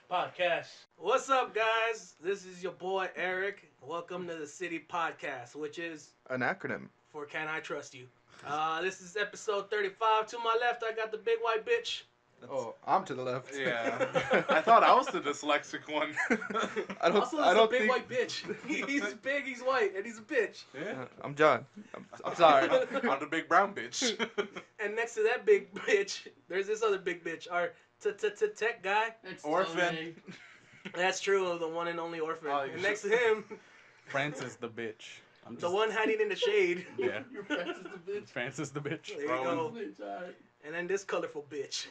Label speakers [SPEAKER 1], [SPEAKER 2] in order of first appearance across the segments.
[SPEAKER 1] Podcast. What's up, guys? This is your boy Eric. Welcome to the City Podcast, which is
[SPEAKER 2] An acronym.
[SPEAKER 1] for Can I Trust You? This is episode 35. To my left, I got the big white bitch.
[SPEAKER 2] Oh, I'm to the left.
[SPEAKER 3] Yeah. I thought I was the dyslexic one.
[SPEAKER 2] I don't.
[SPEAKER 1] Also,
[SPEAKER 2] I
[SPEAKER 1] this
[SPEAKER 2] don't
[SPEAKER 1] a big
[SPEAKER 2] think.
[SPEAKER 1] white bitch. He's big, he's white, and he's a bitch.
[SPEAKER 3] Yeah.
[SPEAKER 2] I'm John. I'm sorry.
[SPEAKER 3] I'm the big brown bitch.
[SPEAKER 1] And next to that big bitch, there's this other big bitch. Our tech guy.
[SPEAKER 4] That's
[SPEAKER 3] Orphan.
[SPEAKER 1] That's true, the one and only orphan.
[SPEAKER 3] Oh,
[SPEAKER 1] And next to him,
[SPEAKER 5] Francis the bitch. I'm
[SPEAKER 1] the one hiding in the shade.
[SPEAKER 5] Yeah.
[SPEAKER 4] You're Francis the bitch.
[SPEAKER 5] Francis the bitch.
[SPEAKER 1] There you
[SPEAKER 3] Roman.
[SPEAKER 1] go.
[SPEAKER 4] Bitch, alright.
[SPEAKER 1] And then this colorful bitch.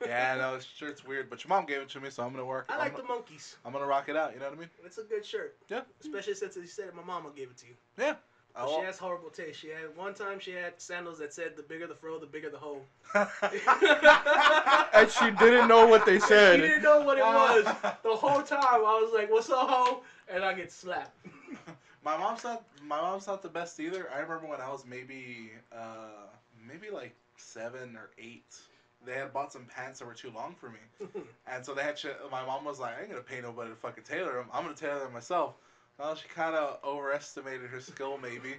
[SPEAKER 3] Yeah, no, this shirt's weird, but your mom gave it to me, so I'm gonna work.
[SPEAKER 1] I like the monkeys.
[SPEAKER 3] I'm gonna rock it out. You know what I mean?
[SPEAKER 1] It's a good shirt.
[SPEAKER 3] Yeah.
[SPEAKER 1] Especially since you said my mama gave it to you.
[SPEAKER 3] Yeah.
[SPEAKER 1] But she has horrible taste. She had one time she had sandals that said the bigger the fro, the bigger the hole.
[SPEAKER 2] And she didn't know what they
[SPEAKER 1] She
[SPEAKER 2] said.
[SPEAKER 1] didn't know what it was. The whole time I was like, "What's up, hoe?" And I get slapped.
[SPEAKER 3] My mom's not the best either. I remember when I was maybe like 7 or 8. They had bought some pants that were too long for me, and so they had. My mom was like, "I ain't gonna pay nobody to fucking tailor them. I'm gonna tailor them myself." Well, she kind of overestimated her skill, maybe,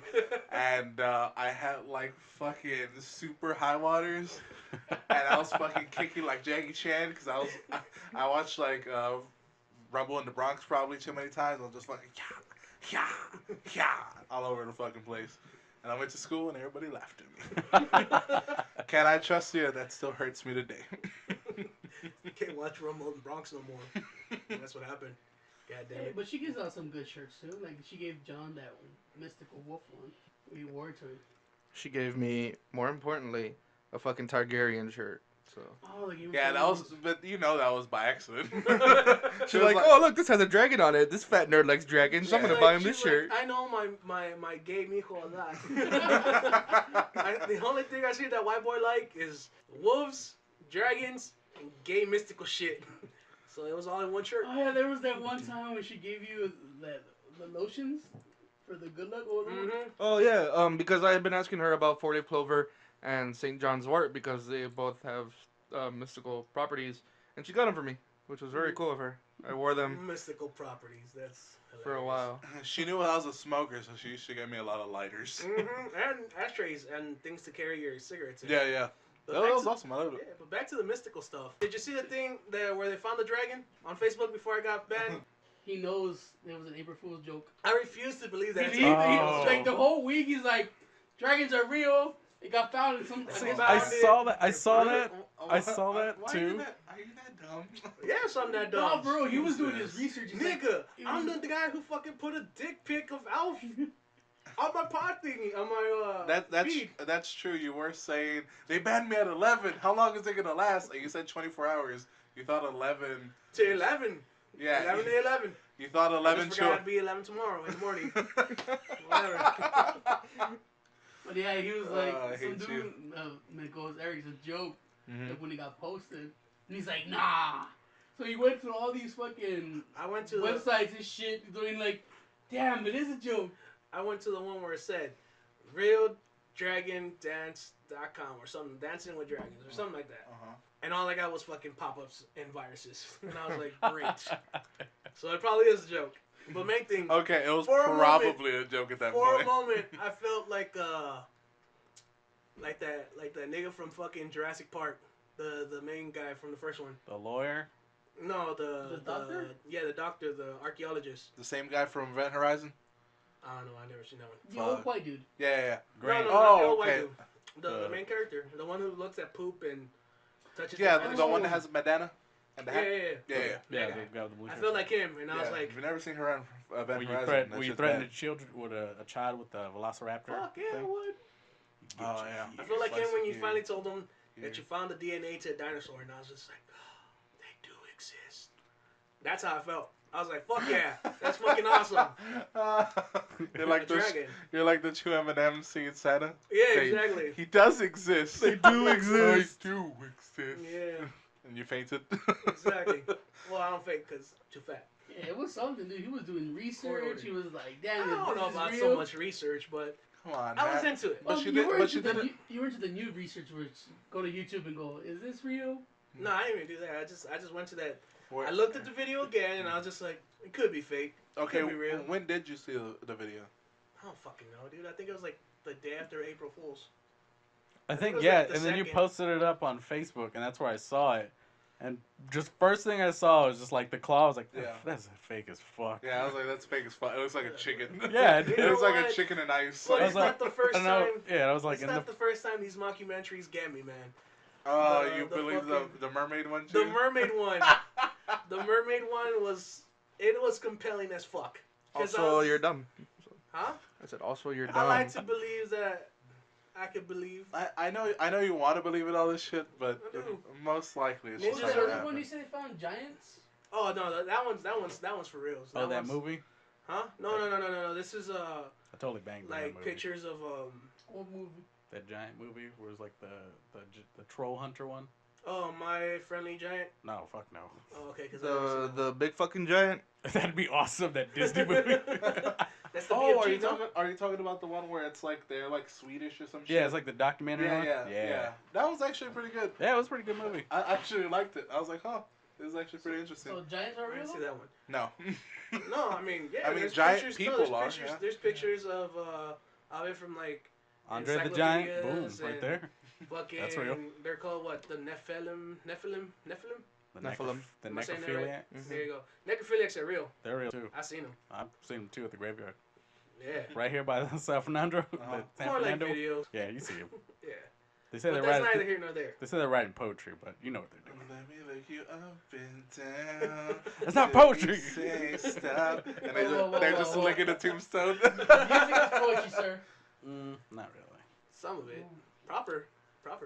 [SPEAKER 3] and I had like fucking super high waters, and I was fucking kicking like Jackie Chan because I watched like Rumble in the Bronx probably too many times. I was just fucking yeah all over the fucking place, and I went to school and everybody laughed at me. Can I trust you? That still hurts me today.
[SPEAKER 1] You can't watch Rumble in the Bronx no more. That's what happened. God damn
[SPEAKER 4] Hey,
[SPEAKER 1] it.
[SPEAKER 4] but she gives out some good shirts too. Like she gave John that mystical wolf one. We wore it to him.
[SPEAKER 2] She gave me, more importantly, a fucking Targaryen shirt. So
[SPEAKER 4] Oh, like you.
[SPEAKER 3] Yeah, that was, but you know that was by accident.
[SPEAKER 2] she's like, "Oh, look, this has a dragon on it. This fat nerd likes dragons. So I'm gonna
[SPEAKER 1] Like,
[SPEAKER 2] buy him
[SPEAKER 1] she's
[SPEAKER 2] this
[SPEAKER 1] like,
[SPEAKER 2] shirt."
[SPEAKER 1] I know my gay mijo a lot. The only thing I see that white boy like is wolves, dragons, and gay mystical shit. So it was all in one shirt.
[SPEAKER 4] Oh yeah, there was that one time when she gave you the lotions for the good luck or whatever.
[SPEAKER 1] Mm-hmm.
[SPEAKER 2] Oh yeah, because I had been asking her about 4-Day Clover and St. John's Wort because they both have mystical properties, and she got them for me, which was very cool of her. I wore them
[SPEAKER 1] Mystical properties. That's hilarious.
[SPEAKER 2] for a while.
[SPEAKER 3] She knew I was a smoker, so she used to get me a lot of lighters.
[SPEAKER 1] And ashtrays and things to carry your cigarettes in.
[SPEAKER 3] Yeah, yeah.
[SPEAKER 1] But
[SPEAKER 3] That
[SPEAKER 1] back
[SPEAKER 3] was
[SPEAKER 1] to-
[SPEAKER 3] awesome. I loved
[SPEAKER 1] Yeah,
[SPEAKER 3] it.
[SPEAKER 1] but back to the mystical stuff. Did you see the thing where they found the dragon on Facebook before I got banned?
[SPEAKER 4] He knows it was an April Fool's joke.
[SPEAKER 1] I refuse to believe that.
[SPEAKER 4] Like the whole week, he's like, dragons are real. It got found in some.
[SPEAKER 1] See,
[SPEAKER 5] I saw that. I saw that.
[SPEAKER 3] Why-
[SPEAKER 5] I saw that
[SPEAKER 3] why
[SPEAKER 5] too.
[SPEAKER 3] Are you that dumb?
[SPEAKER 1] Yeah, something that
[SPEAKER 4] No,
[SPEAKER 1] dumb.
[SPEAKER 4] bro, he was doing his research. He's like,
[SPEAKER 1] Nigga,
[SPEAKER 4] he
[SPEAKER 1] I'm
[SPEAKER 4] was-
[SPEAKER 1] the guy who fucking put a dick pic of Alf on my pod thingy, on my
[SPEAKER 3] That's
[SPEAKER 1] feed.
[SPEAKER 3] that's true. You were saying they banned me at 11. How long is it gonna last? And you said 24 hours. You thought 11.
[SPEAKER 1] To 11.
[SPEAKER 3] Yeah.
[SPEAKER 1] 11 to 11.
[SPEAKER 3] You thought
[SPEAKER 1] I
[SPEAKER 3] 11
[SPEAKER 1] just forgot it'd be 11 tomorrow in the morning. Whatever.
[SPEAKER 4] But yeah, he was like,
[SPEAKER 3] I
[SPEAKER 4] some
[SPEAKER 3] hate
[SPEAKER 4] dude,
[SPEAKER 3] you.
[SPEAKER 4] it goes, Eric's a joke.
[SPEAKER 5] Mhm.
[SPEAKER 4] Like when it got posted. And he's like, nah. So he went through all these fucking
[SPEAKER 1] I went to
[SPEAKER 4] websites and shit, doing like, damn, it is a joke.
[SPEAKER 1] I went to the one where it said realdragondance.com or something, dancing with dragons or something like that.
[SPEAKER 3] Uh-huh.
[SPEAKER 1] And all I got was fucking pop-ups and viruses. And I was like, great. So it probably is a joke. But main thing,
[SPEAKER 3] Okay, it was
[SPEAKER 1] For a
[SPEAKER 3] probably a joke at that
[SPEAKER 1] for a
[SPEAKER 3] point.
[SPEAKER 1] moment, I felt like that nigga from fucking Jurassic Park, the main guy from the first one.
[SPEAKER 5] The lawyer.
[SPEAKER 1] No,
[SPEAKER 4] The doctor?
[SPEAKER 1] Yeah, the doctor, the archaeologist.
[SPEAKER 3] The same guy from Event Horizon?
[SPEAKER 1] I don't know, I never seen that one.
[SPEAKER 4] The old white dude.
[SPEAKER 3] Yeah, yeah, yeah.
[SPEAKER 5] Grant.
[SPEAKER 1] No, not the
[SPEAKER 3] Oh,
[SPEAKER 1] old white
[SPEAKER 3] okay.
[SPEAKER 1] dude. The main character, the one who looks at poop and touches.
[SPEAKER 3] Yeah,
[SPEAKER 1] the
[SPEAKER 3] the one that has a bandana and the
[SPEAKER 1] Yeah,
[SPEAKER 3] hat.
[SPEAKER 1] yeah, yeah.
[SPEAKER 3] Yeah, yeah.
[SPEAKER 5] Yeah,
[SPEAKER 1] That
[SPEAKER 5] they
[SPEAKER 1] guy.
[SPEAKER 5] got the blue
[SPEAKER 1] I
[SPEAKER 5] shirt.
[SPEAKER 1] felt like him, and I was
[SPEAKER 3] Yeah,
[SPEAKER 1] like,
[SPEAKER 3] if you've never seen her on Event
[SPEAKER 5] When you,
[SPEAKER 3] Horizon,
[SPEAKER 5] threat,
[SPEAKER 3] that
[SPEAKER 5] when you
[SPEAKER 3] shit's
[SPEAKER 5] threaten
[SPEAKER 3] bad.
[SPEAKER 5] a children with a child with a velociraptor.
[SPEAKER 1] fuck yeah, I
[SPEAKER 5] thing,
[SPEAKER 1] would.
[SPEAKER 5] you get
[SPEAKER 3] Oh,
[SPEAKER 5] your
[SPEAKER 3] yeah.
[SPEAKER 1] I feel like him
[SPEAKER 3] Slice
[SPEAKER 1] when
[SPEAKER 3] it
[SPEAKER 1] you
[SPEAKER 3] here.
[SPEAKER 1] finally told him
[SPEAKER 3] Yeah.
[SPEAKER 1] that you found the DNA to a dinosaur, and I was just like, oh, they do exist. That's how I felt. I was like, fuck yeah, that's fucking awesome.
[SPEAKER 3] you're like
[SPEAKER 1] The
[SPEAKER 3] the
[SPEAKER 1] dragon.
[SPEAKER 3] you're like the two M&M's seeing Santa.
[SPEAKER 1] Yeah,
[SPEAKER 3] They-
[SPEAKER 1] exactly.
[SPEAKER 3] He does exist.
[SPEAKER 2] They do exist.
[SPEAKER 3] They do exist.
[SPEAKER 1] Yeah,
[SPEAKER 3] And you fainted.
[SPEAKER 1] exactly. Well, I don't fake because too fat.
[SPEAKER 4] Yeah, it was something, dude. He was doing research.
[SPEAKER 1] Quarterly.
[SPEAKER 4] He was like,
[SPEAKER 1] I
[SPEAKER 4] damn,
[SPEAKER 1] don't know
[SPEAKER 4] this
[SPEAKER 1] about
[SPEAKER 4] is
[SPEAKER 1] so
[SPEAKER 4] real.
[SPEAKER 1] much research, but
[SPEAKER 3] Come on,
[SPEAKER 1] I was
[SPEAKER 3] man.
[SPEAKER 1] into it.
[SPEAKER 3] But she
[SPEAKER 4] you
[SPEAKER 3] did-
[SPEAKER 4] were
[SPEAKER 3] but
[SPEAKER 4] into
[SPEAKER 3] she
[SPEAKER 4] the
[SPEAKER 3] didn't-
[SPEAKER 4] new, you were into the new research where it's go to YouTube and go, is this real?
[SPEAKER 1] No, I didn't even do that. I just went to that.
[SPEAKER 3] Where-
[SPEAKER 1] I looked at the video again, and I was just like, it could be fake.
[SPEAKER 3] Okay,
[SPEAKER 1] could be real.
[SPEAKER 3] when did you see the video?
[SPEAKER 1] I don't fucking know, dude. I think it was like the day after April Fool's.
[SPEAKER 5] I
[SPEAKER 1] think
[SPEAKER 5] think
[SPEAKER 1] it was
[SPEAKER 5] yeah,
[SPEAKER 1] like the
[SPEAKER 5] and then you
[SPEAKER 1] second.
[SPEAKER 5] posted it up on Facebook, and that's where I saw it. And just first thing I saw was just like the claw. I was like,
[SPEAKER 3] Yeah.
[SPEAKER 5] that's fake as fuck.
[SPEAKER 3] Yeah, I was like, that's fake as fuck. It looks like a chicken.
[SPEAKER 5] Yeah, it
[SPEAKER 3] it
[SPEAKER 5] did.
[SPEAKER 3] looks like a
[SPEAKER 1] what?
[SPEAKER 3] chicken and ice.
[SPEAKER 1] Well,
[SPEAKER 5] I
[SPEAKER 1] it's
[SPEAKER 5] was
[SPEAKER 1] not the first
[SPEAKER 5] I know,
[SPEAKER 1] time.
[SPEAKER 5] yeah, I was like,
[SPEAKER 1] It's
[SPEAKER 5] in
[SPEAKER 1] not
[SPEAKER 5] the
[SPEAKER 1] the first time these mockumentaries get me, man.
[SPEAKER 3] Oh,
[SPEAKER 1] the-
[SPEAKER 3] you
[SPEAKER 1] the
[SPEAKER 3] believe
[SPEAKER 1] fucking-
[SPEAKER 3] the mermaid one
[SPEAKER 1] The
[SPEAKER 3] too?
[SPEAKER 1] mermaid one. The mermaid one was compelling as fuck. 'Cause I
[SPEAKER 2] Also,
[SPEAKER 1] was-
[SPEAKER 2] you're dumb.
[SPEAKER 1] Huh?
[SPEAKER 2] I said, also, you're dumb.
[SPEAKER 1] I like to believe that I could believe.
[SPEAKER 3] I know you want to believe in all this shit, but
[SPEAKER 1] I do.
[SPEAKER 3] most likely it's
[SPEAKER 1] Ninja
[SPEAKER 3] just
[SPEAKER 4] What
[SPEAKER 3] not
[SPEAKER 4] was the
[SPEAKER 3] gonna
[SPEAKER 4] other
[SPEAKER 3] happen.
[SPEAKER 4] one you said they found giants?
[SPEAKER 1] Oh no, that one's for real.
[SPEAKER 5] oh that
[SPEAKER 1] one's-
[SPEAKER 5] movie.
[SPEAKER 1] Huh? No. This is
[SPEAKER 5] I totally banged that
[SPEAKER 1] like
[SPEAKER 5] movie.
[SPEAKER 1] pictures of
[SPEAKER 4] What movie?
[SPEAKER 5] That giant movie where it was like the troll hunter one.
[SPEAKER 1] oh, My Friendly Giant.
[SPEAKER 5] No, fuck no.
[SPEAKER 1] Oh, okay, because
[SPEAKER 2] The big fucking giant.
[SPEAKER 5] That'd be awesome. That Disney movie.
[SPEAKER 1] that's the
[SPEAKER 3] Oh,
[SPEAKER 1] BFG, no?
[SPEAKER 3] are you talking about the one where it's like they're like Swedish or some shit?
[SPEAKER 5] Yeah, it's like the documentary one.
[SPEAKER 3] yeah. That was actually pretty good.
[SPEAKER 5] Yeah, it was a pretty good movie.
[SPEAKER 3] I actually liked it. I was like, huh, this is actually pretty interesting.
[SPEAKER 4] So giants are
[SPEAKER 1] I didn't
[SPEAKER 4] real?
[SPEAKER 1] see that one.
[SPEAKER 3] No.
[SPEAKER 1] No, I mean, yeah.
[SPEAKER 3] I mean,
[SPEAKER 1] there's
[SPEAKER 3] giant
[SPEAKER 1] pictures,
[SPEAKER 3] people
[SPEAKER 1] there's
[SPEAKER 3] are,
[SPEAKER 1] pictures,
[SPEAKER 3] yeah.
[SPEAKER 1] There's pictures of it from like
[SPEAKER 5] Andre the Giant. Boom,
[SPEAKER 1] encyclopedias
[SPEAKER 5] right
[SPEAKER 1] and
[SPEAKER 5] there.
[SPEAKER 1] fucking.
[SPEAKER 5] That's real.
[SPEAKER 1] They're called what? The Nephilim.
[SPEAKER 5] The
[SPEAKER 2] Nephilim.
[SPEAKER 5] The
[SPEAKER 1] Am I saying that right?
[SPEAKER 5] necrophiliac.
[SPEAKER 2] Mhm.
[SPEAKER 1] There you go. Necrophiliacs are real.
[SPEAKER 5] They're real too.
[SPEAKER 1] I seen them.
[SPEAKER 5] I've seen them too at the graveyard.
[SPEAKER 1] Yeah.
[SPEAKER 5] Right here by the San Fernando.
[SPEAKER 3] Uh-huh.
[SPEAKER 5] The San
[SPEAKER 1] More like
[SPEAKER 5] Fernando.
[SPEAKER 1] videos.
[SPEAKER 5] Yeah, you see them.
[SPEAKER 1] Yeah.
[SPEAKER 5] They say
[SPEAKER 1] But
[SPEAKER 5] they're
[SPEAKER 1] that's
[SPEAKER 5] writing.
[SPEAKER 1] neither here nor there.
[SPEAKER 5] They say they're writing poetry, but you know what they're doing.
[SPEAKER 3] Let me look you up and down.
[SPEAKER 5] It's not
[SPEAKER 3] Till you
[SPEAKER 5] poetry.
[SPEAKER 3] Say stop. And
[SPEAKER 4] Whoa,
[SPEAKER 3] they're
[SPEAKER 4] whoa,
[SPEAKER 3] just
[SPEAKER 4] whoa.
[SPEAKER 3] licking a tombstone.
[SPEAKER 4] Music is poetry, sir.
[SPEAKER 5] Not really.
[SPEAKER 1] Some of it. Proper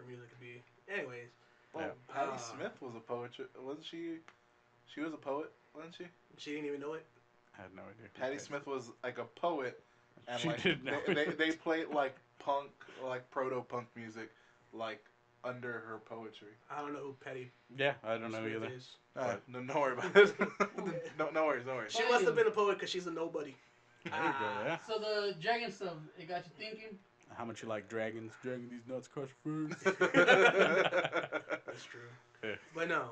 [SPEAKER 1] music could be. Anyways.
[SPEAKER 5] Yeah.
[SPEAKER 3] Patti
[SPEAKER 1] Uh,
[SPEAKER 3] Smith was a poet, wasn't she? She was a poet, wasn't she?
[SPEAKER 1] She didn't even know it.
[SPEAKER 5] I had no idea.
[SPEAKER 3] Patti Smith was like a poet, and
[SPEAKER 5] She
[SPEAKER 3] like
[SPEAKER 5] did know
[SPEAKER 3] they
[SPEAKER 5] it.
[SPEAKER 3] they played like punk, like proto punk music, like under her poetry.
[SPEAKER 1] I don't know who Petty
[SPEAKER 5] Yeah, I don't know
[SPEAKER 1] Smith
[SPEAKER 5] either.
[SPEAKER 1] is.
[SPEAKER 3] No worry about it. no worries, no worries.
[SPEAKER 1] She must have been a poet because she's a nobody.
[SPEAKER 5] There you go. Yeah.
[SPEAKER 4] So the dragon stuff, it got you thinking?
[SPEAKER 5] How much you like dragons? Dragging these nuts across your face.
[SPEAKER 1] That's true.
[SPEAKER 5] Yeah.
[SPEAKER 1] But no,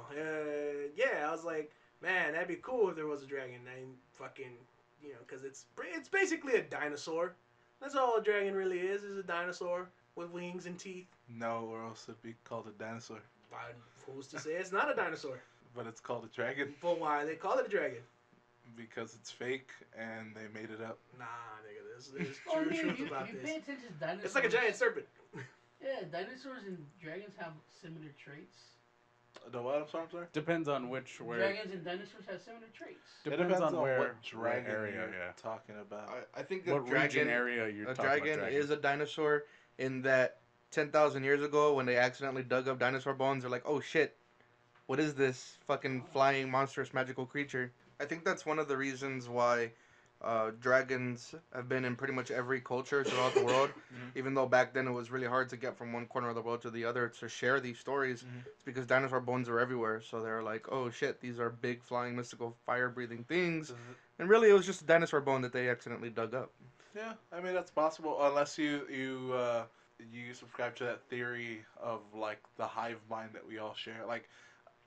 [SPEAKER 1] yeah, I was like, man, that'd be cool if there was a dragon. And fucking, because it's basically a dinosaur. That's all a dragon really is a dinosaur with wings and teeth.
[SPEAKER 3] No, or else it'd be called a dinosaur.
[SPEAKER 1] But who's to say it's not a dinosaur?
[SPEAKER 3] But it's called a dragon
[SPEAKER 1] But why they call it a dragon?
[SPEAKER 3] because it's fake and they made it up.
[SPEAKER 1] Nah, nigga, there's
[SPEAKER 4] Well, I
[SPEAKER 1] true
[SPEAKER 4] mean,
[SPEAKER 1] truth
[SPEAKER 4] if you
[SPEAKER 1] about
[SPEAKER 4] pay
[SPEAKER 1] this.
[SPEAKER 4] attention to dinosaurs.
[SPEAKER 1] It's like a giant serpent.
[SPEAKER 4] Yeah, dinosaurs and dragons have similar traits.
[SPEAKER 3] The what? I'm sorry.
[SPEAKER 5] Depends on which where.
[SPEAKER 4] Dragons and dinosaurs have similar traits.
[SPEAKER 5] Depends on where
[SPEAKER 3] what dragon
[SPEAKER 5] area.
[SPEAKER 3] you're
[SPEAKER 5] Yeah.
[SPEAKER 3] talking about.
[SPEAKER 2] I think
[SPEAKER 5] What region area you're
[SPEAKER 2] a
[SPEAKER 5] talking about?
[SPEAKER 2] dragon is a dinosaur in that 10,000 years ago when they accidentally dug up dinosaur bones, they're like, oh shit, what is this fucking flying monstrous magical creature? I think that's one of the reasons why dragons have been in pretty much every culture throughout the world. Even though back then it was really hard to get from one corner of the world to the other to share these stories.
[SPEAKER 3] Mhm.
[SPEAKER 2] It's because dinosaur bones are everywhere. So they're like, oh shit, these are big flying mystical fire breathing things. And really it was just a dinosaur bone that they accidentally dug up.
[SPEAKER 3] Yeah, I mean that's possible unless you subscribe to that theory of like the hive mind that we all share. Like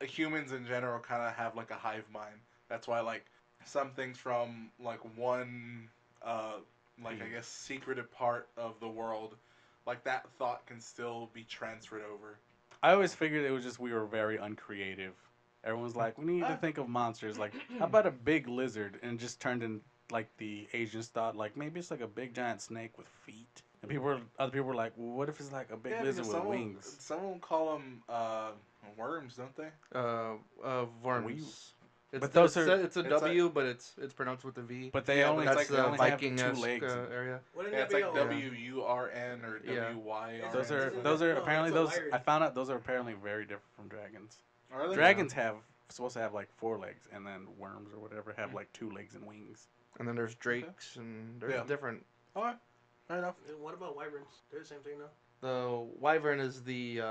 [SPEAKER 3] humans in general kind of have like a hive mind. That's why like some things from like one like I guess secretive part of the world, like that thought can still be transferred over.
[SPEAKER 5] I always figured it was just we were very uncreative. Everyone's like, we need to think of monsters. Like, how about a big lizard? And it just turned in like the Asians thought, like maybe it's like a big giant snake with feet. And other people were like, well, what if it's like a big lizard
[SPEAKER 3] because
[SPEAKER 5] with wings?
[SPEAKER 3] Someone call them worms, don't they?
[SPEAKER 2] Worms. It's,
[SPEAKER 5] But those
[SPEAKER 2] it's,
[SPEAKER 5] are-
[SPEAKER 2] it's a
[SPEAKER 3] it's
[SPEAKER 2] W, but it's pronounced with a V.
[SPEAKER 5] But they
[SPEAKER 3] Yeah,
[SPEAKER 5] only
[SPEAKER 3] but
[SPEAKER 2] That's
[SPEAKER 3] it's
[SPEAKER 5] they
[SPEAKER 2] the
[SPEAKER 5] only have
[SPEAKER 2] Viking-esque
[SPEAKER 5] 2 legs.
[SPEAKER 2] area.
[SPEAKER 1] Wouldn't
[SPEAKER 3] Yeah,
[SPEAKER 1] that
[SPEAKER 3] it's
[SPEAKER 1] be
[SPEAKER 3] like
[SPEAKER 1] a
[SPEAKER 3] WURN or
[SPEAKER 2] Yeah.
[SPEAKER 3] WYRN.
[SPEAKER 5] Those are
[SPEAKER 1] Isn't
[SPEAKER 5] those
[SPEAKER 1] that-
[SPEAKER 5] are
[SPEAKER 1] no,
[SPEAKER 5] apparently
[SPEAKER 1] that's a
[SPEAKER 5] those.
[SPEAKER 1] lyre.
[SPEAKER 5] I found out those are apparently very different from dragons.
[SPEAKER 3] Are they?
[SPEAKER 5] Dragons have supposed to have like 4 legs, and then worms or whatever have like 2 legs and wings.
[SPEAKER 2] And then there's drakes, and there's
[SPEAKER 3] Yeah.
[SPEAKER 2] different.
[SPEAKER 3] Okay, fair enough.
[SPEAKER 1] And what about wyverns? They're the same thing, though.
[SPEAKER 2] The wyvern is the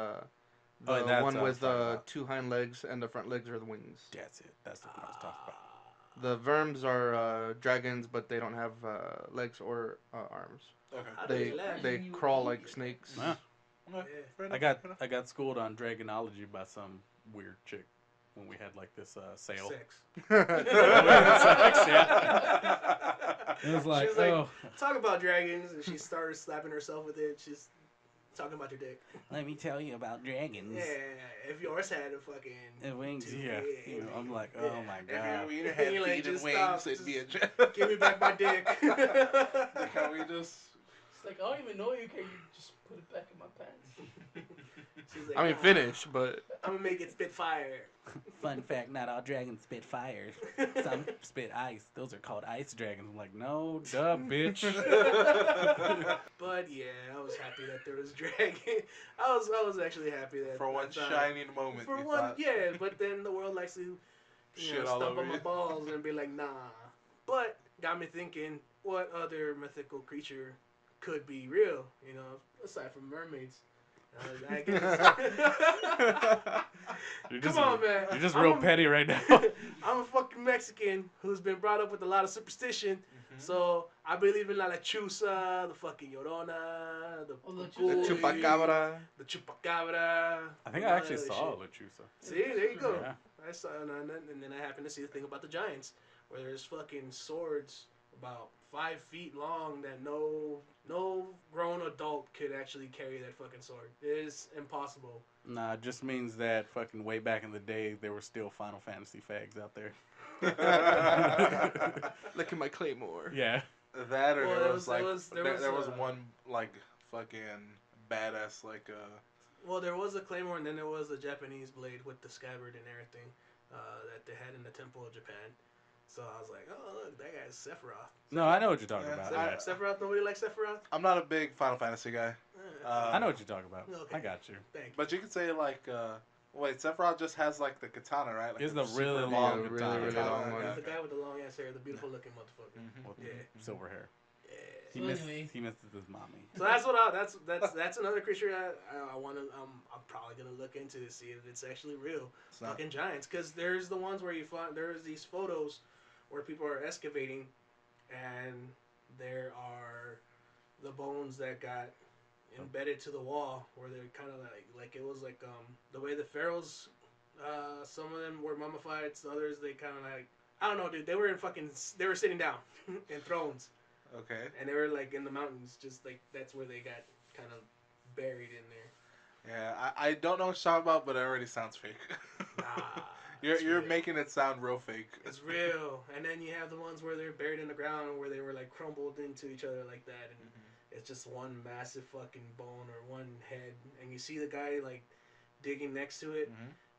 [SPEAKER 5] Oh, that's
[SPEAKER 2] one
[SPEAKER 5] what I was
[SPEAKER 2] with
[SPEAKER 5] talking about.
[SPEAKER 2] 2 hind legs, and the front legs are the wings.
[SPEAKER 5] That's it. That's the one I was talking about.
[SPEAKER 2] The verms are dragons, but they don't have legs or arms.
[SPEAKER 3] Okay.
[SPEAKER 1] How do
[SPEAKER 2] They
[SPEAKER 1] laugh?
[SPEAKER 2] they crawl like snakes.
[SPEAKER 5] Yeah.
[SPEAKER 3] Okay.
[SPEAKER 1] Yeah.
[SPEAKER 3] Fair
[SPEAKER 5] I
[SPEAKER 3] enough,
[SPEAKER 5] got
[SPEAKER 3] fair enough.
[SPEAKER 5] I got schooled on dragonology by some weird chick when we had like this sale.
[SPEAKER 1] Sex.
[SPEAKER 5] Sex, yeah. It was like,
[SPEAKER 1] She was like,
[SPEAKER 5] oh,
[SPEAKER 1] talk about dragons, and she started slapping herself with it. She's talking about your dick.
[SPEAKER 5] let me tell you about dragons.
[SPEAKER 1] Yeah, if yours had a fucking
[SPEAKER 5] And wings,
[SPEAKER 1] two
[SPEAKER 5] yeah.
[SPEAKER 1] heads.
[SPEAKER 5] You know, I'm like,
[SPEAKER 1] Yeah.
[SPEAKER 5] oh my
[SPEAKER 3] If
[SPEAKER 5] god.
[SPEAKER 3] your wiener had
[SPEAKER 1] You're like,
[SPEAKER 3] feet and
[SPEAKER 1] just
[SPEAKER 3] wings,
[SPEAKER 1] stop,
[SPEAKER 3] it'd be a.
[SPEAKER 1] give me back my dick.
[SPEAKER 3] Can we just?
[SPEAKER 4] It's like, I don't even know you. Can you just put it back in my pants?
[SPEAKER 1] She's like,
[SPEAKER 2] I mean,
[SPEAKER 1] nah,
[SPEAKER 2] finish, but
[SPEAKER 1] I'm gonna make it spit fire.
[SPEAKER 5] Fun fact, not all dragons spit fire. Some spit ice. Those are called ice dragons. I'm like, no, duh, bitch.
[SPEAKER 1] But yeah, I was happy that there was dragon. I was actually happy that
[SPEAKER 3] For one
[SPEAKER 1] I thought-
[SPEAKER 3] shining moment,
[SPEAKER 1] For
[SPEAKER 3] you
[SPEAKER 1] one,
[SPEAKER 3] thought
[SPEAKER 1] yeah. But then the world likes to, you
[SPEAKER 3] shit
[SPEAKER 1] know,
[SPEAKER 3] all
[SPEAKER 1] stomp
[SPEAKER 3] over
[SPEAKER 1] on my
[SPEAKER 3] you.
[SPEAKER 1] balls and be like, nah. But got me thinking, what other mythical creature could be real? You know, aside from mermaids. I guess.
[SPEAKER 5] You're
[SPEAKER 1] Come
[SPEAKER 5] just,
[SPEAKER 1] on, man.
[SPEAKER 5] You're just
[SPEAKER 1] I'm
[SPEAKER 5] real
[SPEAKER 1] a-
[SPEAKER 5] petty right now.
[SPEAKER 1] I'm a fucking Mexican who's been brought up with a lot of superstition.
[SPEAKER 3] Mhm.
[SPEAKER 1] So I believe in La Lechuza, the fucking Llorona, the
[SPEAKER 4] Oh, La
[SPEAKER 2] the
[SPEAKER 1] Pucuy,
[SPEAKER 2] chupacabra.
[SPEAKER 1] the Chupacabra.
[SPEAKER 5] I think
[SPEAKER 1] and
[SPEAKER 5] I
[SPEAKER 1] all
[SPEAKER 5] actually
[SPEAKER 1] that other
[SPEAKER 5] saw
[SPEAKER 1] shit.
[SPEAKER 5] Lechusa.
[SPEAKER 1] See, there you go.
[SPEAKER 5] Yeah.
[SPEAKER 1] I saw, and then I happened to see the thing about the giants, where there's fucking swords about 5 feet long that no grown adult could actually carry that fucking sword. It is impossible.
[SPEAKER 5] Nah, it just means that fucking way back in the day, there were still Final Fantasy fags out there.
[SPEAKER 2] Look at my claymore.
[SPEAKER 5] Yeah.
[SPEAKER 3] That or
[SPEAKER 1] Well,
[SPEAKER 3] there was like
[SPEAKER 1] there was,
[SPEAKER 3] one like fucking badass like
[SPEAKER 1] Well, there was a claymore, and then there was a Japanese blade with the scabbard and everything that they had in the Temple of Japan. So I was like, oh, look, that guy's Sephiroth.
[SPEAKER 5] No, I know what you're talking
[SPEAKER 3] Yeah,
[SPEAKER 5] about.
[SPEAKER 3] so-
[SPEAKER 5] Yeah.
[SPEAKER 1] Sephiroth? Nobody likes Sephiroth?
[SPEAKER 3] I'm not a big Final Fantasy guy.
[SPEAKER 5] I know what you're talking about.
[SPEAKER 1] Okay.
[SPEAKER 5] I got you.
[SPEAKER 1] Thank you.
[SPEAKER 3] But you could say like wait, Sephiroth just has like the katana, right? Like
[SPEAKER 5] It's
[SPEAKER 3] the
[SPEAKER 5] the really
[SPEAKER 3] super
[SPEAKER 5] long
[SPEAKER 2] Yeah,
[SPEAKER 5] katana.
[SPEAKER 2] really
[SPEAKER 3] katana,
[SPEAKER 2] long one.
[SPEAKER 3] yeah,
[SPEAKER 1] The
[SPEAKER 3] okay.
[SPEAKER 1] guy with the long ass hair, the beautiful looking motherfucker.
[SPEAKER 3] Mhm.
[SPEAKER 5] With
[SPEAKER 1] Yeah.
[SPEAKER 5] silver hair.
[SPEAKER 1] Yeah.
[SPEAKER 4] So anyway.
[SPEAKER 5] He misses his mommy.
[SPEAKER 1] So that's what that's another creature I want to I'm probably gonna look into to see if it's actually real.
[SPEAKER 3] It's not.
[SPEAKER 1] Fucking giants, because there's the ones where you find there's these photos where people are excavating, and there are the bones that got embedded to the wall, where they're kind of like it was like the way the pharaohs, some of them were mummified, so others they kind of like I don't know, dude. They were sitting down in thrones.
[SPEAKER 3] Okay.
[SPEAKER 1] And they were like in the mountains, just like that's where they got kind of buried in there.
[SPEAKER 3] Yeah, I don't know what you're talking about, but it already sounds fake.
[SPEAKER 1] Nah,
[SPEAKER 3] you're
[SPEAKER 1] it's
[SPEAKER 3] you're
[SPEAKER 1] real.
[SPEAKER 3] making it sound real fake.
[SPEAKER 1] It's real. And then you have the ones where they're buried in the ground, where they were like crumbled into each other like that, and it's just one massive fucking bone or one head, and you see the guy like digging next to it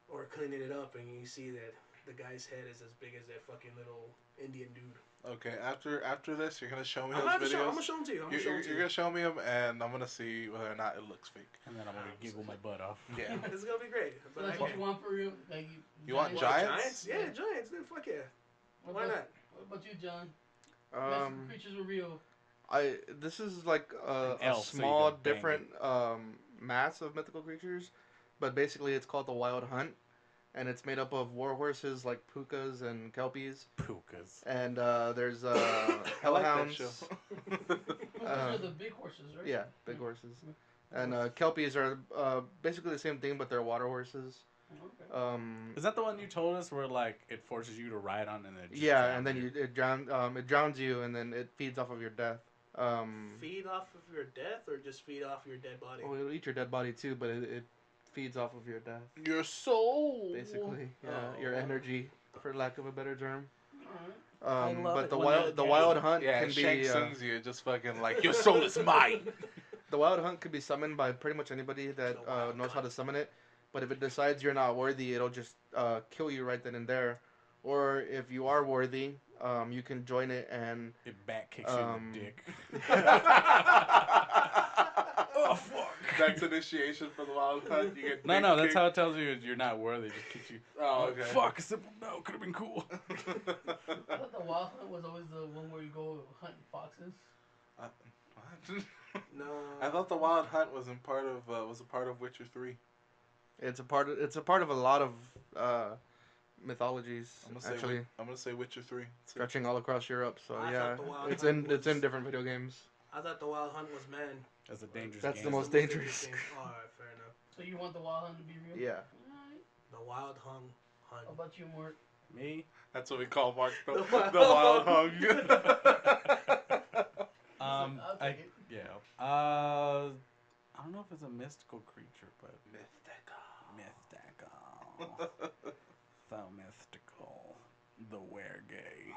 [SPEAKER 1] or cleaning it up, and you see that the guy's head is as big as that fucking little Indian dude.
[SPEAKER 3] Okay, after this, you're gonna show me
[SPEAKER 1] I'm
[SPEAKER 3] those videos.
[SPEAKER 1] gonna show them to you.
[SPEAKER 3] You're gonna show me them, and I'm gonna see whether or not it looks fake.
[SPEAKER 5] And then I'm gonna giggle my butt off.
[SPEAKER 3] Yeah.
[SPEAKER 1] It's gonna be great.
[SPEAKER 4] So
[SPEAKER 1] But
[SPEAKER 4] that's
[SPEAKER 1] I
[SPEAKER 4] what
[SPEAKER 1] can't.
[SPEAKER 4] you want for real? Like
[SPEAKER 3] You want
[SPEAKER 1] What,
[SPEAKER 3] giants?
[SPEAKER 1] Yeah, giants, dude. Fuck yeah.
[SPEAKER 4] What
[SPEAKER 1] Why
[SPEAKER 4] about,
[SPEAKER 1] not?
[SPEAKER 4] What about you, John? Mythical creatures were real.
[SPEAKER 2] This is like
[SPEAKER 5] An
[SPEAKER 2] a
[SPEAKER 5] elf, so you
[SPEAKER 2] small,
[SPEAKER 5] can bang
[SPEAKER 2] different mass of mythical creatures, but basically it's called the Wild Hunt, and it's made up of war horses like pukas and kelpies,
[SPEAKER 5] Pukas.
[SPEAKER 2] and there's
[SPEAKER 3] I like that
[SPEAKER 2] hellhounds.
[SPEAKER 3] show.
[SPEAKER 4] Those are the big horses, right?
[SPEAKER 2] Yeah, big horses. And kelpies are basically the same thing, but they're water horses.
[SPEAKER 4] Okay.
[SPEAKER 5] Is that the one you told us where like it forces you to ride on and it just
[SPEAKER 2] Yeah,
[SPEAKER 5] drowns
[SPEAKER 2] and then
[SPEAKER 5] you?
[SPEAKER 2] it drowns you, and then it feeds off of your death.
[SPEAKER 1] Feed off of your death, or just feed off your dead body?
[SPEAKER 2] Well, it'll eat your dead body too, but it feeds off of your death,
[SPEAKER 3] Your soul.
[SPEAKER 2] basically. Yeah,
[SPEAKER 1] Oh.
[SPEAKER 2] your energy, for lack of a better term.
[SPEAKER 4] Alright.
[SPEAKER 5] I love
[SPEAKER 2] But
[SPEAKER 5] it
[SPEAKER 2] the
[SPEAKER 5] when
[SPEAKER 2] wild
[SPEAKER 5] that
[SPEAKER 2] the
[SPEAKER 5] guy-
[SPEAKER 2] wild hunt
[SPEAKER 3] Yeah,
[SPEAKER 2] can
[SPEAKER 3] Shank
[SPEAKER 2] be
[SPEAKER 3] sings you just fucking like your soul is mine.
[SPEAKER 2] the wild hunt could be summoned by pretty much anybody that
[SPEAKER 1] The wild
[SPEAKER 2] knows how to
[SPEAKER 1] cunt.
[SPEAKER 2] summon it. But if it decides you're not worthy, it'll just kill you right then and there. Or if you are worthy, you can join it and
[SPEAKER 5] It back kicks you in the dick.
[SPEAKER 3] Oh fuck! That's initiation for the wild hunt. You get
[SPEAKER 5] No, that's
[SPEAKER 3] kicked.
[SPEAKER 5] how it tells you you're not worthy. It just kicks you.
[SPEAKER 3] Oh, okay.
[SPEAKER 5] Fuck! A simple no could have been cool.
[SPEAKER 4] I thought the wild hunt was always the one where you go hunting foxes.
[SPEAKER 3] What?
[SPEAKER 1] No.
[SPEAKER 3] I thought the wild hunt was a part of Witcher 3.
[SPEAKER 2] it's a part of a lot of mythologies. Actually,
[SPEAKER 3] I'm gonna say Witcher 3.
[SPEAKER 2] stretching all across Europe. So
[SPEAKER 1] I
[SPEAKER 2] yeah,
[SPEAKER 1] thought the Wild
[SPEAKER 2] it's
[SPEAKER 1] Hunt
[SPEAKER 2] in
[SPEAKER 1] was-
[SPEAKER 2] different video games.
[SPEAKER 1] I thought the Wild Hunt was man.
[SPEAKER 5] That's a dangerous
[SPEAKER 2] That's
[SPEAKER 5] game.
[SPEAKER 2] the most
[SPEAKER 1] That's
[SPEAKER 2] dangerous.
[SPEAKER 1] game. Alright, fair enough.
[SPEAKER 4] So you want the Wild Hunt to be real?
[SPEAKER 2] Yeah.
[SPEAKER 4] Alright.
[SPEAKER 1] The Wild Hunt.
[SPEAKER 4] How about you, Mort?
[SPEAKER 5] Me?
[SPEAKER 3] That's what we call Mark the
[SPEAKER 1] The
[SPEAKER 3] Wild
[SPEAKER 1] Wild
[SPEAKER 3] Hung.
[SPEAKER 4] I'll take it.
[SPEAKER 5] Yeah. I don't know if it's a mystical creature, but mythical. So mystical. The were-gay.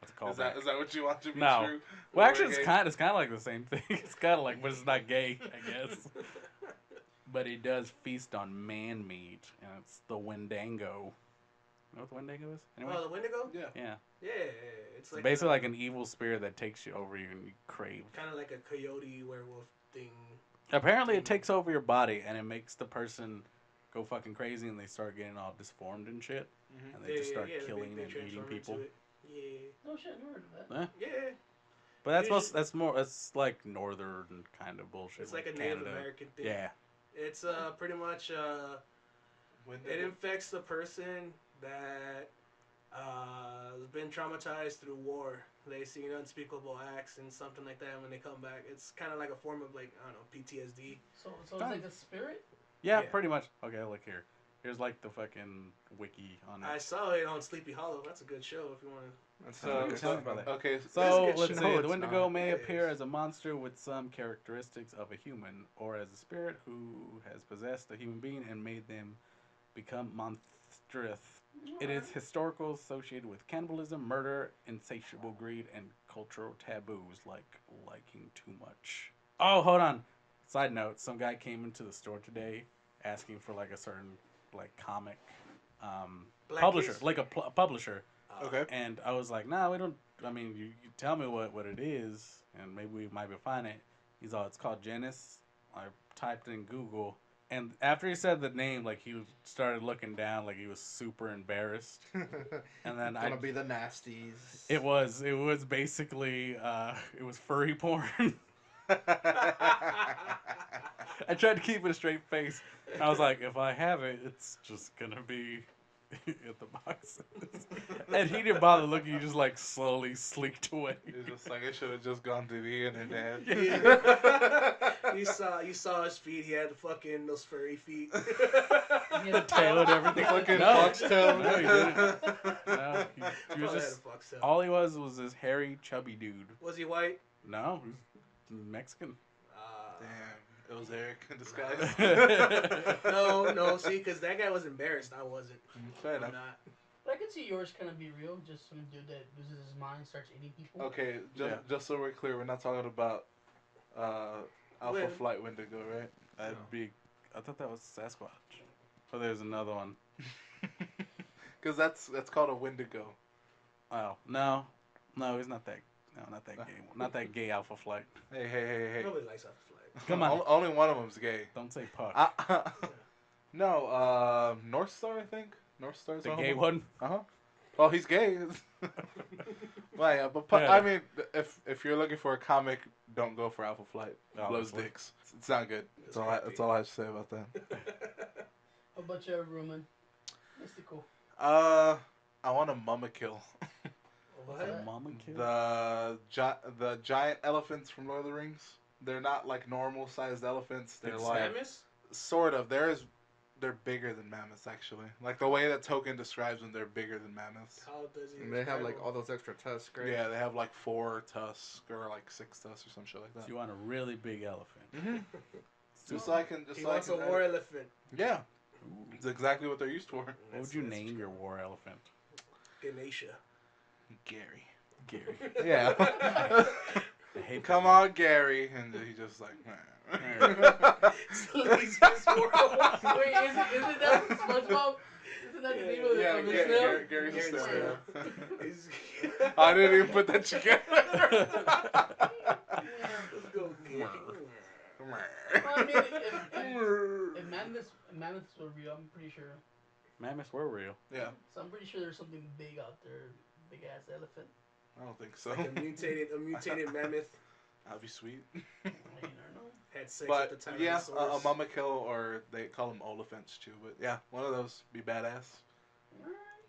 [SPEAKER 5] That's called.
[SPEAKER 3] Is that what you want to be
[SPEAKER 5] No.
[SPEAKER 3] true?
[SPEAKER 5] Well, actually,
[SPEAKER 3] We're
[SPEAKER 5] it's kind of like the same thing. It's kind of like, but it's not gay, I guess. But it does feast on man meat, and it's the Wendigo. You know what the Wendigo is? Anyway?
[SPEAKER 1] Oh, the Wendigo?
[SPEAKER 3] Yeah.
[SPEAKER 5] Yeah.
[SPEAKER 1] Yeah, it's
[SPEAKER 5] It's
[SPEAKER 1] like
[SPEAKER 5] basically like an evil spirit that takes you over you and you crave.
[SPEAKER 1] kind of like a coyote werewolf thing.
[SPEAKER 5] Apparently, it takes over your body and it makes the person go fucking crazy and they start getting all disformed and shit.
[SPEAKER 3] Mhm.
[SPEAKER 5] And they just start
[SPEAKER 1] they
[SPEAKER 5] killing and eating
[SPEAKER 1] transform into
[SPEAKER 5] people.
[SPEAKER 1] it. Yeah.
[SPEAKER 4] No shit, never heard of that.
[SPEAKER 1] Yeah.
[SPEAKER 5] But that's
[SPEAKER 1] You just-
[SPEAKER 5] that's like northern kind of bullshit.
[SPEAKER 1] It's like a
[SPEAKER 5] Canada.
[SPEAKER 1] Native American thing.
[SPEAKER 5] Yeah.
[SPEAKER 1] It's pretty much it infects the person that has been traumatized through war. They see unspeakable acts and something like that. And when they come back, it's kind of like a form of like, I don't know, PTSD.
[SPEAKER 4] So it's like a spirit?
[SPEAKER 5] Yeah,
[SPEAKER 1] Yeah.
[SPEAKER 5] pretty much. Okay, look here. Here's like the fucking wiki on it.
[SPEAKER 1] I saw it on Sleepy Hollow. That's a good show if you want to.
[SPEAKER 2] That's
[SPEAKER 3] So,
[SPEAKER 2] not
[SPEAKER 5] Tell me
[SPEAKER 2] good.
[SPEAKER 5] about it.
[SPEAKER 3] okay.
[SPEAKER 5] So
[SPEAKER 1] It's a good
[SPEAKER 5] let's
[SPEAKER 1] show.
[SPEAKER 5] see.
[SPEAKER 2] No,
[SPEAKER 5] The
[SPEAKER 2] it's
[SPEAKER 5] Wendigo
[SPEAKER 2] not.
[SPEAKER 5] may
[SPEAKER 1] It
[SPEAKER 5] appear
[SPEAKER 1] is.
[SPEAKER 5] as a monster with some characteristics of a human, or as a spirit who has possessed a human being and made them become monstrous. It is historical, associated with cannibalism, murder, insatiable greed, and cultural taboos like liking too much. Oh, hold on. Side note: some guy came into the store today asking for like a certain like comic
[SPEAKER 1] Black
[SPEAKER 5] publisher,
[SPEAKER 1] Kiss?
[SPEAKER 5] like a publisher.
[SPEAKER 3] Okay.
[SPEAKER 5] And I was like, nah, we don't. I mean, you tell me what it is, and maybe we might be find it. He's all, it's called Genesis. I typed in Google, and after he said the name, like he started looking down, like he was super embarrassed. And then
[SPEAKER 2] Gonna be the nasties.
[SPEAKER 5] it was basically it was furry porn. I tried to keep it a straight face. I was like, if I have it, it's just gonna be at the boxes. And he didn't bother looking. He just like slowly sleeked away.
[SPEAKER 3] It's just like it should have just gone to the internet.
[SPEAKER 1] you saw his feet. He had fucking those furry feet.
[SPEAKER 5] The tail and everything.
[SPEAKER 3] Fucking
[SPEAKER 5] No.
[SPEAKER 3] foxtail.
[SPEAKER 5] No, he didn't. No, he was
[SPEAKER 1] Probably had
[SPEAKER 5] just
[SPEAKER 1] a foxtail.
[SPEAKER 5] all he was this hairy, chubby dude.
[SPEAKER 1] Was he white?
[SPEAKER 5] No, he's Mexican.
[SPEAKER 3] Damn, it was Eric in disguise.
[SPEAKER 1] No. See, because that guy was embarrassed. I wasn't.
[SPEAKER 3] Fair
[SPEAKER 1] I'm
[SPEAKER 3] enough.
[SPEAKER 1] not.
[SPEAKER 4] But I could see yours kind of be real. Just some dude that loses his mind, starts eating people.
[SPEAKER 3] Okay,
[SPEAKER 5] Yeah.
[SPEAKER 3] just so we're clear, we're not talking about Alpha
[SPEAKER 1] Wait.
[SPEAKER 3] Flight Wendigo, right?
[SPEAKER 5] That'd be. I thought that was Sasquatch. Oh, there's another one.
[SPEAKER 3] Because that's called a Wendigo.
[SPEAKER 5] Oh no, he's not that. No, not that gay. Not that gay Alpha Flight.
[SPEAKER 3] Hey.
[SPEAKER 1] Nobody likes Alpha Flight.
[SPEAKER 5] Come on.
[SPEAKER 3] Only one of them's gay.
[SPEAKER 5] Don't say puck.
[SPEAKER 3] No, North Star, I think. North Star's
[SPEAKER 5] The gay one.
[SPEAKER 3] Well, he's gay. Well, yeah, but
[SPEAKER 5] Yeah.
[SPEAKER 3] I mean, if you're looking for a comic, don't go for Alpha Flight. Blows
[SPEAKER 5] Obviously.
[SPEAKER 3] dicks. It's not good. That's all I have to say about that.
[SPEAKER 4] How about you, Roman? Mystical.
[SPEAKER 3] I want a mama kill.
[SPEAKER 1] What?
[SPEAKER 5] The mama kid.
[SPEAKER 3] The giant elephants from Lord of the Rings. They're not like normal sized elephants. They're
[SPEAKER 5] It's
[SPEAKER 3] like
[SPEAKER 1] Samus?
[SPEAKER 3] sort of. They're bigger than mammoths actually. Like the way that Tolkien describes them, they're bigger than mammoths.
[SPEAKER 1] How does he?
[SPEAKER 2] And they have
[SPEAKER 1] describe
[SPEAKER 2] like
[SPEAKER 1] him?
[SPEAKER 2] all those extra tusks, right?
[SPEAKER 3] Yeah, they have like 4 tusks or like 6 tusks or some shit like
[SPEAKER 5] So
[SPEAKER 3] that.
[SPEAKER 5] you want a really big elephant.
[SPEAKER 3] Mm-hmm. Just so I can.
[SPEAKER 1] He wants a war elephant.
[SPEAKER 3] Yeah, it's exactly what they're used for.
[SPEAKER 5] What would you name your war elephant?
[SPEAKER 1] Ganesha.
[SPEAKER 3] Gary.
[SPEAKER 5] Gary.
[SPEAKER 3] Yeah.
[SPEAKER 5] I hate
[SPEAKER 3] Come
[SPEAKER 5] that
[SPEAKER 3] on, Gary, and he just like.
[SPEAKER 1] Sleazy's world.
[SPEAKER 4] Wait, isn't that SpongeBob? Isn't that the name of the,
[SPEAKER 3] Yeah,
[SPEAKER 4] of the
[SPEAKER 3] Gary,
[SPEAKER 4] snail?
[SPEAKER 3] Gary's a
[SPEAKER 1] Gary's
[SPEAKER 3] snail.
[SPEAKER 1] He's-
[SPEAKER 3] I didn't even put that together.
[SPEAKER 1] Let's go, Gary.
[SPEAKER 4] Well, I mean, if mammoths were real, I'm pretty sure.
[SPEAKER 5] Mammoths were real.
[SPEAKER 3] Yeah,
[SPEAKER 4] So I'm pretty sure there's something big out there, big ass elephant.
[SPEAKER 3] I don't think so.
[SPEAKER 1] Like a mutated mammoth
[SPEAKER 3] That'd be sweet.
[SPEAKER 4] I never know.
[SPEAKER 1] had sex
[SPEAKER 3] But
[SPEAKER 1] with the
[SPEAKER 3] yeah, a
[SPEAKER 1] Tyrannosaurus.
[SPEAKER 3] mama kill, or they call them oliphants too. But yeah, one of those be badass.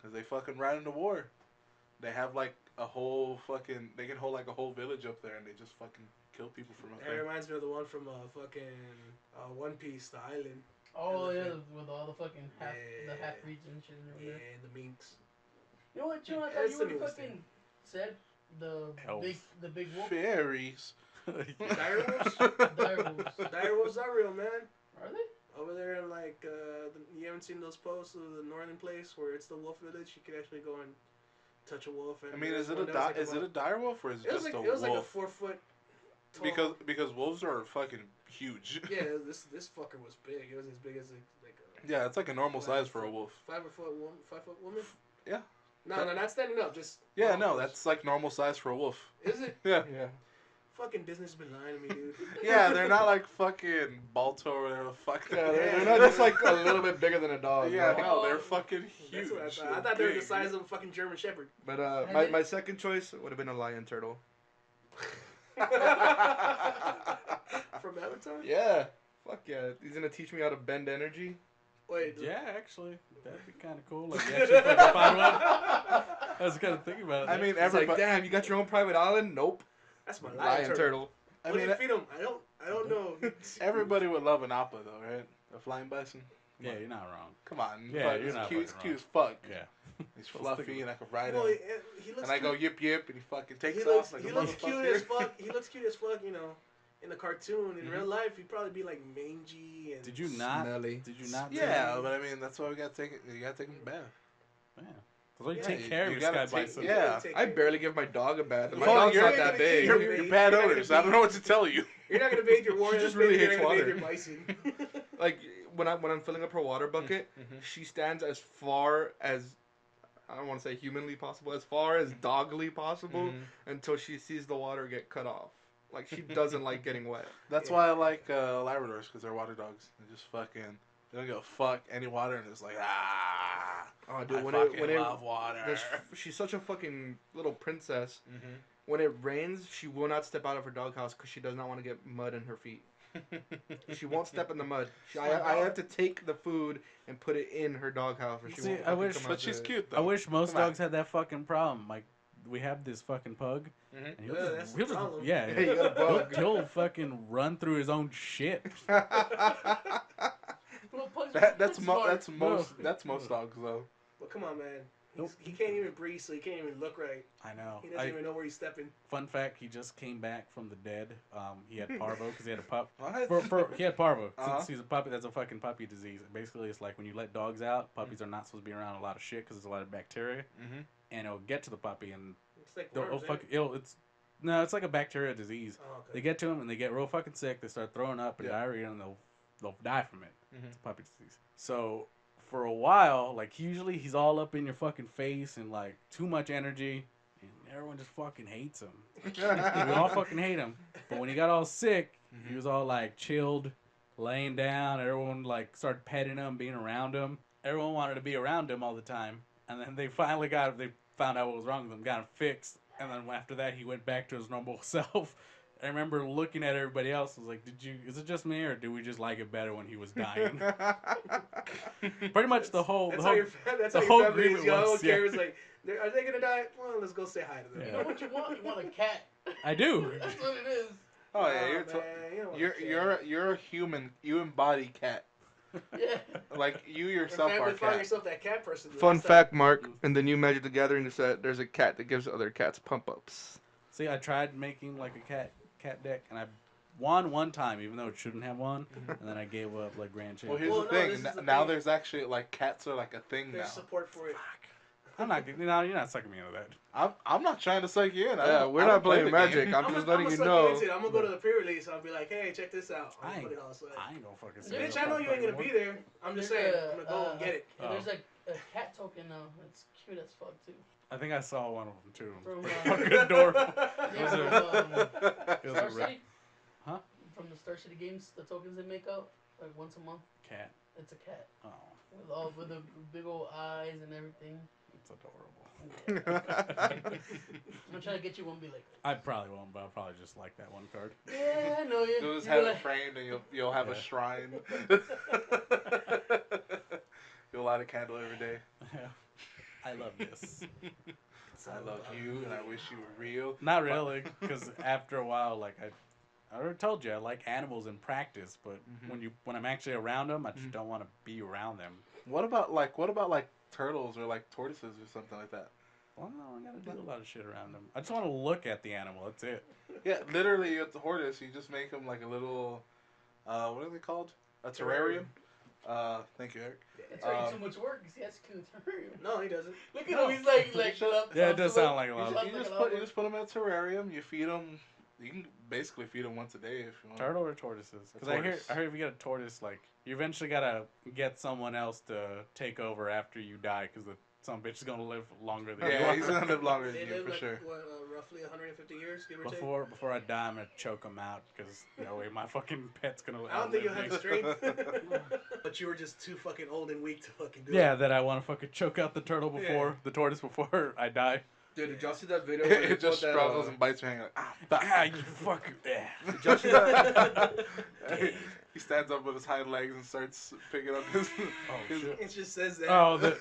[SPEAKER 3] Because they fucking ran into war. They have like a whole fucking. They can hold like a whole village up there, and they just fucking kill people from up
[SPEAKER 1] That
[SPEAKER 3] there.
[SPEAKER 1] reminds me of the one from fucking One Piece, the island.
[SPEAKER 4] Oh
[SPEAKER 1] And
[SPEAKER 4] yeah,
[SPEAKER 1] the-
[SPEAKER 4] with all the fucking half the
[SPEAKER 1] Yeah.
[SPEAKER 4] half breeds and shit over
[SPEAKER 1] Yeah,
[SPEAKER 4] there.
[SPEAKER 1] the minks.
[SPEAKER 4] You know what? I thought
[SPEAKER 1] That's
[SPEAKER 4] you
[SPEAKER 1] the
[SPEAKER 4] would have
[SPEAKER 1] newest
[SPEAKER 4] fucking
[SPEAKER 1] thing.
[SPEAKER 4] said
[SPEAKER 5] Elves.
[SPEAKER 4] the big wolf.
[SPEAKER 3] Fairies.
[SPEAKER 1] Direwolves?
[SPEAKER 4] Direwolves.
[SPEAKER 1] Direwolves are real, man.
[SPEAKER 4] Are they?
[SPEAKER 1] Over there in like, you haven't seen those posts of the northern place where it's the wolf village? You could actually go and touch a wolf. And
[SPEAKER 3] I mean,
[SPEAKER 1] there's
[SPEAKER 3] is it
[SPEAKER 1] one
[SPEAKER 3] a
[SPEAKER 1] that was like
[SPEAKER 3] is it a
[SPEAKER 1] about-
[SPEAKER 3] dire wolf or is it,
[SPEAKER 1] It was
[SPEAKER 3] just
[SPEAKER 1] like
[SPEAKER 3] a
[SPEAKER 1] it was
[SPEAKER 3] wolf?
[SPEAKER 1] like a 4 foot. Tall.
[SPEAKER 3] Because wolves are fucking huge.
[SPEAKER 1] Yeah, this fucker was big. It was as big as like a
[SPEAKER 3] Yeah, it's like a normal size for a wolf.
[SPEAKER 1] 5 foot woman.
[SPEAKER 3] Yeah.
[SPEAKER 1] No, not standing up. Just
[SPEAKER 3] Yeah, no, that's like normal size for a wolf.
[SPEAKER 1] Is it?
[SPEAKER 3] Yeah.
[SPEAKER 2] Yeah.
[SPEAKER 1] Fucking Disney's been lying to me, dude.
[SPEAKER 3] Yeah, they're not like fucking Balto or whatever the fuck.
[SPEAKER 2] Yeah, they're not just like a little bit bigger than a dog.
[SPEAKER 3] Yeah,
[SPEAKER 2] like-
[SPEAKER 3] no, they're fucking
[SPEAKER 1] That's
[SPEAKER 3] huge.
[SPEAKER 1] what I thought. I thought they were the
[SPEAKER 3] Big.
[SPEAKER 1] size of a fucking German Shepherd.
[SPEAKER 2] But
[SPEAKER 4] And
[SPEAKER 2] my,
[SPEAKER 4] they-
[SPEAKER 2] my second choice would have been a lion turtle.
[SPEAKER 1] From Avatar?
[SPEAKER 2] Yeah. Fuck yeah. He's gonna teach me how to bend energy.
[SPEAKER 1] Wait.
[SPEAKER 5] Yeah, actually, that'd be kind of cool. Like, you actually fucking find one. I was kind of thinking about it.
[SPEAKER 3] I mean,
[SPEAKER 2] It's like,
[SPEAKER 3] everybody.
[SPEAKER 2] damn, you got your own private island? Nope.
[SPEAKER 1] That's my
[SPEAKER 2] Lion turtle.
[SPEAKER 3] I
[SPEAKER 1] What
[SPEAKER 3] mean,
[SPEAKER 1] do you feed him? I don't know.
[SPEAKER 3] everybody would love an appa though, right? A flying bison. Come
[SPEAKER 5] yeah,
[SPEAKER 3] on.
[SPEAKER 5] you're not wrong.
[SPEAKER 3] Come on.
[SPEAKER 5] Yeah,
[SPEAKER 3] fuck,
[SPEAKER 5] you're
[SPEAKER 3] he's
[SPEAKER 5] not
[SPEAKER 3] cute. He's
[SPEAKER 5] fucking
[SPEAKER 3] cute as fuck.
[SPEAKER 5] Yeah.
[SPEAKER 3] He's
[SPEAKER 5] Let's
[SPEAKER 3] fluffy,
[SPEAKER 5] think
[SPEAKER 3] and I could ride
[SPEAKER 1] Well,
[SPEAKER 3] him.
[SPEAKER 1] he looks
[SPEAKER 3] And I go
[SPEAKER 1] cute.
[SPEAKER 3] yip yip, and he fucking takes
[SPEAKER 1] He
[SPEAKER 3] off
[SPEAKER 1] looks,
[SPEAKER 3] like
[SPEAKER 1] he
[SPEAKER 3] a
[SPEAKER 1] looks
[SPEAKER 3] motherfucker.
[SPEAKER 1] cute as fuck. He looks cute as fuck, you know, in the cartoon. In
[SPEAKER 3] Mhm.
[SPEAKER 1] real life, he'd probably be like mangy and.
[SPEAKER 5] Did you not?
[SPEAKER 2] Smelly.
[SPEAKER 5] Did you not?
[SPEAKER 3] Yeah, but I mean, that's why we gotta take it. You gotta take him to bath.
[SPEAKER 5] Yeah. That's why you
[SPEAKER 1] Yeah,
[SPEAKER 5] take
[SPEAKER 3] you-
[SPEAKER 5] care
[SPEAKER 3] you
[SPEAKER 5] of your
[SPEAKER 3] gotta
[SPEAKER 5] sky
[SPEAKER 3] take-
[SPEAKER 5] bison.
[SPEAKER 3] yeah.
[SPEAKER 2] I barely give my dog a bath. and My
[SPEAKER 3] Well,
[SPEAKER 2] dog's
[SPEAKER 3] you're
[SPEAKER 2] not that big.
[SPEAKER 1] You're-
[SPEAKER 3] You're bad
[SPEAKER 1] You're not
[SPEAKER 3] owners.
[SPEAKER 1] gonna
[SPEAKER 3] I don't know what to tell you.
[SPEAKER 1] You're not gonna bathe your warrior.
[SPEAKER 2] just really
[SPEAKER 1] you're
[SPEAKER 2] hates
[SPEAKER 1] gonna bathe
[SPEAKER 2] water.
[SPEAKER 1] your bison.
[SPEAKER 2] Like when I'm filling up her water bucket, she stands as far as I don't want to say humanly possible, as far as dogly possible until she sees the water get cut off. Like she doesn't like getting wet.
[SPEAKER 3] That's
[SPEAKER 1] Yeah.
[SPEAKER 3] why I like Labradors, because they're water dogs. They just fucking, they don't give a fuck any water, and it's like, ah,
[SPEAKER 2] Oh,
[SPEAKER 3] I
[SPEAKER 2] dude,
[SPEAKER 3] fucking love water.
[SPEAKER 2] she's such a fucking little princess.
[SPEAKER 3] Mhm.
[SPEAKER 2] When it rains, she will not step out of her doghouse because she does not want to get mud in her feet. She won't step in the mud. I have to take the food and put it in her doghouse. Or she
[SPEAKER 5] See,
[SPEAKER 2] won't
[SPEAKER 5] I
[SPEAKER 2] fucking
[SPEAKER 5] wish-
[SPEAKER 2] come
[SPEAKER 3] But
[SPEAKER 2] out
[SPEAKER 3] she's
[SPEAKER 2] to-
[SPEAKER 3] cute though.
[SPEAKER 5] I wish most
[SPEAKER 3] Come on.
[SPEAKER 5] dogs had that fucking problem. Like, we have this fucking pug.
[SPEAKER 3] Mhm.
[SPEAKER 5] And
[SPEAKER 1] Yeah, that's the
[SPEAKER 5] he'll just
[SPEAKER 1] problem.
[SPEAKER 5] yeah,
[SPEAKER 2] Yeah, you got a bug.
[SPEAKER 5] he'll fucking run through his own shit.
[SPEAKER 4] Well, Pug's
[SPEAKER 3] That's
[SPEAKER 4] smart.
[SPEAKER 3] that's most dogs though.
[SPEAKER 1] But come on, man.
[SPEAKER 5] Nope.
[SPEAKER 1] He can't even breathe, so he can't even look right.
[SPEAKER 5] I know.
[SPEAKER 1] He doesn't even know where he's stepping.
[SPEAKER 5] Fun fact: he just came back from the dead. He had parvo because he had a pup.
[SPEAKER 3] What?
[SPEAKER 5] He had parvo.
[SPEAKER 3] Uh-huh.
[SPEAKER 5] Since he's a puppy, that's a fucking puppy disease. Basically, it's like when you let dogs out, puppies are not supposed to be around a lot of shit because there's a lot of bacteria,
[SPEAKER 3] Mm-hmm.
[SPEAKER 5] and it'll get to the puppy and
[SPEAKER 1] It's like
[SPEAKER 5] they'll
[SPEAKER 1] worms,
[SPEAKER 5] fuck.
[SPEAKER 1] ain't it?
[SPEAKER 5] It's like a bacteria disease.
[SPEAKER 1] Oh, okay.
[SPEAKER 5] They get to them and they get real fucking sick. They start throwing up and
[SPEAKER 3] Yeah.
[SPEAKER 5] diarrhea, and they'll die from it.
[SPEAKER 3] Mhm.
[SPEAKER 5] It's a puppy disease. So for a while, like usually he's all up in your fucking face and like too much energy, and everyone just fucking hates him. We all fucking hate him. But when he got all sick, he was all like chilled, laying down. Everyone like started petting him, being around him. Everyone wanted to be around him all the time. And then they found out what was wrong with him, got him fixed. And then after that, he went back to his normal self. I remember looking at everybody else. I was like, is it just me or do we just like it better when he was dying? Pretty much the whole,
[SPEAKER 1] That's
[SPEAKER 5] the
[SPEAKER 1] how
[SPEAKER 5] whole
[SPEAKER 1] your that's
[SPEAKER 5] the
[SPEAKER 1] how
[SPEAKER 5] whole
[SPEAKER 1] your family is.
[SPEAKER 5] agreement
[SPEAKER 1] Yo, I
[SPEAKER 5] was,
[SPEAKER 1] don't care.
[SPEAKER 5] yeah.
[SPEAKER 1] It's like, are they gonna die? Well, let's go say hi to them.
[SPEAKER 5] Yeah.
[SPEAKER 4] You know what you want? You want a cat.
[SPEAKER 5] I do.
[SPEAKER 4] That's what it is.
[SPEAKER 3] Oh yeah,
[SPEAKER 1] man, you don't want a cat.
[SPEAKER 3] you're a human. You embody cat.
[SPEAKER 4] Yeah.
[SPEAKER 3] Like you
[SPEAKER 1] Your
[SPEAKER 3] yourself
[SPEAKER 1] family
[SPEAKER 3] are
[SPEAKER 1] found
[SPEAKER 3] cat.
[SPEAKER 1] yourself that cat person.
[SPEAKER 2] Fun
[SPEAKER 1] last time.
[SPEAKER 2] fact, Mark, in the new Magic the Gathering set, there's a cat that gives other cats pump ups.
[SPEAKER 5] See, I tried making like a cat deck, and I won one time, even though it shouldn't have won. And then I gave up like grand
[SPEAKER 3] Well,
[SPEAKER 5] champ.
[SPEAKER 3] here's
[SPEAKER 1] Well,
[SPEAKER 3] the
[SPEAKER 1] no,
[SPEAKER 3] thing.
[SPEAKER 1] this is the
[SPEAKER 3] Now
[SPEAKER 1] thing.
[SPEAKER 3] there's actually like cats are like a thing
[SPEAKER 1] There's
[SPEAKER 3] now.
[SPEAKER 1] support for it.
[SPEAKER 5] I'm not. You're not sucking me into that.
[SPEAKER 3] I'm not trying to suck you in.
[SPEAKER 2] Yeah, we're not playing Magic. I'm just letting you know.
[SPEAKER 1] I'm gonna go to the pre-release. I'll be like, hey, check this out.
[SPEAKER 5] I
[SPEAKER 1] I'll
[SPEAKER 5] ain't,
[SPEAKER 1] put it all aside.
[SPEAKER 5] I ain't gonna fucking say
[SPEAKER 1] Bitch,
[SPEAKER 5] no
[SPEAKER 1] I know you ain't gonna
[SPEAKER 5] fucking
[SPEAKER 1] be there. I'm just saying.
[SPEAKER 4] There's
[SPEAKER 1] I'm gonna go and get it.
[SPEAKER 4] And there's a cat token now. It's cute as fuck too.
[SPEAKER 5] I think I saw one of them too.
[SPEAKER 4] From,
[SPEAKER 5] Fucking adorable.
[SPEAKER 4] Yeah,
[SPEAKER 5] It was
[SPEAKER 4] Star
[SPEAKER 5] a
[SPEAKER 4] City.
[SPEAKER 5] Huh?
[SPEAKER 4] From the Star City games, the tokens they make out like once a month.
[SPEAKER 5] cat.
[SPEAKER 4] It's a cat
[SPEAKER 5] Oh,
[SPEAKER 4] with the big old eyes and everything.
[SPEAKER 5] it's adorable.
[SPEAKER 4] I'm trying to get you one. Be like,
[SPEAKER 5] I probably won't, but I'll probably just like that one card.
[SPEAKER 4] yeah, I know you.
[SPEAKER 3] You'll just
[SPEAKER 4] You
[SPEAKER 3] have
[SPEAKER 4] be
[SPEAKER 3] it
[SPEAKER 4] like,
[SPEAKER 3] framed and you'll have a
[SPEAKER 5] Yeah.
[SPEAKER 3] shrine. You'll light a candle every day.
[SPEAKER 5] Yeah. I love this.
[SPEAKER 3] I love you, and I wish you were real.
[SPEAKER 5] Not really, because after a while, like I already told you, I like animals in practice, but when I'm actually around them, I just don't want to be around them.
[SPEAKER 3] What about turtles or like tortoises or something like that?
[SPEAKER 5] Well, no, I gotta do a lot of shit around them. I just want to look at the animal. That's it.
[SPEAKER 3] Yeah, literally, at the tortoise, you just make them like a little, what are they called? A terrarium. Thank you, Eric.
[SPEAKER 4] That's already too much work. He has to clean the terrarium.
[SPEAKER 1] No, he doesn't.
[SPEAKER 4] Look at him. He's like,
[SPEAKER 5] yeah, it does sound like a lot.
[SPEAKER 3] You just put them in a terrarium. You feed them. You can basically feed them once a day if you want.
[SPEAKER 5] Turtle or tortoises? Because I heard if you get a tortoise, like you eventually gotta get someone else to take over after you die, because some bitch is gonna live longer than you.
[SPEAKER 3] Yeah, he's gonna live longer than
[SPEAKER 1] They
[SPEAKER 3] you
[SPEAKER 1] live
[SPEAKER 3] for
[SPEAKER 1] like,
[SPEAKER 3] sure.
[SPEAKER 1] what, roughly 150 years, give or take.
[SPEAKER 5] Before I die, I'm gonna choke him out, because no way my fucking pet's gonna.
[SPEAKER 1] I don't think you'll have the
[SPEAKER 5] outlive me.
[SPEAKER 1] strength. But you were just too fucking old and weak to fucking do it.
[SPEAKER 5] Yeah, that I want to fucking choke out the turtle before the tortoise before I die.
[SPEAKER 2] Dude, did y'all see that video? Where
[SPEAKER 3] It just struggles and bites your hand like,
[SPEAKER 5] You fucker. Yeah.
[SPEAKER 2] Did y'all see that?
[SPEAKER 3] He stands up with his hind legs and starts picking up his.
[SPEAKER 5] Shit.
[SPEAKER 1] It just says that.
[SPEAKER 5] Oh,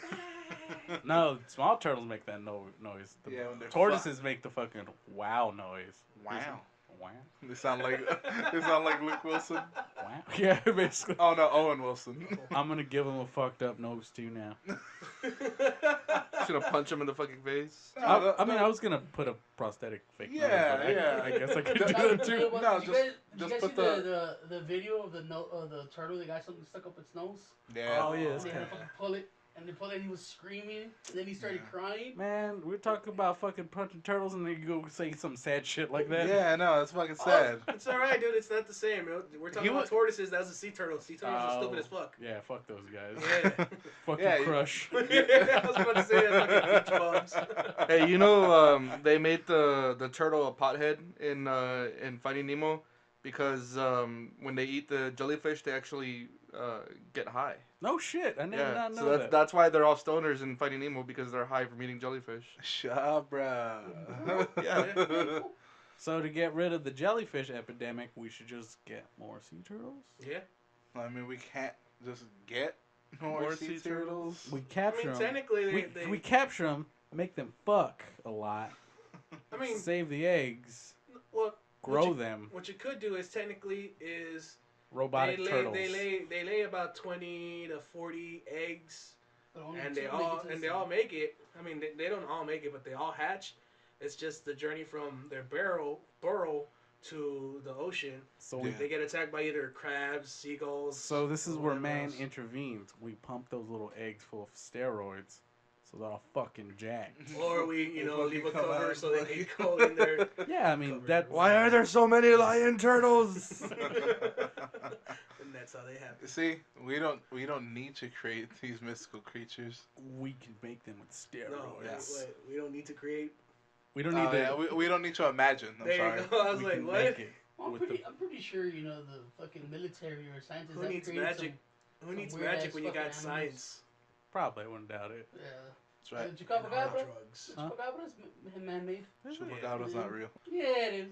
[SPEAKER 5] no, small turtles make that noise. The
[SPEAKER 3] Yeah, when they're
[SPEAKER 5] tortoises make the fucking wow noise.
[SPEAKER 3] Wow.
[SPEAKER 5] Wow.
[SPEAKER 3] They sound like Luke Wilson.
[SPEAKER 5] Wow. Yeah, basically.
[SPEAKER 3] Oh no, Owen Wilson.
[SPEAKER 5] I'm gonna give him a fucked up nose too now.
[SPEAKER 2] Just gonna punch him in the fucking face.
[SPEAKER 5] I mean, I was gonna put a prosthetic fake nose.
[SPEAKER 3] Yeah,
[SPEAKER 5] but
[SPEAKER 3] yeah.
[SPEAKER 5] I guess I could do that too.
[SPEAKER 3] No,
[SPEAKER 4] Did you guys
[SPEAKER 3] just
[SPEAKER 4] see
[SPEAKER 3] put
[SPEAKER 4] the video of the turtle that got something stuck up its nose?
[SPEAKER 3] Yeah.
[SPEAKER 5] Oh yeah.
[SPEAKER 4] And they had to fucking pull it, and they pulled it, and he was screaming, and then he started crying.
[SPEAKER 5] Man, we're talking about fucking punching turtles, and then you go say some sad shit like that.
[SPEAKER 3] Yeah, no, it's fucking sad.
[SPEAKER 1] It's alright, dude. It's not the same. We're talking about tortoises. That was a sea turtle. Sea turtles are stupid as fuck.
[SPEAKER 5] Yeah, fuck those guys.
[SPEAKER 1] Yeah.
[SPEAKER 5] Fucking crush.
[SPEAKER 1] Yeah, I was about to say that. Fucking beach bums.
[SPEAKER 2] Hey, you know, they made the turtle a pothead in Finding Nemo because when they eat the jellyfish, they actually get high.
[SPEAKER 5] No shit, I did not know
[SPEAKER 2] so
[SPEAKER 5] that.
[SPEAKER 2] that's why they're all stoners in Finding Nemo, because they're high from eating jellyfish.
[SPEAKER 3] Shabra.
[SPEAKER 2] Yeah.
[SPEAKER 5] So to get rid of the jellyfish epidemic, we should just get more sea turtles?
[SPEAKER 1] Yeah.
[SPEAKER 3] I mean, we can't just get more sea turtles.
[SPEAKER 5] We capture them.
[SPEAKER 1] Technically,
[SPEAKER 5] We capture them, make them fuck a lot,
[SPEAKER 1] I mean,
[SPEAKER 5] save the eggs,
[SPEAKER 1] well,
[SPEAKER 5] grow them.
[SPEAKER 1] What you could do is technically is
[SPEAKER 5] Robotic turtles.
[SPEAKER 1] They lay about 20 to 40 eggs, and they
[SPEAKER 4] all
[SPEAKER 1] all make it. I mean, they don't all make it, but they all hatch. It's just the journey from their burrow to the ocean.
[SPEAKER 5] So
[SPEAKER 1] They get attacked by either crabs, seagulls.
[SPEAKER 5] So this is
[SPEAKER 1] or
[SPEAKER 5] where
[SPEAKER 1] whatever
[SPEAKER 5] man
[SPEAKER 1] else.
[SPEAKER 5] intervenes. We pump those little eggs full of steroids, so they're all fucking jacked.
[SPEAKER 1] Or we, leave a
[SPEAKER 3] come
[SPEAKER 1] cover
[SPEAKER 3] out
[SPEAKER 1] so they
[SPEAKER 3] fucking-
[SPEAKER 1] can go in there.
[SPEAKER 5] Yeah, I mean that.
[SPEAKER 2] Why are there so many lion turtles?
[SPEAKER 1] And that's how they happen.
[SPEAKER 3] See, we don't need to create these mystical creatures.
[SPEAKER 5] We can make them with steroids.
[SPEAKER 1] No, wait, we don't need to create.
[SPEAKER 5] We don't need to.
[SPEAKER 3] Yeah, we don't need to imagine. I'm
[SPEAKER 1] There
[SPEAKER 3] sorry.
[SPEAKER 1] you go. I was
[SPEAKER 5] we
[SPEAKER 1] like,
[SPEAKER 5] can
[SPEAKER 1] what?
[SPEAKER 5] make it
[SPEAKER 4] I'm
[SPEAKER 5] with
[SPEAKER 4] pretty sure the fucking military or scientists.
[SPEAKER 1] Who
[SPEAKER 4] have
[SPEAKER 1] needs
[SPEAKER 4] created
[SPEAKER 1] magic? Who needs
[SPEAKER 4] weird-ass
[SPEAKER 1] magic when you got
[SPEAKER 4] fucking animals.
[SPEAKER 1] science?
[SPEAKER 5] Probably, I wouldn't doubt it.
[SPEAKER 4] Yeah.
[SPEAKER 3] That's right.
[SPEAKER 4] Chupacabra?
[SPEAKER 1] Drugs.
[SPEAKER 5] Huh?
[SPEAKER 4] Chupacabra's man-made.
[SPEAKER 3] Chupacabra's not real.
[SPEAKER 4] Yeah, it is.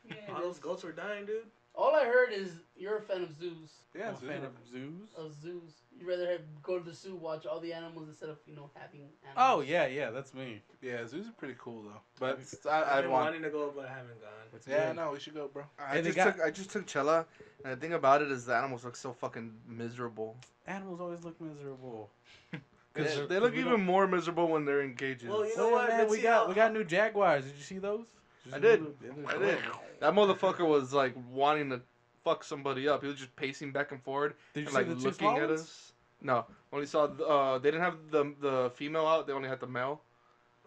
[SPEAKER 4] Yeah,
[SPEAKER 1] All
[SPEAKER 4] it
[SPEAKER 1] those
[SPEAKER 4] is.
[SPEAKER 1] goats were dying, dude.
[SPEAKER 4] All I heard is you're a fan of zoos.
[SPEAKER 3] Yeah,
[SPEAKER 5] I'm a fan of zoos.
[SPEAKER 4] You'd rather go to the zoo, watch all the animals instead of having animals.
[SPEAKER 5] Oh yeah, that's me.
[SPEAKER 3] Yeah, zoos are pretty cool though. But
[SPEAKER 1] I've
[SPEAKER 3] I'd
[SPEAKER 1] been
[SPEAKER 3] want.
[SPEAKER 1] wanting to go, but I haven't gone.
[SPEAKER 5] It's
[SPEAKER 3] Yeah,
[SPEAKER 5] good.
[SPEAKER 3] no, we should go, bro.
[SPEAKER 2] I just took Chella, and the thing about it is the animals look so fucking miserable.
[SPEAKER 5] Animals always look miserable.
[SPEAKER 2] They look even more miserable when they're in cages.
[SPEAKER 1] Well, you know
[SPEAKER 5] Oh,
[SPEAKER 1] what?
[SPEAKER 5] man,
[SPEAKER 1] Let's
[SPEAKER 5] we
[SPEAKER 1] see
[SPEAKER 5] got
[SPEAKER 1] how-
[SPEAKER 5] new Jaguars. Did you see those?
[SPEAKER 2] I did. That motherfucker was like wanting to fuck somebody up. He was just pacing back and forward
[SPEAKER 5] Did you
[SPEAKER 2] and
[SPEAKER 5] see
[SPEAKER 2] like
[SPEAKER 5] the two
[SPEAKER 2] looking
[SPEAKER 5] small
[SPEAKER 2] at
[SPEAKER 5] ones?
[SPEAKER 2] us. No, only saw they didn't have the female out. They only had the male,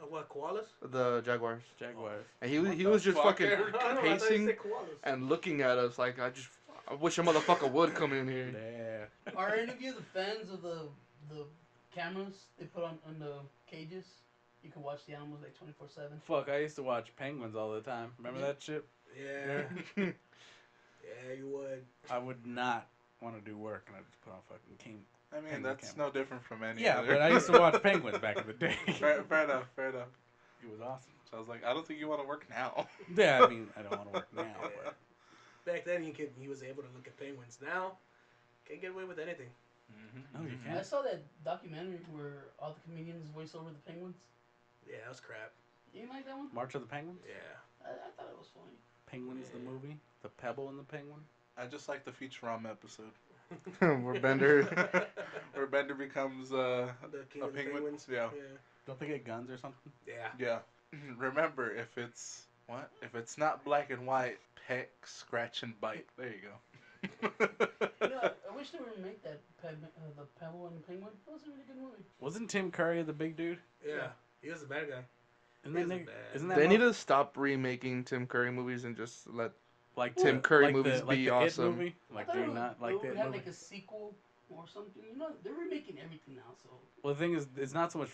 [SPEAKER 1] What, koalas?
[SPEAKER 2] the jaguars.
[SPEAKER 5] Jaguars.
[SPEAKER 2] And he
[SPEAKER 3] What
[SPEAKER 2] was
[SPEAKER 3] the
[SPEAKER 2] just
[SPEAKER 3] fuck,
[SPEAKER 2] fucking
[SPEAKER 3] Eric?
[SPEAKER 1] I thought you
[SPEAKER 2] pacing
[SPEAKER 1] said koalas.
[SPEAKER 2] and looking at us like I wish a motherfucker would come in here.
[SPEAKER 5] Yeah.
[SPEAKER 4] Are any of you the fans of the cameras they put on the cages? You can watch the animals like 24/7.
[SPEAKER 5] Fuck, I used to watch penguins all the time. Remember that shit?
[SPEAKER 1] Yeah. Yeah, you would.
[SPEAKER 5] I would not want to do work, and I just put on fucking king.
[SPEAKER 3] I mean,
[SPEAKER 5] Penguin
[SPEAKER 3] that's
[SPEAKER 5] camera.
[SPEAKER 3] no different from any
[SPEAKER 5] Yeah,
[SPEAKER 3] other.
[SPEAKER 5] but I used to watch penguins back in the day.
[SPEAKER 3] fair enough, fair enough.
[SPEAKER 5] It was awesome.
[SPEAKER 3] So I was like, I don't think you want to work now.
[SPEAKER 5] Yeah, I mean, I don't want to work now, but
[SPEAKER 1] Back then, he was able to look at penguins. Now, can't get away with anything.
[SPEAKER 3] Mm-hmm.
[SPEAKER 5] No, you
[SPEAKER 4] I
[SPEAKER 5] can't.
[SPEAKER 4] saw that documentary where all the comedians voice over the penguins.
[SPEAKER 1] Yeah, that was crap.
[SPEAKER 4] You didn't like that one?
[SPEAKER 5] March of the Penguins.
[SPEAKER 1] Yeah.
[SPEAKER 4] I thought it was funny.
[SPEAKER 5] Penguins the
[SPEAKER 1] Yeah.
[SPEAKER 5] movie. The Pebble and the Penguin.
[SPEAKER 3] I just like the Futurama episode
[SPEAKER 2] Where Bender.
[SPEAKER 3] where Bender becomes
[SPEAKER 1] The king
[SPEAKER 3] a
[SPEAKER 1] of the
[SPEAKER 3] penguin.
[SPEAKER 1] penguins.
[SPEAKER 3] Yeah.
[SPEAKER 5] Don't they get guns or something?
[SPEAKER 1] Yeah.
[SPEAKER 3] Yeah. Remember, if it's what? If it's not black and white, peck, scratch, and bite. There you go.
[SPEAKER 4] You know, I wish they would remake that the Pebble and the Penguin. That was a really good movie.
[SPEAKER 5] Wasn't Tim Curry the big dude?
[SPEAKER 1] Yeah. He was the bad guy.
[SPEAKER 5] Isn't
[SPEAKER 1] He
[SPEAKER 5] that,
[SPEAKER 1] was
[SPEAKER 5] nigga-
[SPEAKER 1] bad.
[SPEAKER 5] isn't that
[SPEAKER 2] They need
[SPEAKER 5] mo-
[SPEAKER 2] to stop remaking Tim Curry movies and just let
[SPEAKER 5] like
[SPEAKER 2] Tim
[SPEAKER 5] the-
[SPEAKER 2] Curry
[SPEAKER 5] like
[SPEAKER 2] movies
[SPEAKER 5] the, like
[SPEAKER 2] be
[SPEAKER 5] the
[SPEAKER 2] awesome.
[SPEAKER 5] It movie? Like,
[SPEAKER 4] I
[SPEAKER 5] do
[SPEAKER 4] thought
[SPEAKER 5] you not like
[SPEAKER 4] they
[SPEAKER 5] the
[SPEAKER 4] would
[SPEAKER 5] It
[SPEAKER 4] have
[SPEAKER 5] movie?
[SPEAKER 4] like a sequel or something. You know, they're remaking everything now. So
[SPEAKER 5] Well, the thing is, it's not so much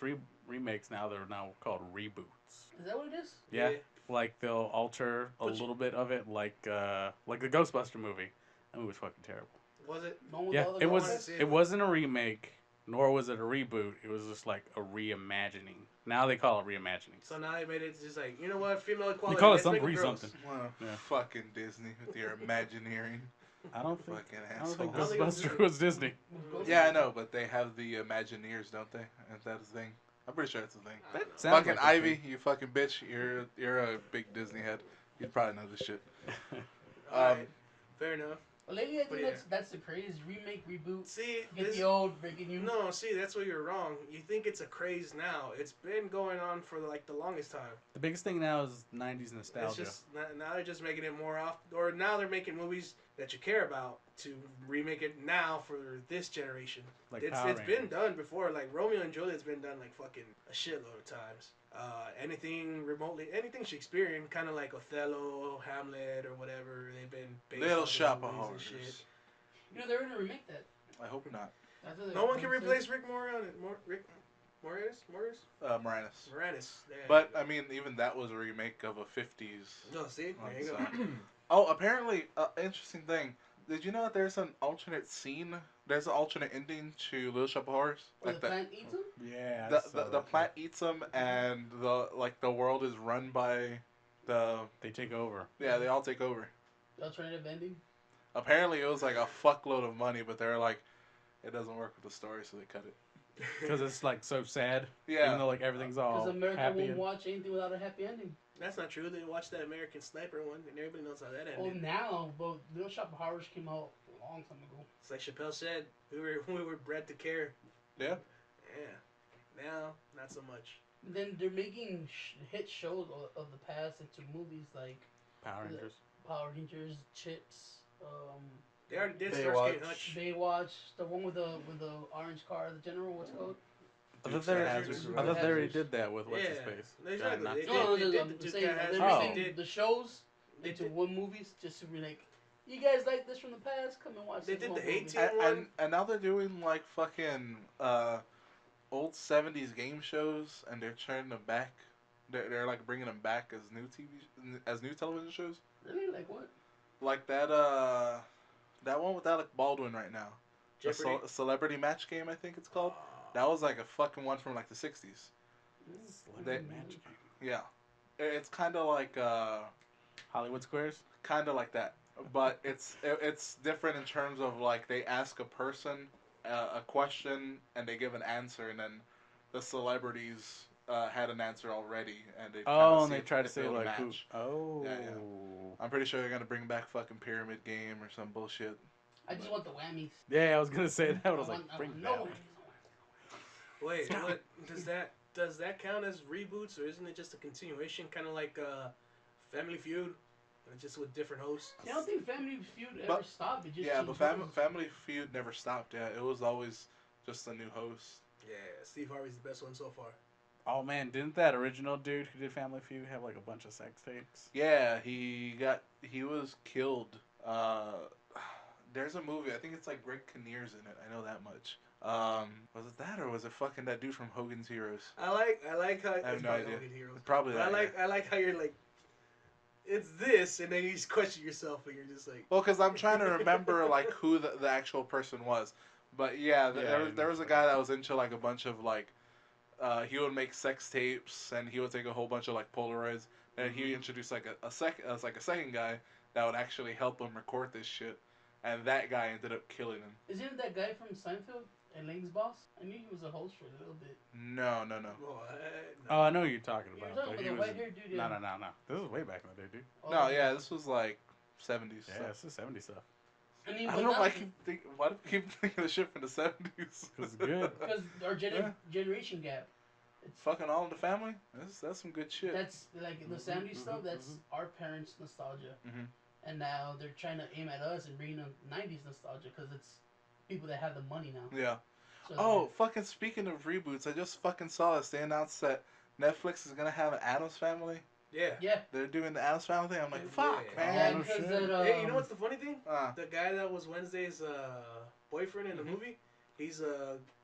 [SPEAKER 5] remakes now. They're now called reboots.
[SPEAKER 4] is that what it is?
[SPEAKER 5] Yeah. Like they'll alter a
[SPEAKER 1] But you-
[SPEAKER 5] little bit of it, like the Ghostbuster movie. That movie was fucking terrible.
[SPEAKER 1] Was it?
[SPEAKER 4] The one with
[SPEAKER 5] Yeah,
[SPEAKER 4] all the
[SPEAKER 5] it
[SPEAKER 1] wanna
[SPEAKER 5] was.
[SPEAKER 1] see
[SPEAKER 5] It
[SPEAKER 1] it.
[SPEAKER 5] wasn't a remake, nor was it a reboot. It was just like a reimagining. Now they call it reimagining.
[SPEAKER 1] So now they made it just like, you know what, female equality.
[SPEAKER 5] You call it
[SPEAKER 1] let's make
[SPEAKER 5] something,
[SPEAKER 1] them girls.
[SPEAKER 5] something.
[SPEAKER 3] Well,
[SPEAKER 5] Yeah.
[SPEAKER 3] fucking Disney with your Imagineering.
[SPEAKER 5] I don't think.
[SPEAKER 3] Fucking
[SPEAKER 5] I don't think
[SPEAKER 1] I don't
[SPEAKER 3] assholes.
[SPEAKER 1] think it was
[SPEAKER 5] Ghostbuster
[SPEAKER 1] Disney.
[SPEAKER 5] was Disney.
[SPEAKER 3] Yeah, I know, but they have the Imagineers, don't they? Is that a thing? I'm pretty sure it's a thing.
[SPEAKER 1] I don't know.
[SPEAKER 5] Sounds
[SPEAKER 3] Fucking
[SPEAKER 5] like a
[SPEAKER 3] Ivy,
[SPEAKER 5] thing.
[SPEAKER 3] you fucking bitch. You're a big Disney head. You'd probably know this shit.
[SPEAKER 1] Alright. Fair enough.
[SPEAKER 4] Well, lately I
[SPEAKER 1] But
[SPEAKER 4] think
[SPEAKER 1] yeah.
[SPEAKER 4] that's the craze. Remake, reboot,
[SPEAKER 1] See,
[SPEAKER 4] get
[SPEAKER 1] this,
[SPEAKER 4] the old, breaking new.
[SPEAKER 1] no, see, that's where you're wrong. You think it's a craze now. It's been going on for like the longest time.
[SPEAKER 5] The biggest thing now is '90s
[SPEAKER 1] It's
[SPEAKER 5] nostalgia.
[SPEAKER 1] just now they're just making it more off, or now they're making movies that you care about to remake it now for this generation.
[SPEAKER 5] Like
[SPEAKER 1] it's
[SPEAKER 5] Power
[SPEAKER 1] been
[SPEAKER 5] Rangers.
[SPEAKER 1] done before. Like Romeo and Juliet's been done like fucking a shitload of times. Anything Shakespearean, kind of like Othello, Hamlet, or whatever. They've been based
[SPEAKER 3] Little
[SPEAKER 1] off
[SPEAKER 3] Shop
[SPEAKER 1] of
[SPEAKER 3] of
[SPEAKER 1] movies and
[SPEAKER 3] Horrors.
[SPEAKER 1] shit.
[SPEAKER 4] You know, they're gonna remake that.
[SPEAKER 3] I hope not.
[SPEAKER 4] That's what
[SPEAKER 1] No one can
[SPEAKER 4] they said.
[SPEAKER 1] replace Rick Moranis.
[SPEAKER 3] Moranis.
[SPEAKER 1] Yeah.
[SPEAKER 3] But I mean, even that was a remake of a '50s.
[SPEAKER 1] No, see, there you go.
[SPEAKER 3] song. Oh, apparently, interesting thing. Did you know that there's an alternate scene? There's an alternate ending to Little Shop of Horrors.
[SPEAKER 4] Where
[SPEAKER 3] Like
[SPEAKER 4] the
[SPEAKER 3] the
[SPEAKER 4] plant eats them?
[SPEAKER 5] Yeah. I
[SPEAKER 3] the,
[SPEAKER 5] saw
[SPEAKER 3] the, the
[SPEAKER 5] that.
[SPEAKER 3] plant eats them, and the world is run by the
[SPEAKER 5] They take over.
[SPEAKER 3] they all take over.
[SPEAKER 4] The alternative ending.
[SPEAKER 3] Apparently, it was like a fuckload of money, but they're like, it doesn't work with the story, so they cut it.
[SPEAKER 5] Because it's like so sad.
[SPEAKER 3] Yeah.
[SPEAKER 5] Even though like everything's all
[SPEAKER 4] Because America
[SPEAKER 5] happy.
[SPEAKER 4] won't
[SPEAKER 5] and-
[SPEAKER 4] watch anything without a happy ending.
[SPEAKER 1] That's not true. They watched that American Sniper one, and everybody knows how that
[SPEAKER 4] Well,
[SPEAKER 1] ended.
[SPEAKER 4] now, but Little Shop of Horrors came out a long time ago.
[SPEAKER 1] It's like Chappelle said, we were bred to care.
[SPEAKER 3] Yeah.
[SPEAKER 1] Yeah. Now, not so much.
[SPEAKER 4] Then they're making hit shows of the past into movies like
[SPEAKER 5] Power Rangers.
[SPEAKER 4] Power Rangers, Chips,
[SPEAKER 1] They already did
[SPEAKER 3] Baywatch.
[SPEAKER 1] Starsky and Hutch.
[SPEAKER 4] Baywatch, the one with the orange car, the general, what's it called?
[SPEAKER 5] I
[SPEAKER 3] Dukes
[SPEAKER 5] thought
[SPEAKER 3] of
[SPEAKER 5] they
[SPEAKER 3] Hazzard.
[SPEAKER 5] I thought they already
[SPEAKER 4] Hazards.
[SPEAKER 5] did that with what's his
[SPEAKER 1] Yeah.
[SPEAKER 5] face.
[SPEAKER 1] Exactly.
[SPEAKER 5] Not-
[SPEAKER 1] They
[SPEAKER 4] No,
[SPEAKER 1] did
[SPEAKER 4] I'm
[SPEAKER 1] the Duke
[SPEAKER 4] saying
[SPEAKER 1] Hazard.
[SPEAKER 4] they're
[SPEAKER 5] Oh.
[SPEAKER 4] making
[SPEAKER 1] They did.
[SPEAKER 4] the shows
[SPEAKER 1] They
[SPEAKER 4] into
[SPEAKER 1] did.
[SPEAKER 4] one movies just to be like, you guys like this from the past? Come and watch
[SPEAKER 1] They
[SPEAKER 4] this
[SPEAKER 1] did
[SPEAKER 4] one
[SPEAKER 1] the
[SPEAKER 4] movie."
[SPEAKER 1] 18
[SPEAKER 3] And now they're doing like fucking old '70s game shows, and they're turning them back. They're like bringing them back as new television shows.
[SPEAKER 4] Really? Like what?
[SPEAKER 3] Like that one with Alec Baldwin right now. The
[SPEAKER 1] Jeopardy.
[SPEAKER 3] Celebrity Match Game, I think it's called. That was like a fucking one from like the '60s.
[SPEAKER 5] Celebrity
[SPEAKER 3] They-
[SPEAKER 5] Magic.
[SPEAKER 3] Yeah, it's kind of like
[SPEAKER 5] Hollywood Squares.
[SPEAKER 3] kind of like that, but it's different in terms of like they ask a person a question and they give an answer, and then the celebrities had an answer already, and they
[SPEAKER 5] Oh, and they try to say like who?
[SPEAKER 3] match.
[SPEAKER 5] Oh.
[SPEAKER 3] Yeah, I'm pretty sure they're gonna bring back fucking Pyramid Game or some bullshit.
[SPEAKER 4] I just want the whammies.
[SPEAKER 5] Yeah, I was gonna say that. I was
[SPEAKER 4] I
[SPEAKER 5] like,
[SPEAKER 4] want
[SPEAKER 5] bring
[SPEAKER 4] no
[SPEAKER 5] that.
[SPEAKER 4] whammies.
[SPEAKER 1] Wait,
[SPEAKER 5] Stop
[SPEAKER 1] what does that count as reboots, or isn't it just a continuation, kind of like Family Feud, just with different hosts?
[SPEAKER 4] I don't think Family Feud ever
[SPEAKER 3] But-
[SPEAKER 4] stopped. It just
[SPEAKER 3] Yeah,
[SPEAKER 4] changed
[SPEAKER 3] but
[SPEAKER 4] hosts.
[SPEAKER 3] Family Feud never stopped. Yeah, it was always just a new host.
[SPEAKER 1] Yeah, Steve Harvey's the best one so far.
[SPEAKER 5] Oh man, didn't that original dude who did Family Feud have like a bunch of sex tapes?
[SPEAKER 3] Yeah, he was killed. There's a movie. I think it's like Greg Kinnear's in it. I know that much. Was it that or was it fucking that dude from Hogan's Heroes?
[SPEAKER 1] I like how
[SPEAKER 3] I have
[SPEAKER 1] it's
[SPEAKER 3] no
[SPEAKER 1] probably
[SPEAKER 3] idea.
[SPEAKER 1] Hogan Heroes.
[SPEAKER 3] Probably
[SPEAKER 1] But
[SPEAKER 3] that.
[SPEAKER 1] I like how you're like, it's this, and then you just question yourself, and you're just like,
[SPEAKER 3] Well, because I'm trying to remember like who the actual person was. But yeah, there was a guy that was into like a bunch of like, he would make sex tapes and he would take a whole bunch of like Polaroids, and he introduced like a second guy that would actually help him record this shit. and that guy ended up killing him.
[SPEAKER 4] Isn't that guy from Seinfeld, Elaine's boss? I knew he was a host for a little bit.
[SPEAKER 3] No.
[SPEAKER 1] What?
[SPEAKER 5] Oh, I know who you're talking
[SPEAKER 4] You're
[SPEAKER 5] about.
[SPEAKER 4] talking
[SPEAKER 5] but
[SPEAKER 4] about
[SPEAKER 5] he
[SPEAKER 4] the
[SPEAKER 5] was
[SPEAKER 4] white-haired dude.
[SPEAKER 5] no,
[SPEAKER 4] Yeah.
[SPEAKER 5] no. This was way back in the day, dude.
[SPEAKER 4] Oh,
[SPEAKER 3] No,
[SPEAKER 4] okay.
[SPEAKER 3] yeah, this was like 70s.
[SPEAKER 5] Yeah, it's the 70s stuff.
[SPEAKER 4] I mean,
[SPEAKER 3] I
[SPEAKER 4] but
[SPEAKER 3] don't know
[SPEAKER 4] not
[SPEAKER 3] why why do I keep thinking of shit from the 70s?
[SPEAKER 5] It's good.
[SPEAKER 4] because our
[SPEAKER 3] Yeah.
[SPEAKER 4] generation gap. It's
[SPEAKER 3] Fucking All in the Family? That's some good shit.
[SPEAKER 4] That's like the
[SPEAKER 5] Mhm,
[SPEAKER 4] 70s stuff.
[SPEAKER 5] mhm,
[SPEAKER 4] That's
[SPEAKER 5] mhm.
[SPEAKER 4] our parents' nostalgia,
[SPEAKER 3] Mhm.
[SPEAKER 4] and now they're trying to aim at us and bring them 90s nostalgia because it's people that have the money now.
[SPEAKER 3] Yeah.
[SPEAKER 4] So
[SPEAKER 3] Oh, fucking speaking of reboots, I just fucking saw this. They announced that Netflix is gonna have an Addams Family.
[SPEAKER 1] Yeah.
[SPEAKER 4] yeah,
[SPEAKER 3] They're doing the Addams Family thing. I'm like,
[SPEAKER 1] Yeah.
[SPEAKER 3] fuck,
[SPEAKER 5] Oh,
[SPEAKER 4] yeah,
[SPEAKER 3] man.
[SPEAKER 5] no
[SPEAKER 4] because
[SPEAKER 5] shit.
[SPEAKER 4] that.
[SPEAKER 1] Hey, you know what's the funny thing? The guy that was Wednesday's boyfriend in the
[SPEAKER 3] Mhm.
[SPEAKER 1] movie, he's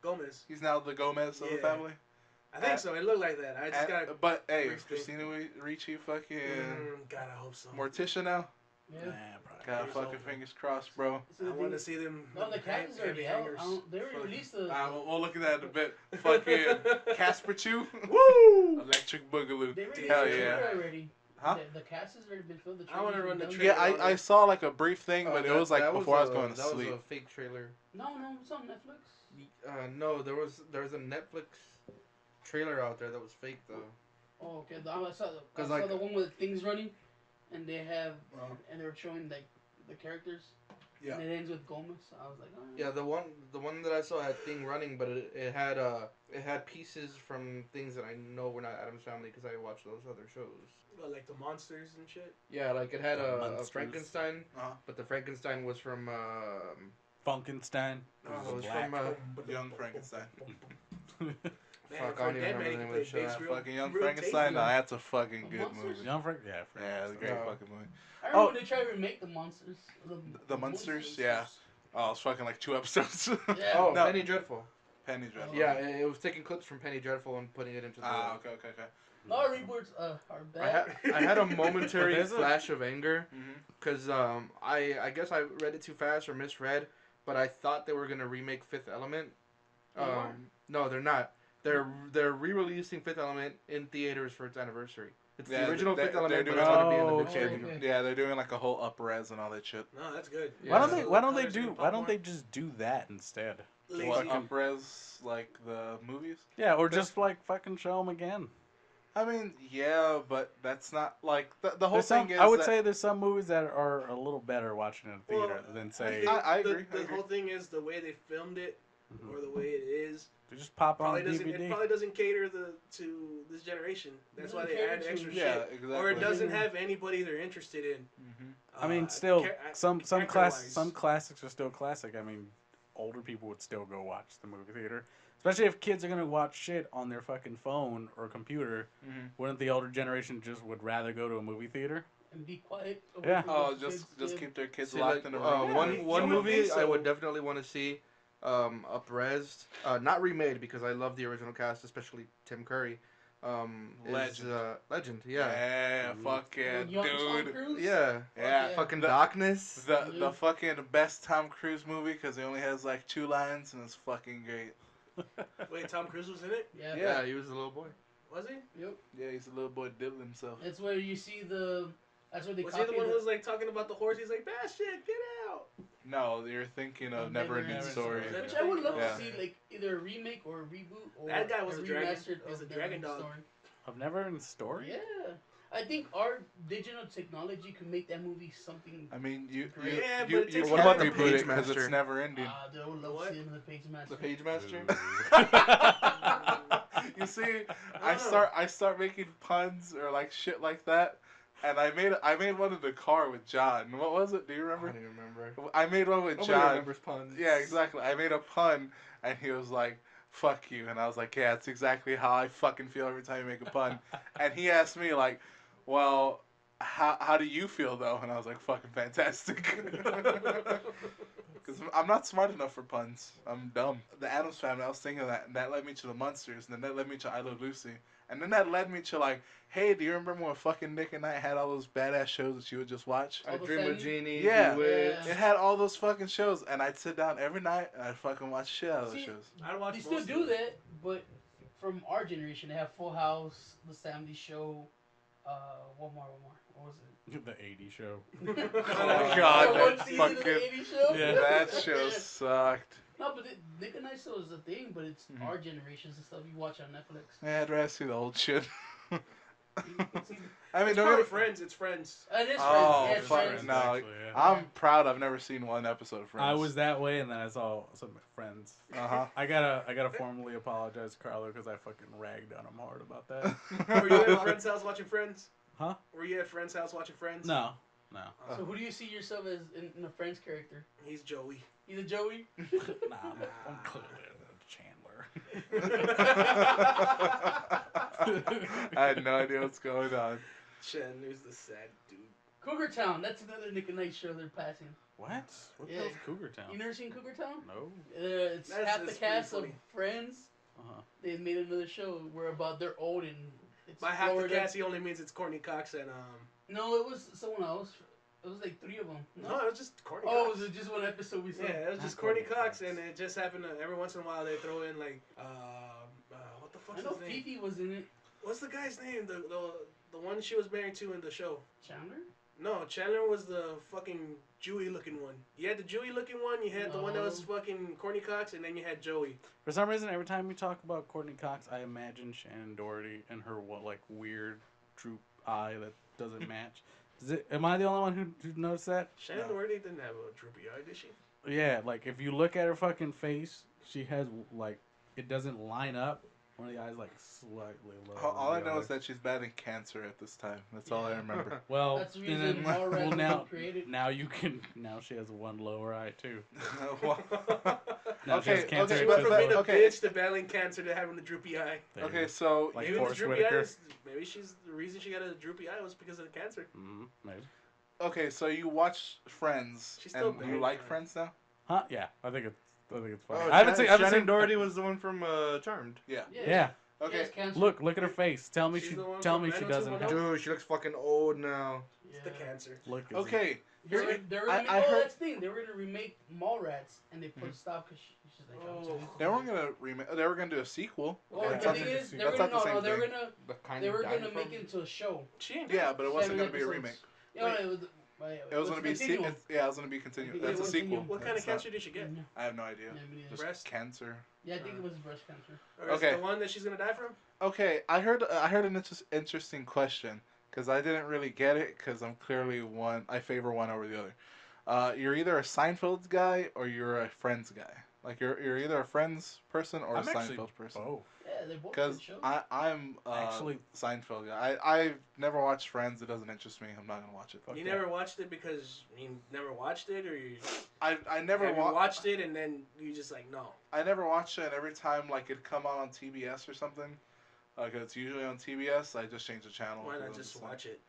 [SPEAKER 1] Gomez.
[SPEAKER 3] He's now the Gomez of the
[SPEAKER 1] Yeah.
[SPEAKER 3] family.
[SPEAKER 1] I think so. It looked like that. I just got.
[SPEAKER 3] But hey,
[SPEAKER 1] brief
[SPEAKER 3] Christina Ricci fucking
[SPEAKER 1] God, I hope so.
[SPEAKER 3] Morticia now.
[SPEAKER 4] Yeah.
[SPEAKER 5] Nah, probably.
[SPEAKER 3] God,
[SPEAKER 1] Years
[SPEAKER 3] fucking
[SPEAKER 1] old.
[SPEAKER 3] fingers crossed, bro.
[SPEAKER 4] So
[SPEAKER 1] I
[SPEAKER 4] the
[SPEAKER 1] want
[SPEAKER 4] thing-
[SPEAKER 1] to see them.
[SPEAKER 4] No, the cast is already out. They already released the.
[SPEAKER 3] We'll look at that in a bit. Fucking Casper 2.
[SPEAKER 1] Woo!
[SPEAKER 3] Electric Boogaloo.
[SPEAKER 4] They released
[SPEAKER 3] Hell
[SPEAKER 4] the
[SPEAKER 3] yeah.
[SPEAKER 4] trailer already.
[SPEAKER 3] Huh?
[SPEAKER 4] The cast has already been filmed. The
[SPEAKER 1] I wanna
[SPEAKER 4] trailer's
[SPEAKER 1] run
[SPEAKER 4] been
[SPEAKER 1] the
[SPEAKER 4] done.
[SPEAKER 1] trailer.
[SPEAKER 3] Yeah, I saw like a brief thing, but it was like
[SPEAKER 2] that
[SPEAKER 3] before I was
[SPEAKER 2] a-
[SPEAKER 3] going to
[SPEAKER 2] that
[SPEAKER 3] sleep.
[SPEAKER 2] was a fake trailer.
[SPEAKER 4] No, it's on Netflix.
[SPEAKER 2] No, there was a Netflix trailer out there that was fake though.
[SPEAKER 4] Oh, okay. I saw the
[SPEAKER 2] 'Cause,
[SPEAKER 4] I
[SPEAKER 2] like-
[SPEAKER 4] saw the one with things running, and they have
[SPEAKER 3] Oh.
[SPEAKER 4] and they were showing like the characters.
[SPEAKER 3] Yeah.
[SPEAKER 4] And it ends with Gomez. I was like, oh.
[SPEAKER 2] Yeah, the one that I saw had Thing running, but it had pieces from things that I know were not Adam's Family because I watched those other shows.
[SPEAKER 1] Like the monsters and shit.
[SPEAKER 2] Yeah, like it had
[SPEAKER 5] The
[SPEAKER 2] a
[SPEAKER 5] Monsters.
[SPEAKER 2] Frankenstein,
[SPEAKER 3] Uh-huh.
[SPEAKER 2] but the Frankenstein was from
[SPEAKER 5] Funkenstein.
[SPEAKER 2] Oh,
[SPEAKER 5] Who's
[SPEAKER 2] it was
[SPEAKER 5] black.
[SPEAKER 2] from
[SPEAKER 3] Young Frankenstein.
[SPEAKER 1] Man,
[SPEAKER 2] Fuck,
[SPEAKER 1] for
[SPEAKER 2] I don't even
[SPEAKER 1] that
[SPEAKER 2] remember
[SPEAKER 1] man,
[SPEAKER 2] the
[SPEAKER 1] he
[SPEAKER 2] name of
[SPEAKER 1] played
[SPEAKER 2] the show.
[SPEAKER 1] bass real-
[SPEAKER 3] Fucking Young
[SPEAKER 1] real
[SPEAKER 3] Frankenstein.
[SPEAKER 1] tasty.
[SPEAKER 3] No, that's a fucking
[SPEAKER 4] The
[SPEAKER 3] good
[SPEAKER 4] Monsters?
[SPEAKER 3] movie.
[SPEAKER 5] Young Frank. Yeah,
[SPEAKER 3] Yeah, it's a great
[SPEAKER 2] No.
[SPEAKER 3] fucking movie.
[SPEAKER 4] I remember
[SPEAKER 3] Oh.
[SPEAKER 4] when they tried to remake the monsters.
[SPEAKER 3] The Monsters, yeah. Oh, it's fucking like 2 episodes.
[SPEAKER 4] Yeah.
[SPEAKER 2] Oh,
[SPEAKER 3] No.
[SPEAKER 2] Penny Dreadful.
[SPEAKER 3] Penny Dreadful.
[SPEAKER 2] Yeah, it was taking clips from Penny Dreadful and putting it into the.
[SPEAKER 3] Okay.
[SPEAKER 4] No, our reboots are bad.
[SPEAKER 2] I had a momentary
[SPEAKER 5] There's a-
[SPEAKER 2] flash of anger
[SPEAKER 3] Mm-hmm.
[SPEAKER 2] because I guess I read it too fast or misread, but I thought they were gonna remake Fifth Element.
[SPEAKER 4] They are?
[SPEAKER 2] No, they're not. They're re-releasing Fifth Element in theaters for its anniversary. It's
[SPEAKER 3] Yeah,
[SPEAKER 2] the original
[SPEAKER 3] they're
[SPEAKER 2] Fifth Element, but
[SPEAKER 3] doing-
[SPEAKER 2] it's gonna be in the
[SPEAKER 5] Oh,
[SPEAKER 2] big
[SPEAKER 5] okay.
[SPEAKER 2] screen.
[SPEAKER 4] Okay.
[SPEAKER 3] Yeah, they're doing like a whole up-res and all that shit.
[SPEAKER 1] No, that's good.
[SPEAKER 2] Yeah.
[SPEAKER 5] Why don't
[SPEAKER 2] So
[SPEAKER 5] they?
[SPEAKER 1] the
[SPEAKER 5] Why don't they
[SPEAKER 1] colors
[SPEAKER 5] do?
[SPEAKER 1] and
[SPEAKER 5] Why don't
[SPEAKER 1] popcorn.
[SPEAKER 5] they just do that instead?
[SPEAKER 1] Lazy.
[SPEAKER 3] What,
[SPEAKER 5] Fucking-
[SPEAKER 3] up-res, like the movies?
[SPEAKER 5] Yeah, or just like fucking show them again.
[SPEAKER 3] I mean, yeah, but that's not like the whole
[SPEAKER 5] There's some,
[SPEAKER 3] thing is.
[SPEAKER 5] I would
[SPEAKER 3] that-
[SPEAKER 5] say there's some movies that are a little better watching in a theater
[SPEAKER 1] Well,
[SPEAKER 5] than say
[SPEAKER 3] I
[SPEAKER 1] the,
[SPEAKER 3] agree, I
[SPEAKER 1] The
[SPEAKER 3] agree.
[SPEAKER 1] whole thing is the way they filmed it,
[SPEAKER 5] Mhm.
[SPEAKER 1] or the way it is.
[SPEAKER 5] they just pop on
[SPEAKER 1] Probably doesn't.
[SPEAKER 5] DVD.
[SPEAKER 1] It probably doesn't cater to this generation. That's why they
[SPEAKER 4] Doesn't
[SPEAKER 1] add
[SPEAKER 4] cater
[SPEAKER 1] extra
[SPEAKER 4] to-
[SPEAKER 3] yeah,
[SPEAKER 1] shit.
[SPEAKER 3] exactly.
[SPEAKER 1] Or it doesn't have anybody they're interested in.
[SPEAKER 3] Mm-hmm.
[SPEAKER 5] I mean, still some
[SPEAKER 1] character-wise.
[SPEAKER 5] classics are still classic. I mean, older people would still go watch the movie theater, especially if kids are gonna watch shit on their fucking phone or computer.
[SPEAKER 3] Mm-hmm.
[SPEAKER 5] Wouldn't the older generation just would rather go to a movie theater?
[SPEAKER 4] And be quiet.
[SPEAKER 5] Yeah.
[SPEAKER 3] Oh, just keep their kids
[SPEAKER 2] See,
[SPEAKER 3] locked
[SPEAKER 2] like,
[SPEAKER 3] in the room.
[SPEAKER 1] Yeah,
[SPEAKER 2] one
[SPEAKER 1] you
[SPEAKER 2] one
[SPEAKER 1] would
[SPEAKER 2] movie
[SPEAKER 1] think
[SPEAKER 2] I would
[SPEAKER 1] so.
[SPEAKER 2] definitely want to see, up-resed, not remade because I love the original cast, especially Tim Curry.
[SPEAKER 3] Legend.
[SPEAKER 2] Is, Legend, yeah,
[SPEAKER 3] Yeah,
[SPEAKER 5] Mhm.
[SPEAKER 3] fuck yeah,
[SPEAKER 4] Young Tom
[SPEAKER 3] dude.
[SPEAKER 4] Cruise?
[SPEAKER 2] yeah.
[SPEAKER 4] Fuck
[SPEAKER 3] Yeah.
[SPEAKER 2] Fucking
[SPEAKER 3] The-
[SPEAKER 2] Darkness.
[SPEAKER 3] The
[SPEAKER 4] Yeah.
[SPEAKER 3] fucking best Tom Cruise movie because he only has like 2 lines and it's fucking great.
[SPEAKER 1] Wait, Tom Cruise was in it?
[SPEAKER 4] Yeah.
[SPEAKER 2] Yeah, he was a little boy.
[SPEAKER 1] Was he?
[SPEAKER 4] Yep.
[SPEAKER 3] Yeah, he's a little boy diddling himself.
[SPEAKER 4] That's where you see the. That's where they
[SPEAKER 1] Was he
[SPEAKER 4] copy
[SPEAKER 1] the one who was like talking about the horse? He's like, "Bad shit, get out."
[SPEAKER 3] No, you're thinking of Never Ending
[SPEAKER 4] Never
[SPEAKER 3] Story.
[SPEAKER 1] Ending
[SPEAKER 4] Which I would love
[SPEAKER 3] Yeah.
[SPEAKER 4] to see, like either a remake or a reboot or
[SPEAKER 1] That guy was a dragon.
[SPEAKER 4] remastered
[SPEAKER 1] He was
[SPEAKER 4] of
[SPEAKER 1] a dragon
[SPEAKER 4] Never Ending
[SPEAKER 1] dog.
[SPEAKER 4] Story.
[SPEAKER 5] I've never in story.
[SPEAKER 4] Yeah, I think our digital technology could make that movie something.
[SPEAKER 3] I mean, you
[SPEAKER 1] Yeah, but
[SPEAKER 3] you,
[SPEAKER 1] it
[SPEAKER 3] you
[SPEAKER 1] takes
[SPEAKER 3] can't
[SPEAKER 2] What about the
[SPEAKER 3] reboot it
[SPEAKER 2] Page
[SPEAKER 3] because it's
[SPEAKER 2] Master?
[SPEAKER 3] never ending.
[SPEAKER 4] Dude, I would love
[SPEAKER 1] What?
[SPEAKER 4] to see him in the Page Master.
[SPEAKER 2] The Page Master.
[SPEAKER 3] You see,
[SPEAKER 1] I don't know.
[SPEAKER 3] I start making puns or like shit like that, and I made one in the car with John. What was it? Do you
[SPEAKER 2] I
[SPEAKER 3] remember?
[SPEAKER 2] don't even remember.
[SPEAKER 3] I made one with
[SPEAKER 2] Nobody
[SPEAKER 3] John.
[SPEAKER 2] remembers puns.
[SPEAKER 3] Yeah, exactly. I made a pun, and he was like, "Fuck you," and I was like, "Yeah, it's exactly how I fucking feel every time you make a pun." And he asked me like, "Well, how do you feel though?" And I was like, "Fucking fantastic." Because I'm not smart enough for puns. I'm dumb. The Addams Family, I was thinking of that, and that led me to the Munsters, and then that led me to I Love Lucy. And then that led me to like, hey, do you remember when fucking Nick and I had all those badass shows that you would just watch?
[SPEAKER 2] I
[SPEAKER 4] All the
[SPEAKER 2] Dream of
[SPEAKER 4] Sammy?
[SPEAKER 2] Genie.
[SPEAKER 3] Yeah.
[SPEAKER 2] Bewitched.
[SPEAKER 4] Yeah.
[SPEAKER 3] It had all those fucking shows, and I'd sit down every night and I'd fucking watch shit out of those
[SPEAKER 4] See,
[SPEAKER 3] shows.
[SPEAKER 1] I'd watch
[SPEAKER 4] They still
[SPEAKER 1] most
[SPEAKER 4] do
[SPEAKER 1] of it.
[SPEAKER 4] that, but from our generation, they have Full House, The 70s Show, One more. What was it?
[SPEAKER 5] The 80 show.
[SPEAKER 3] Oh God,
[SPEAKER 4] One
[SPEAKER 3] that
[SPEAKER 4] season of the
[SPEAKER 3] fucking
[SPEAKER 4] 80 show.
[SPEAKER 5] Yeah.
[SPEAKER 3] that show sucked.
[SPEAKER 4] No, but Nick and I still is a thing, but it's
[SPEAKER 3] Mhm.
[SPEAKER 4] our generations and stuff. You watch on Netflix.
[SPEAKER 3] Yeah, I'd rather see the old shit. I mean,
[SPEAKER 1] It's
[SPEAKER 3] don't
[SPEAKER 1] probably
[SPEAKER 3] get me.
[SPEAKER 1] Friends. It's Friends.
[SPEAKER 4] It is
[SPEAKER 3] Oh,
[SPEAKER 4] Friends. Yeah, it's
[SPEAKER 3] fuck
[SPEAKER 4] Friends.
[SPEAKER 3] no.
[SPEAKER 5] actually, yeah.
[SPEAKER 3] I'm proud I've never seen one episode of Friends.
[SPEAKER 5] I was that way, and then I saw some Friends.
[SPEAKER 3] Uh
[SPEAKER 5] I gotta formally apologize to Carlo because I fucking ragged on him hard about that.
[SPEAKER 3] huh.
[SPEAKER 1] Were you at a friend's house watching Friends?
[SPEAKER 5] Huh?
[SPEAKER 1] Were you at a friend's house watching Friends?
[SPEAKER 5] No.
[SPEAKER 4] So who do you see yourself as in a Friends character?
[SPEAKER 1] He's Joey.
[SPEAKER 4] Either Joey.
[SPEAKER 5] Nah, I'm clearly Chandler.
[SPEAKER 3] I had no idea what's going on.
[SPEAKER 1] Chandler's the sad dude.
[SPEAKER 4] Cougar Town. That's another Nick and Night show they're passing.
[SPEAKER 5] What? What the
[SPEAKER 4] Yeah.
[SPEAKER 5] hell's Cougar Town?
[SPEAKER 4] You never seen Cougar Town?
[SPEAKER 5] No.
[SPEAKER 4] It's
[SPEAKER 1] That's-
[SPEAKER 4] half the
[SPEAKER 1] that's
[SPEAKER 4] cast of
[SPEAKER 1] pretty
[SPEAKER 4] Friends.
[SPEAKER 5] Uh-huh.
[SPEAKER 4] They made another show where about they're old and it's
[SPEAKER 1] By half the
[SPEAKER 4] Florida.
[SPEAKER 1] cast, he only means it's Courtney Cox and
[SPEAKER 4] No, it was someone else. It was like 3 of them.
[SPEAKER 1] No, it was just Courtney
[SPEAKER 4] Oh,
[SPEAKER 1] Cox.
[SPEAKER 4] was it just one episode we saw?
[SPEAKER 1] Yeah, it was just
[SPEAKER 5] Not
[SPEAKER 1] Courtney
[SPEAKER 5] Courtney
[SPEAKER 1] Cox,
[SPEAKER 5] Cox.
[SPEAKER 1] and it just happened to, every once in a while they throw in like what the
[SPEAKER 4] I
[SPEAKER 1] fuck's
[SPEAKER 4] know
[SPEAKER 1] his name?
[SPEAKER 4] Fifi was in it.
[SPEAKER 1] What's the guy's name? The one she was married to in the show.
[SPEAKER 4] Chandler?
[SPEAKER 1] No, Chandler was the fucking Jewy looking one. You had the Jewy looking one, you had the one that was fucking Courtney Cox, and then you had Joey.
[SPEAKER 5] For some reason, every time you talk about Courtney Cox, I imagine Shannon Doherty and her weird droop eye that doesn't match. Am I the only one who noticed that?
[SPEAKER 1] Shannon
[SPEAKER 3] No.
[SPEAKER 1] Doherty didn't have a droopy eye, did she?
[SPEAKER 5] Yeah, like if you look at her fucking face, she has like it doesn't line up. One of the eyes like slightly lower.
[SPEAKER 3] All I
[SPEAKER 5] than the
[SPEAKER 3] know
[SPEAKER 5] other.
[SPEAKER 3] is that she's battling cancer at this time. That's all I
[SPEAKER 4] Yeah.
[SPEAKER 3] remember.
[SPEAKER 5] Well,
[SPEAKER 4] That's the
[SPEAKER 5] and
[SPEAKER 4] reason
[SPEAKER 5] then-
[SPEAKER 4] Mallrats
[SPEAKER 5] well
[SPEAKER 4] was
[SPEAKER 5] now
[SPEAKER 4] created.
[SPEAKER 5] now you can now she has one lower eye too.
[SPEAKER 3] Well,
[SPEAKER 5] Now she has
[SPEAKER 3] Okay,
[SPEAKER 5] cancer.
[SPEAKER 3] okay,
[SPEAKER 1] She
[SPEAKER 5] at
[SPEAKER 1] went
[SPEAKER 5] two
[SPEAKER 1] from being
[SPEAKER 5] levels.
[SPEAKER 1] a
[SPEAKER 3] okay.
[SPEAKER 1] bitch to battling cancer to having the droopy eye.
[SPEAKER 5] There you
[SPEAKER 3] okay,
[SPEAKER 5] go.
[SPEAKER 3] so
[SPEAKER 5] Like
[SPEAKER 1] Maybe the
[SPEAKER 5] Forrest
[SPEAKER 1] droopy eye
[SPEAKER 5] Whitaker.
[SPEAKER 1] is, maybe she's the reason she got a droopy eye was because of the cancer.
[SPEAKER 5] Maybe.
[SPEAKER 3] okay, so you watch Friends,
[SPEAKER 1] She's still
[SPEAKER 3] and you
[SPEAKER 1] bad.
[SPEAKER 3] like Friends now?
[SPEAKER 5] Huh? Yeah, I think it's funny.
[SPEAKER 2] Oh,
[SPEAKER 5] I haven't seen.
[SPEAKER 2] Shannon Doherty was the one from Charmed.
[SPEAKER 3] Yeah.
[SPEAKER 5] Yeah.
[SPEAKER 3] Okay.
[SPEAKER 4] Yes, cancer.
[SPEAKER 5] Look at her face. Tell me
[SPEAKER 1] She's
[SPEAKER 5] she
[SPEAKER 1] the one
[SPEAKER 5] tell
[SPEAKER 1] from
[SPEAKER 5] me she
[SPEAKER 1] 90210?
[SPEAKER 5] doesn't have.
[SPEAKER 2] Dude, she looks fucking old now.
[SPEAKER 1] It's the cancer.
[SPEAKER 5] Look. Is
[SPEAKER 3] Okay.
[SPEAKER 4] They're
[SPEAKER 3] Here-
[SPEAKER 4] gonna
[SPEAKER 3] I
[SPEAKER 4] make,
[SPEAKER 3] heard-
[SPEAKER 4] that's the thing. They were gonna remake Mallrats, and they put a stop because she's like,
[SPEAKER 1] Oh.
[SPEAKER 4] too
[SPEAKER 3] They weren't gonna remake. They were gonna do a sequel.
[SPEAKER 4] Well,
[SPEAKER 3] Okay,
[SPEAKER 4] the
[SPEAKER 3] that's
[SPEAKER 4] thing
[SPEAKER 3] not-
[SPEAKER 4] is, they were
[SPEAKER 3] that's
[SPEAKER 4] gonna
[SPEAKER 3] not the same
[SPEAKER 4] they were
[SPEAKER 3] thing.
[SPEAKER 4] gonna
[SPEAKER 2] The kind
[SPEAKER 4] they were
[SPEAKER 2] died
[SPEAKER 4] gonna
[SPEAKER 2] from.
[SPEAKER 4] make it into a show.
[SPEAKER 1] She ain't
[SPEAKER 3] Yeah, but it wasn't
[SPEAKER 4] 7
[SPEAKER 3] gonna be a
[SPEAKER 4] episodes.
[SPEAKER 3] remake.
[SPEAKER 4] Yeah,
[SPEAKER 1] Wait.
[SPEAKER 4] it was.
[SPEAKER 3] It was gonna be
[SPEAKER 4] continuum.
[SPEAKER 3] yeah, it was gonna be continued.
[SPEAKER 4] Yeah,
[SPEAKER 3] That's a
[SPEAKER 4] it was
[SPEAKER 3] sequel.
[SPEAKER 4] continuum.
[SPEAKER 1] What kind of
[SPEAKER 3] It's not-
[SPEAKER 1] cancer did she get?
[SPEAKER 4] Yeah,
[SPEAKER 3] I have no idea.
[SPEAKER 4] me neither.
[SPEAKER 3] Just
[SPEAKER 1] Breast?
[SPEAKER 3] cancer.
[SPEAKER 4] Yeah, I think it was breast cancer.
[SPEAKER 1] Or is
[SPEAKER 3] Okay.
[SPEAKER 1] it the one that she's gonna die from?
[SPEAKER 3] Okay, I heard an interesting question because I didn't really get it because I'm clearly I favor one over the other. You're either a Seinfeld guy or you're a Friends guy. Like you're either a Friends person or
[SPEAKER 5] I'm
[SPEAKER 3] a
[SPEAKER 5] actually
[SPEAKER 3] Seinfeld person.
[SPEAKER 5] both.
[SPEAKER 4] Yeah, they're both
[SPEAKER 3] Because
[SPEAKER 4] good shows.
[SPEAKER 3] I'm
[SPEAKER 5] Actually-
[SPEAKER 3] Seinfeld guy. I've never watched Friends. It doesn't interest me. I'm not gonna watch it.
[SPEAKER 5] Fuck
[SPEAKER 1] You
[SPEAKER 5] yeah.
[SPEAKER 1] never watched it because you never watched it, or you
[SPEAKER 3] I never
[SPEAKER 1] have you
[SPEAKER 3] watched.
[SPEAKER 1] watched it and then you just like no.
[SPEAKER 3] I never watched it. And every time like it'd come out on TBS or something, like it's usually on TBS, I just change the channel.
[SPEAKER 1] Why not
[SPEAKER 3] 'cause
[SPEAKER 1] just
[SPEAKER 3] it's like,
[SPEAKER 1] watch it?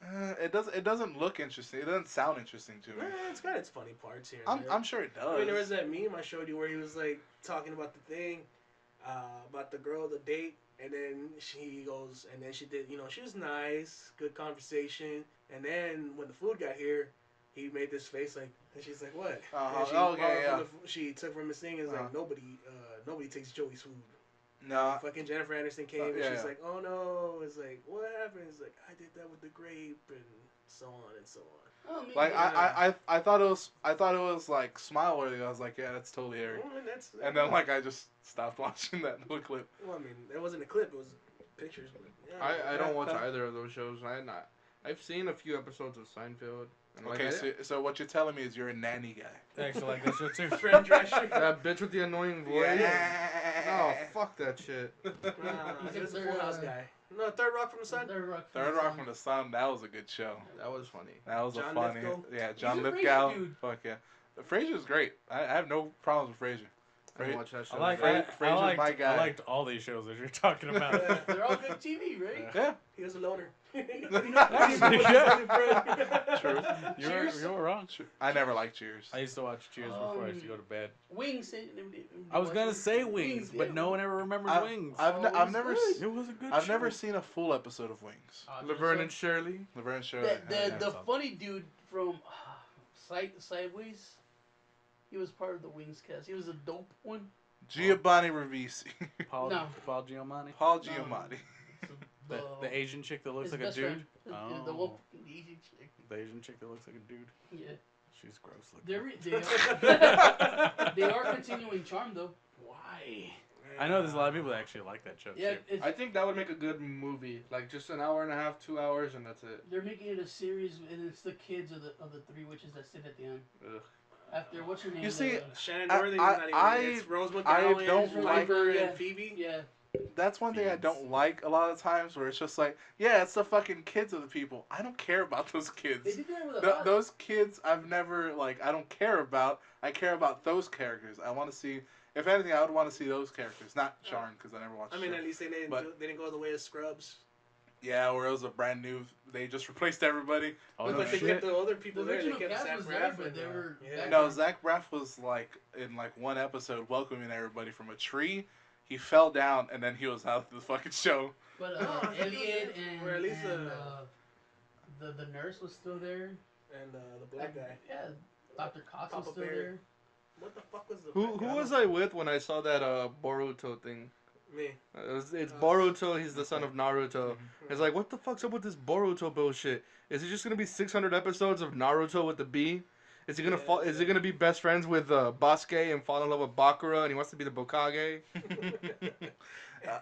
[SPEAKER 3] It doesn't look interesting. It doesn't sound interesting to me.
[SPEAKER 1] It's got its funny parts here. and there.
[SPEAKER 3] I'm sure it does.
[SPEAKER 1] I mean, there was that meme I showed you where he was like talking about the thing, about the girl, the date, and then she goes, and then she did, she was nice, good conversation, and then when the food got here, he made this face like, and she's like, what?
[SPEAKER 3] Uh-huh.
[SPEAKER 1] And she
[SPEAKER 3] Oh,
[SPEAKER 1] borrowed
[SPEAKER 3] yeah,
[SPEAKER 1] from
[SPEAKER 3] yeah.
[SPEAKER 1] she took from his thing, and was
[SPEAKER 3] Uh-huh.
[SPEAKER 1] like, nobody takes Joey's food.
[SPEAKER 3] No.
[SPEAKER 1] Fucking Jennifer Aniston came, and
[SPEAKER 3] yeah,
[SPEAKER 1] she's
[SPEAKER 3] yeah.
[SPEAKER 1] like, oh no, it's like, what happened? It's like, I did that with the grape, and so on and so on.
[SPEAKER 4] Oh, maybe.
[SPEAKER 3] Like
[SPEAKER 1] Yeah.
[SPEAKER 3] I thought it was like smile worthy. I was like, yeah, that's totally Harry.
[SPEAKER 1] Well,
[SPEAKER 3] And then like I just stopped watching that little clip.
[SPEAKER 1] well, I mean, it wasn't a clip, it was pictures. But, yeah,
[SPEAKER 2] I don't watch either of those shows. I've seen a few episodes of Seinfeld. And
[SPEAKER 3] Okay, so what you're telling me is you're a nanny guy.
[SPEAKER 5] I actually like that show too.
[SPEAKER 1] Friend Drescher.
[SPEAKER 2] that bitch with the annoying voice. Oh, fuck that shit.
[SPEAKER 1] He was a Full House guy. No, Third Rock from the Sun.
[SPEAKER 3] Third Rock from the Sun. That was a good show.
[SPEAKER 2] That was funny.
[SPEAKER 3] That was
[SPEAKER 1] John
[SPEAKER 3] a funny.
[SPEAKER 1] Lithgow.
[SPEAKER 3] Yeah, John
[SPEAKER 4] He's a Frasier
[SPEAKER 3] Lithgow.
[SPEAKER 4] dude.
[SPEAKER 3] Fuck yeah. Frasier's great. I have no problems with Frasier.
[SPEAKER 2] I don't watch that show.
[SPEAKER 5] I like
[SPEAKER 3] Fra-
[SPEAKER 5] I
[SPEAKER 3] Frasier's
[SPEAKER 5] liked,
[SPEAKER 3] my guy.
[SPEAKER 5] I liked all these shows that you're talking about.
[SPEAKER 4] They're all good TV, right?
[SPEAKER 3] Yeah.
[SPEAKER 1] He was a loner.
[SPEAKER 5] Actually, yeah.
[SPEAKER 3] True.
[SPEAKER 5] You were,
[SPEAKER 4] Cheers.
[SPEAKER 5] you were wrong.
[SPEAKER 3] I never liked Cheers.
[SPEAKER 5] I used to watch Cheers before I used to go to bed.
[SPEAKER 4] Wings.
[SPEAKER 5] I was gonna say Wings, but
[SPEAKER 4] yeah.
[SPEAKER 5] no one ever remembers
[SPEAKER 3] I-
[SPEAKER 5] Wings.
[SPEAKER 3] I've never
[SPEAKER 4] good.
[SPEAKER 5] It was a good
[SPEAKER 3] I've
[SPEAKER 5] show.
[SPEAKER 3] never seen a full episode of Wings.
[SPEAKER 2] Laverne and Shirley.
[SPEAKER 3] Laverne Show.
[SPEAKER 4] The funny dude from Sideways. He was part of the Wings cast. He was a dope one.
[SPEAKER 3] Giovanni Ribisi.
[SPEAKER 5] Paul,
[SPEAKER 4] No.
[SPEAKER 5] Paul Giamatti.
[SPEAKER 3] Paul
[SPEAKER 4] No.
[SPEAKER 3] Giamatti.
[SPEAKER 5] The Asian chick that looks
[SPEAKER 4] his
[SPEAKER 5] like a
[SPEAKER 4] best
[SPEAKER 5] dude.
[SPEAKER 4] friend. The one,
[SPEAKER 5] Oh,
[SPEAKER 4] the Asian chick.
[SPEAKER 5] the Asian chick that looks like a dude.
[SPEAKER 4] Yeah.
[SPEAKER 5] She's gross
[SPEAKER 4] They
[SPEAKER 5] looking.
[SPEAKER 4] they are continuing Charm though.
[SPEAKER 5] Why? I know there's a lot of people that actually like that show
[SPEAKER 4] Yeah,
[SPEAKER 5] too.
[SPEAKER 4] it's,
[SPEAKER 2] I think that would make a good movie. Like just an hour and a half, 2 hours, and that's it.
[SPEAKER 4] they're making it a series, and it's the kids of the three witches that sit at the end.
[SPEAKER 2] Ugh.
[SPEAKER 4] After what's her name?
[SPEAKER 3] You see,
[SPEAKER 1] Shannon
[SPEAKER 3] I-
[SPEAKER 1] Doherty.
[SPEAKER 3] I-
[SPEAKER 1] It's Rose
[SPEAKER 3] I
[SPEAKER 1] McGowan,
[SPEAKER 3] don't
[SPEAKER 4] like-
[SPEAKER 1] Piper,
[SPEAKER 4] yeah.
[SPEAKER 1] and Phoebe.
[SPEAKER 4] yeah,
[SPEAKER 3] that's one thing I
[SPEAKER 5] Fiends.
[SPEAKER 3] don't like a lot of times, where it's just like, yeah, it's the fucking kids of the people. I don't care about those kids.
[SPEAKER 4] they did that with a lot.
[SPEAKER 3] Those kids I've never, like, I don't care about. I care about those characters. I want to see, if anything, I would want to see those characters, not Sharn, because I never watched
[SPEAKER 1] I mean,
[SPEAKER 3] the show.
[SPEAKER 1] at least they didn't go the way of Scrubs.
[SPEAKER 3] Yeah, where it was a brand new, they just replaced everybody.
[SPEAKER 5] Oh,
[SPEAKER 1] But
[SPEAKER 5] no
[SPEAKER 1] like they
[SPEAKER 5] shit.
[SPEAKER 1] kept the other people
[SPEAKER 4] The
[SPEAKER 1] there. They
[SPEAKER 4] original
[SPEAKER 1] kept
[SPEAKER 4] cast
[SPEAKER 1] Zach
[SPEAKER 4] was there,
[SPEAKER 1] Braff
[SPEAKER 4] but
[SPEAKER 1] and,
[SPEAKER 4] they were
[SPEAKER 1] yeah.
[SPEAKER 4] back-
[SPEAKER 3] No, Zach Braff was, like, in, like, one episode welcoming everybody from a tree. He fell down, and then he was out of the fucking show.
[SPEAKER 4] But
[SPEAKER 1] No, I think
[SPEAKER 4] Elliot
[SPEAKER 1] it was-
[SPEAKER 4] and,
[SPEAKER 1] or at least,
[SPEAKER 4] the nurse was still there.
[SPEAKER 1] And the black guy.
[SPEAKER 4] Yeah, Dr. Cox was
[SPEAKER 1] Papa
[SPEAKER 4] still
[SPEAKER 1] Bear.
[SPEAKER 4] there.
[SPEAKER 1] What the fuck was the
[SPEAKER 2] Who
[SPEAKER 1] black guy?
[SPEAKER 2] was I with when I saw that Boruto thing?
[SPEAKER 1] Me.
[SPEAKER 2] It's Boruto. He's the son of Naruto.
[SPEAKER 1] Mm-hmm.
[SPEAKER 2] It's like, what the fuck's up with this Boruto bullshit? Is it just gonna be 600 episodes of Naruto with the B? Is he gonna fall? Is he gonna be best friends with Basuke and fall in love with Bakura and he wants to be the Bokage?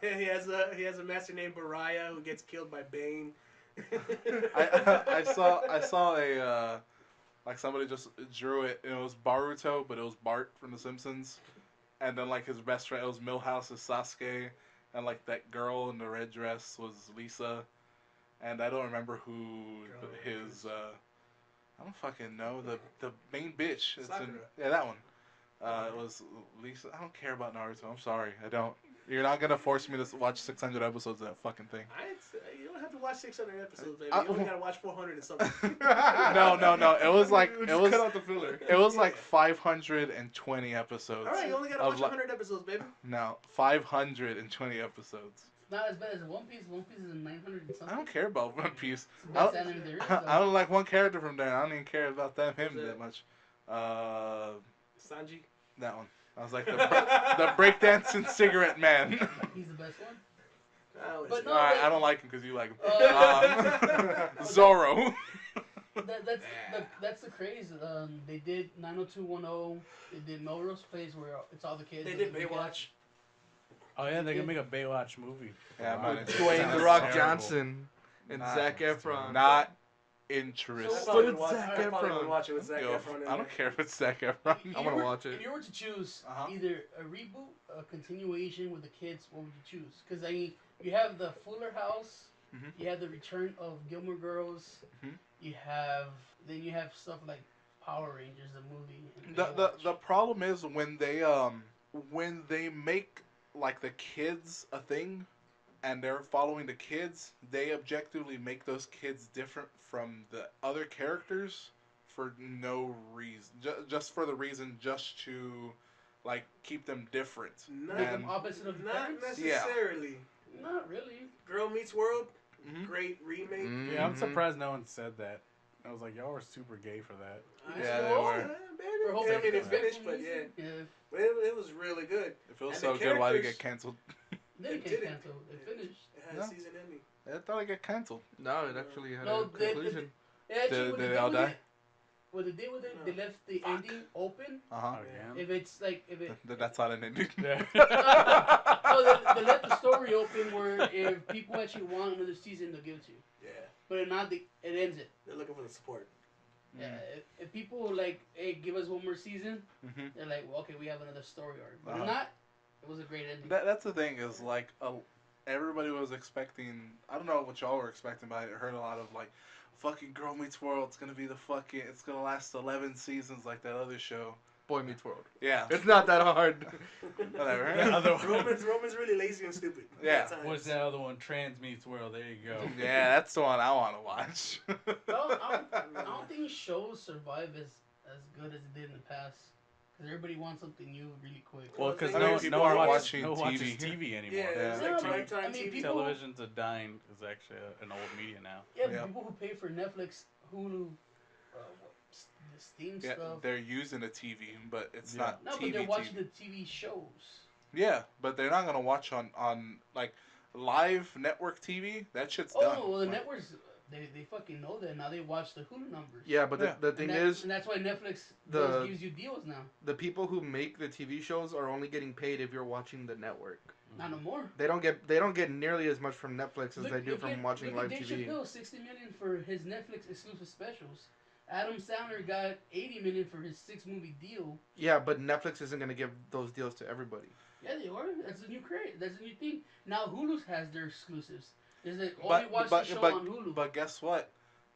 [SPEAKER 1] he has a master named Baraya who gets killed by Bane.
[SPEAKER 3] I saw a like somebody just drew it and it was Baruto, but it was Bart from The Simpsons, and then like his best friend, it was Millhouse's Sasuke, and like that girl in the red dress was Lisa, and I don't remember who his I don't fucking know, the main bitch. It's in,
[SPEAKER 1] Sakura.
[SPEAKER 3] yeah, that one. It was Lisa. I don't care about Naruto. I'm sorry, I don't. You're not gonna force me to watch 600 episodes of that fucking thing.
[SPEAKER 1] You don't have to watch 600 episodes, baby.
[SPEAKER 3] I-
[SPEAKER 1] You only gotta watch 400 and something.
[SPEAKER 3] No. It was like
[SPEAKER 2] Just
[SPEAKER 3] it was
[SPEAKER 2] cut out the filler.
[SPEAKER 3] it was like 520 episodes.
[SPEAKER 1] All right, you only gotta
[SPEAKER 3] Of
[SPEAKER 1] watch
[SPEAKER 3] like-
[SPEAKER 1] 100 episodes, baby.
[SPEAKER 3] No, 520 episodes.
[SPEAKER 4] It's not as bad as One Piece. One Piece is in 900 and something.
[SPEAKER 3] I don't care about One Piece.
[SPEAKER 4] It's the best anime there is.
[SPEAKER 3] I don't like one character from there. I don't even care about him
[SPEAKER 1] Who's
[SPEAKER 3] that
[SPEAKER 1] that?
[SPEAKER 3] much.
[SPEAKER 1] Sanji.
[SPEAKER 3] That one. I was like the breakdancing cigarette man.
[SPEAKER 4] He's the best one.
[SPEAKER 1] Oh,
[SPEAKER 4] But
[SPEAKER 1] it's-
[SPEAKER 4] no,
[SPEAKER 3] Alright,
[SPEAKER 4] but-
[SPEAKER 3] I don't like him because you like him.
[SPEAKER 4] Uh,
[SPEAKER 3] Zoro.
[SPEAKER 4] That's the craze. They did 90210. They did Melrose Place, where it's all the kids.
[SPEAKER 1] They
[SPEAKER 4] of
[SPEAKER 1] did
[SPEAKER 4] the big
[SPEAKER 1] Baywatch.
[SPEAKER 4] cast.
[SPEAKER 5] Oh yeah, they can make a Baywatch movie.
[SPEAKER 3] Yeah, I'm not
[SPEAKER 2] With
[SPEAKER 3] interested.
[SPEAKER 2] Dwayne
[SPEAKER 3] Sounds
[SPEAKER 2] The Rock
[SPEAKER 3] terrible.
[SPEAKER 2] Johnson and
[SPEAKER 3] Not
[SPEAKER 2] Zac Efron.
[SPEAKER 3] Not
[SPEAKER 1] I
[SPEAKER 3] interested.
[SPEAKER 1] probably
[SPEAKER 2] with
[SPEAKER 1] would watch-
[SPEAKER 2] Zac
[SPEAKER 1] I probably
[SPEAKER 2] Efron.
[SPEAKER 1] would watch it with Zac
[SPEAKER 3] Yo,
[SPEAKER 1] Efron. in
[SPEAKER 3] I don't
[SPEAKER 1] there.
[SPEAKER 3] care if it's Zac Efron.
[SPEAKER 4] If
[SPEAKER 2] I
[SPEAKER 4] you
[SPEAKER 2] wanna
[SPEAKER 4] were-
[SPEAKER 2] watch it.
[SPEAKER 4] If you were to choose
[SPEAKER 3] Uh-huh.
[SPEAKER 4] either a reboot, a continuation with the kids, what would you choose? Because I mean, you have the Fuller House,
[SPEAKER 3] Mhm.
[SPEAKER 4] you have the Return of Gilmore Girls,
[SPEAKER 3] Mhm.
[SPEAKER 4] you have stuff like Power Rangers, the movie. And
[SPEAKER 3] The
[SPEAKER 4] Baywatch.
[SPEAKER 3] problem is when they make like the kids a thing and they're following the kids, they objectively make those kids different from the other characters for no reason, just for the reason just to like keep them different.
[SPEAKER 1] Not,
[SPEAKER 4] Make
[SPEAKER 3] And-
[SPEAKER 4] them opposite of the
[SPEAKER 1] not
[SPEAKER 4] parents?
[SPEAKER 1] necessarily.
[SPEAKER 4] Not really.
[SPEAKER 1] Girl Meets World,
[SPEAKER 3] Mhm.
[SPEAKER 1] great remake.
[SPEAKER 5] Yeah, I'm
[SPEAKER 2] Mhm.
[SPEAKER 5] surprised no one said that. I was like, y'all were super gay for that.
[SPEAKER 3] Yeah, they
[SPEAKER 1] Oh,
[SPEAKER 3] were.
[SPEAKER 1] baby.
[SPEAKER 4] We're
[SPEAKER 1] I
[SPEAKER 4] hoping
[SPEAKER 1] mean, it
[SPEAKER 4] for
[SPEAKER 1] finished,
[SPEAKER 4] that
[SPEAKER 1] but
[SPEAKER 4] movie.
[SPEAKER 1] yeah.
[SPEAKER 4] Yeah.
[SPEAKER 1] But it was really good.
[SPEAKER 3] It feels
[SPEAKER 1] And
[SPEAKER 3] so
[SPEAKER 1] the
[SPEAKER 3] good. Why did it
[SPEAKER 1] characters-
[SPEAKER 3] get canceled?
[SPEAKER 4] They
[SPEAKER 1] It
[SPEAKER 4] get
[SPEAKER 1] didn't.
[SPEAKER 4] canceled. They finished.
[SPEAKER 1] It had
[SPEAKER 3] No.
[SPEAKER 1] a season ending.
[SPEAKER 3] I thought it got canceled.
[SPEAKER 2] No, it actually had
[SPEAKER 4] No,
[SPEAKER 2] a
[SPEAKER 4] they-
[SPEAKER 2] conclusion.
[SPEAKER 4] Yeah, actually,
[SPEAKER 3] Did
[SPEAKER 4] what
[SPEAKER 3] they
[SPEAKER 4] did
[SPEAKER 3] all
[SPEAKER 4] with
[SPEAKER 3] die?
[SPEAKER 4] it- What they did with it, they left the
[SPEAKER 1] Fuck.
[SPEAKER 4] ending open.
[SPEAKER 3] Uh-huh.
[SPEAKER 5] Again.
[SPEAKER 4] If it's like, if it,
[SPEAKER 3] That's not an ending.
[SPEAKER 5] Yeah.
[SPEAKER 4] no, they let the story open where if people actually want another season, they'll give it to you.
[SPEAKER 1] Yeah.
[SPEAKER 4] But if not, it ends it.
[SPEAKER 1] They're looking for the support.
[SPEAKER 4] Yeah. If people like, hey, give us one more season,
[SPEAKER 3] Mhm.
[SPEAKER 4] they're like, well, okay, we have another story arc. But
[SPEAKER 3] Uh-huh.
[SPEAKER 4] if not, it was a great ending.
[SPEAKER 3] That's the thing is like everybody was expecting. I don't know what y'all were expecting, but I heard a lot of like, fucking Girl Meets World. It's gonna be it's gonna last 11 seasons like that other show.
[SPEAKER 2] Boy Meets World.
[SPEAKER 3] Yeah.
[SPEAKER 2] It's not that hard.
[SPEAKER 3] Whatever.
[SPEAKER 5] Other one.
[SPEAKER 1] Roman's really lazy and stupid.
[SPEAKER 3] Yeah.
[SPEAKER 1] At times.
[SPEAKER 5] What's that other one? Trans Meets World. There you go.
[SPEAKER 3] Yeah, that's the one I want to watch.
[SPEAKER 4] I don't think shows survive as good as it did in the past. Because everybody wants something new really quick.
[SPEAKER 5] Well, because
[SPEAKER 3] I mean,
[SPEAKER 5] no
[SPEAKER 3] people
[SPEAKER 5] one
[SPEAKER 3] aren't
[SPEAKER 5] watches,
[SPEAKER 3] watching
[SPEAKER 5] no one watches
[SPEAKER 3] TV.
[SPEAKER 5] TV anymore.
[SPEAKER 1] Yeah,
[SPEAKER 3] Yeah.
[SPEAKER 1] it's
[SPEAKER 4] Yeah,
[SPEAKER 1] like
[SPEAKER 4] but,
[SPEAKER 1] primetime
[SPEAKER 4] I mean,
[SPEAKER 1] TV.
[SPEAKER 4] people-
[SPEAKER 5] Television's a dying. Is actually an old media now.
[SPEAKER 4] Yeah,
[SPEAKER 3] Yeah.
[SPEAKER 4] but people who pay for Netflix, Hulu, the Steam
[SPEAKER 3] Yeah,
[SPEAKER 4] stuff.
[SPEAKER 3] they're using a TV, but it's
[SPEAKER 5] Yeah.
[SPEAKER 3] not
[SPEAKER 4] No,
[SPEAKER 3] TV.
[SPEAKER 4] but they're watching
[SPEAKER 3] TV.
[SPEAKER 4] the TV shows.
[SPEAKER 3] Yeah, but they're not gonna watch on like live network TV, that shit's
[SPEAKER 4] Oh
[SPEAKER 3] done.
[SPEAKER 4] no, well the
[SPEAKER 3] Like,
[SPEAKER 4] networks they fucking know that now. They watch the Hulu numbers.
[SPEAKER 2] Yeah, but
[SPEAKER 3] Yeah.
[SPEAKER 2] the thing
[SPEAKER 4] and
[SPEAKER 2] is,
[SPEAKER 4] and that's why Netflix gives you deals now.
[SPEAKER 2] the people who make the TV shows are only getting paid if you're watching the network.
[SPEAKER 4] Not no more.
[SPEAKER 2] They don't get nearly as much from Netflix as they do from watching live
[SPEAKER 4] Dave
[SPEAKER 2] TV.
[SPEAKER 4] Chappelle, $60 million for his Netflix exclusive specials. Adam Sandler got $80 million for his 6-movie deal.
[SPEAKER 2] Yeah, but Netflix isn't gonna give those deals to everybody.
[SPEAKER 4] Yeah, they are. That's a new crate. That's a new thing. Now Hulu has their exclusives. Is that only watch the show on Hulu?
[SPEAKER 3] But guess what?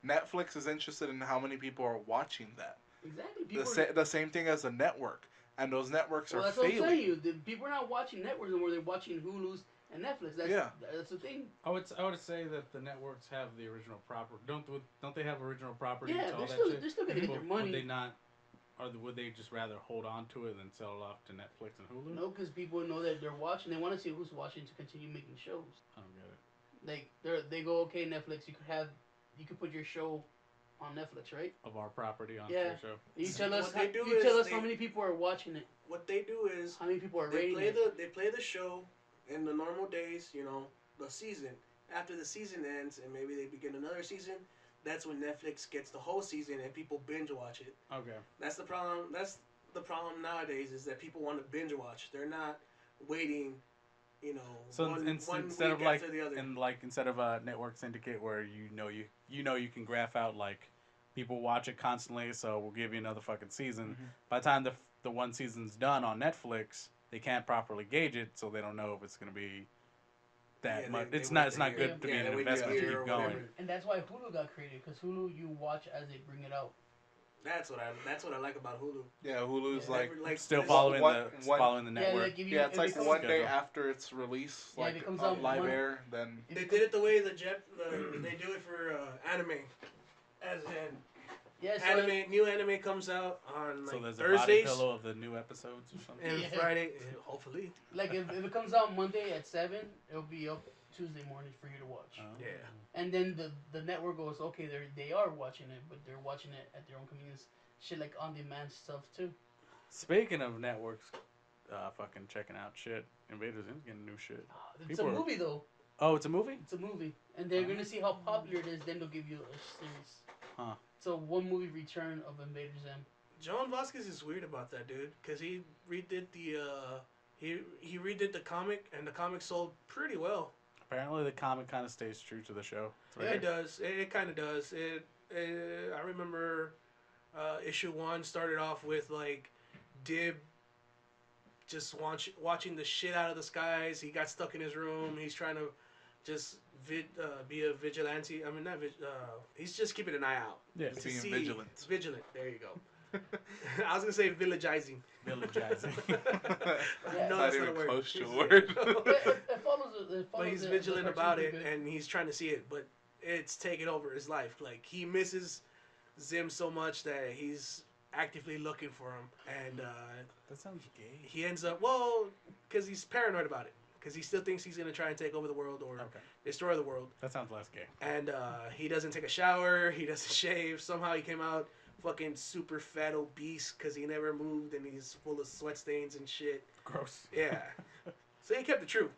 [SPEAKER 3] Netflix is interested in how many people are watching that.
[SPEAKER 4] Exactly.
[SPEAKER 3] The same thing as a network, and those networks are
[SPEAKER 4] that's
[SPEAKER 3] failing.
[SPEAKER 4] what I'm telling you. The people are not watching networks anymore. They're watching Hulu's and Netflix. That's the thing.
[SPEAKER 5] I would say that the networks have the original property. Don't they have original property?
[SPEAKER 4] Yeah,
[SPEAKER 5] to all
[SPEAKER 4] they're still gonna get their money.
[SPEAKER 5] Would they not? Or would they just rather hold on to it than sell it off to Netflix and Hulu?
[SPEAKER 4] No, because people know that they're watching. They want to see who's watching to continue making shows.
[SPEAKER 5] I don't get it.
[SPEAKER 4] Like they go, okay, Netflix, you could put your show on Netflix, right?
[SPEAKER 5] Of our property on
[SPEAKER 4] Yeah.
[SPEAKER 5] your show.
[SPEAKER 4] You tell us
[SPEAKER 1] they
[SPEAKER 4] how many people are watching it.
[SPEAKER 1] What they do is
[SPEAKER 4] How many people are
[SPEAKER 1] they
[SPEAKER 4] rating
[SPEAKER 1] they play the show in the normal days, the season. After the season ends and maybe they begin another season, that's when Netflix gets the whole season and people binge watch it.
[SPEAKER 5] Okay.
[SPEAKER 1] That's the problem. That's the problem nowadays is that people want to binge watch. They're not waiting,
[SPEAKER 5] So
[SPEAKER 1] one
[SPEAKER 5] instead
[SPEAKER 1] week
[SPEAKER 5] of like
[SPEAKER 1] after the other.
[SPEAKER 5] instead of a network syndicate where you can graph out like people watch it constantly, so we'll give you another fucking season.
[SPEAKER 2] Mhm.
[SPEAKER 5] By the time the one season's done on Netflix, they can't properly gauge it, so they don't know if it's gonna be that much. It's not good to be an investment to keep going.
[SPEAKER 4] And that's why Hulu got created, because Hulu you watch as they bring it out.
[SPEAKER 1] That's what I like about Hulu.
[SPEAKER 3] Yeah, Hulu's
[SPEAKER 5] Still
[SPEAKER 1] this-
[SPEAKER 5] following
[SPEAKER 3] one-
[SPEAKER 5] the network.
[SPEAKER 3] it's like one day after its release,
[SPEAKER 4] Yeah,
[SPEAKER 3] like
[SPEAKER 4] it comes
[SPEAKER 3] on
[SPEAKER 4] out
[SPEAKER 3] live
[SPEAKER 4] one-
[SPEAKER 3] air. Then
[SPEAKER 1] They did it the way they do it for anime, as in new anime comes out on
[SPEAKER 5] So there's
[SPEAKER 1] Thursdays
[SPEAKER 5] a body pillow of the new episodes or something.
[SPEAKER 1] and Friday, hopefully.
[SPEAKER 4] Like if it comes out Monday at 7, it'll be up Tuesday morning for you to watch.
[SPEAKER 5] Oh.
[SPEAKER 1] Yeah.
[SPEAKER 4] And then the network goes, okay, they are watching it, but they're watching it at their own convenience. Shit like on-demand stuff too.
[SPEAKER 5] Speaking of networks, fucking checking out shit, Invaders Zim's getting new shit.
[SPEAKER 4] It's a movie though.
[SPEAKER 5] Oh, it's a movie?
[SPEAKER 4] It's a movie, and they're gonna see how popular it is. Then they'll give you a series.
[SPEAKER 5] Huh.
[SPEAKER 4] So one movie return of Invaders Zim.
[SPEAKER 1] John Vasquez is weird about that, dude, because he redid he redid the comic, and the comic sold pretty well.
[SPEAKER 5] Apparently, the comic kind of stays true to the show.
[SPEAKER 1] Yeah, it does. It kind of does. I remember issue 1 started off with like Dib just watching the shit out of the skies. He got stuck in his room. He's trying to just be a vigilante. I mean, not he's just keeping an eye out.
[SPEAKER 5] Yeah,
[SPEAKER 1] To
[SPEAKER 3] being
[SPEAKER 1] see,
[SPEAKER 3] vigilant.
[SPEAKER 1] Vigilant. There you go. I was gonna say villagizing.
[SPEAKER 5] Villagizing.
[SPEAKER 4] Yeah.
[SPEAKER 1] No,
[SPEAKER 3] Not
[SPEAKER 1] that's
[SPEAKER 3] even
[SPEAKER 1] not a word.
[SPEAKER 3] close to a
[SPEAKER 1] He's-
[SPEAKER 3] word.
[SPEAKER 4] It follows.
[SPEAKER 1] But he's
[SPEAKER 4] the
[SPEAKER 1] vigilant
[SPEAKER 4] cartoon
[SPEAKER 1] about
[SPEAKER 4] pretty
[SPEAKER 1] it,
[SPEAKER 4] good.
[SPEAKER 1] and he's trying to see it, but it's taking over his life. Like, he misses Zim so much that he's actively looking for him, and
[SPEAKER 5] That sounds gay.
[SPEAKER 1] he ends up, because he's paranoid about it, because he still thinks he's going to try and take over the world or
[SPEAKER 5] Okay.
[SPEAKER 1] destroy the world,
[SPEAKER 5] That sounds less gay.
[SPEAKER 1] and he doesn't take a shower, he doesn't shave. Somehow he came out fucking super fat obese because he never moved, and he's full of sweat stains and shit.
[SPEAKER 5] Gross.
[SPEAKER 1] Yeah. So he kept it true.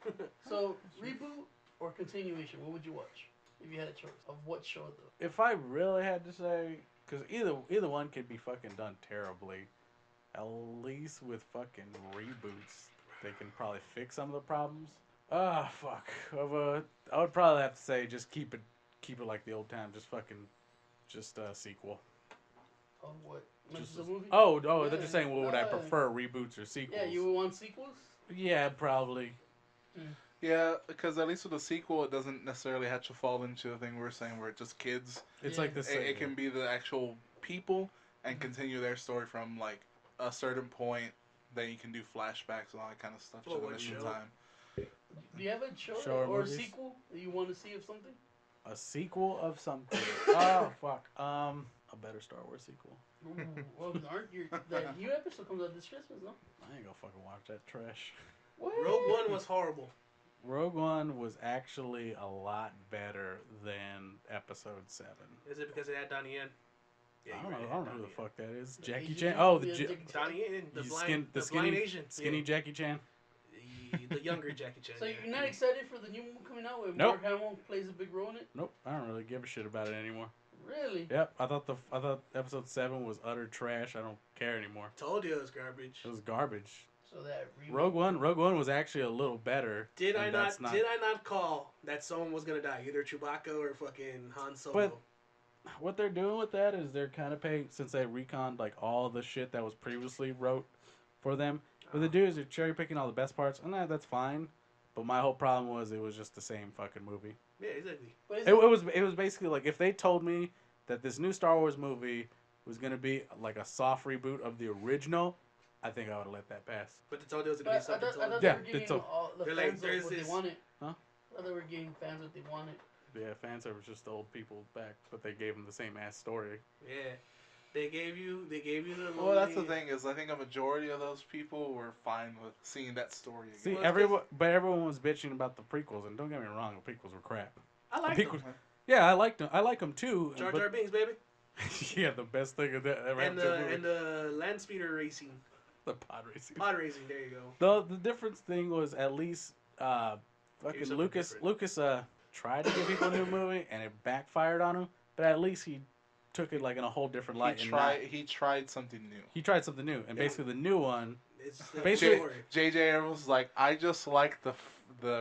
[SPEAKER 4] So reboot or continuation? What would you watch if you had a choice of what show though?
[SPEAKER 5] If I really had to say, because either one could be fucking done terribly, at least with fucking reboots, they can probably fix some of the problems. Fuck. I would probably have to say just keep it like the old time. Just a sequel.
[SPEAKER 4] Of what?
[SPEAKER 5] Just
[SPEAKER 4] The movie?
[SPEAKER 5] Oh, they're
[SPEAKER 4] Yeah.
[SPEAKER 5] just saying, what would I prefer, reboots or sequels?
[SPEAKER 4] Yeah, you would want sequels.
[SPEAKER 5] Yeah, probably.
[SPEAKER 3] Yeah, because at least with a sequel, it doesn't necessarily have to fall into the thing we were saying where it's just kids.
[SPEAKER 5] It's
[SPEAKER 4] Yeah.
[SPEAKER 5] like the same.
[SPEAKER 3] It can be the actual people and continue their story from like a certain point. Then you can do flashbacks and all that kind of stuff.
[SPEAKER 1] Well,
[SPEAKER 3] to the
[SPEAKER 1] what
[SPEAKER 3] missing
[SPEAKER 1] show?
[SPEAKER 3] time.
[SPEAKER 4] Do you have a show,
[SPEAKER 5] Show or
[SPEAKER 4] or a
[SPEAKER 5] movies?
[SPEAKER 4] sequel that you want to see of something?
[SPEAKER 5] A sequel of something. Oh fuck. A better Star Wars sequel.
[SPEAKER 4] Ooh, well, the new episode comes out this Christmas, no?
[SPEAKER 5] I ain't gonna fucking watch that trash.
[SPEAKER 4] What?
[SPEAKER 1] Rogue One was horrible.
[SPEAKER 5] Rogue One was actually a lot better than Episode 7.
[SPEAKER 1] Is it because it had Donnie Yen? Yeah,
[SPEAKER 5] I
[SPEAKER 1] you're
[SPEAKER 5] don't know.
[SPEAKER 1] right,
[SPEAKER 5] I don't know who
[SPEAKER 1] Donnie
[SPEAKER 5] the fuck that is.
[SPEAKER 4] The
[SPEAKER 5] Jackie
[SPEAKER 4] Asian
[SPEAKER 5] Chan.
[SPEAKER 4] dude?
[SPEAKER 5] Oh,
[SPEAKER 4] Yeah, Jackie Chan.
[SPEAKER 1] Donnie Yen, the
[SPEAKER 5] You
[SPEAKER 1] blind,
[SPEAKER 5] skin- the
[SPEAKER 1] the blind
[SPEAKER 5] skinny-
[SPEAKER 1] Asian.
[SPEAKER 5] skinny
[SPEAKER 1] Yeah.
[SPEAKER 5] Jackie Chan.
[SPEAKER 1] the younger Jackie Chan.
[SPEAKER 4] So
[SPEAKER 1] yeah.
[SPEAKER 4] you're not excited for the new movie coming out where
[SPEAKER 5] Nope.
[SPEAKER 4] Mark Hamill plays a big role in it?
[SPEAKER 5] Nope, I don't really give a shit about it anymore.
[SPEAKER 4] Really?
[SPEAKER 5] Yep, I thought episode 7 was utter trash. I don't care anymore.
[SPEAKER 1] Told you it was garbage.
[SPEAKER 5] It was garbage.
[SPEAKER 4] So that remake,
[SPEAKER 5] Rogue One was actually a little better.
[SPEAKER 1] Did
[SPEAKER 5] and
[SPEAKER 1] I
[SPEAKER 5] that's
[SPEAKER 1] not? Did I not call that someone was gonna die? Either Chewbacca or fucking Han Solo.
[SPEAKER 5] But what they're doing with that is they're kind of paying, since they reconned like all the shit that was previously wrote for them. What they do is they're cherry picking all the best parts, and that's fine. But my whole problem was it was just the same fucking movie.
[SPEAKER 1] Yeah, exactly.
[SPEAKER 4] But is
[SPEAKER 5] It was basically like if they told me that this new Star Wars movie was gonna be like a soft reboot of the original, I think I would have let that pass.
[SPEAKER 1] But they told you it was
[SPEAKER 4] But
[SPEAKER 1] gonna
[SPEAKER 4] I
[SPEAKER 1] be something.
[SPEAKER 4] thought
[SPEAKER 1] totally
[SPEAKER 4] they
[SPEAKER 5] Yeah,
[SPEAKER 4] were
[SPEAKER 5] it's
[SPEAKER 4] giving
[SPEAKER 5] a-
[SPEAKER 4] all the
[SPEAKER 1] They're
[SPEAKER 4] fans
[SPEAKER 1] like, there's
[SPEAKER 4] what
[SPEAKER 1] this-
[SPEAKER 4] they wanted.
[SPEAKER 5] Huh?
[SPEAKER 4] I thought they were giving fans what they wanted.
[SPEAKER 5] Yeah, fan service just the old people back, but they gave them the same ass story.
[SPEAKER 1] Yeah, they gave you the.
[SPEAKER 3] Well, that's the
[SPEAKER 1] lonely-
[SPEAKER 3] thing is I think a majority of those people were fine with seeing that story again.
[SPEAKER 5] See,
[SPEAKER 1] Well, it's
[SPEAKER 5] everyone was bitching about the prequels, and don't get me wrong, the prequels were crap.
[SPEAKER 1] I like
[SPEAKER 5] the
[SPEAKER 1] them.
[SPEAKER 5] Yeah, I liked them. I like them too.
[SPEAKER 1] Jar
[SPEAKER 5] but-
[SPEAKER 1] Jar Binks, baby,
[SPEAKER 5] yeah, the best thing that ever
[SPEAKER 1] and
[SPEAKER 5] happened to a
[SPEAKER 1] the
[SPEAKER 5] movie.
[SPEAKER 1] and the land speeder racing,
[SPEAKER 5] The pod racing.
[SPEAKER 1] pod racing. There you go.
[SPEAKER 5] The difference thing was at least fucking
[SPEAKER 1] something
[SPEAKER 5] Lucas
[SPEAKER 1] different.
[SPEAKER 5] Lucas tried to give people a new movie and it backfired on him, but at least he took it like in a whole different light.
[SPEAKER 3] He tried something new.
[SPEAKER 5] He tried something new, and
[SPEAKER 1] Yeah.
[SPEAKER 5] basically the new one.
[SPEAKER 1] It's the
[SPEAKER 5] Basically-
[SPEAKER 1] story.
[SPEAKER 3] J.J. Abrams was like, I just like the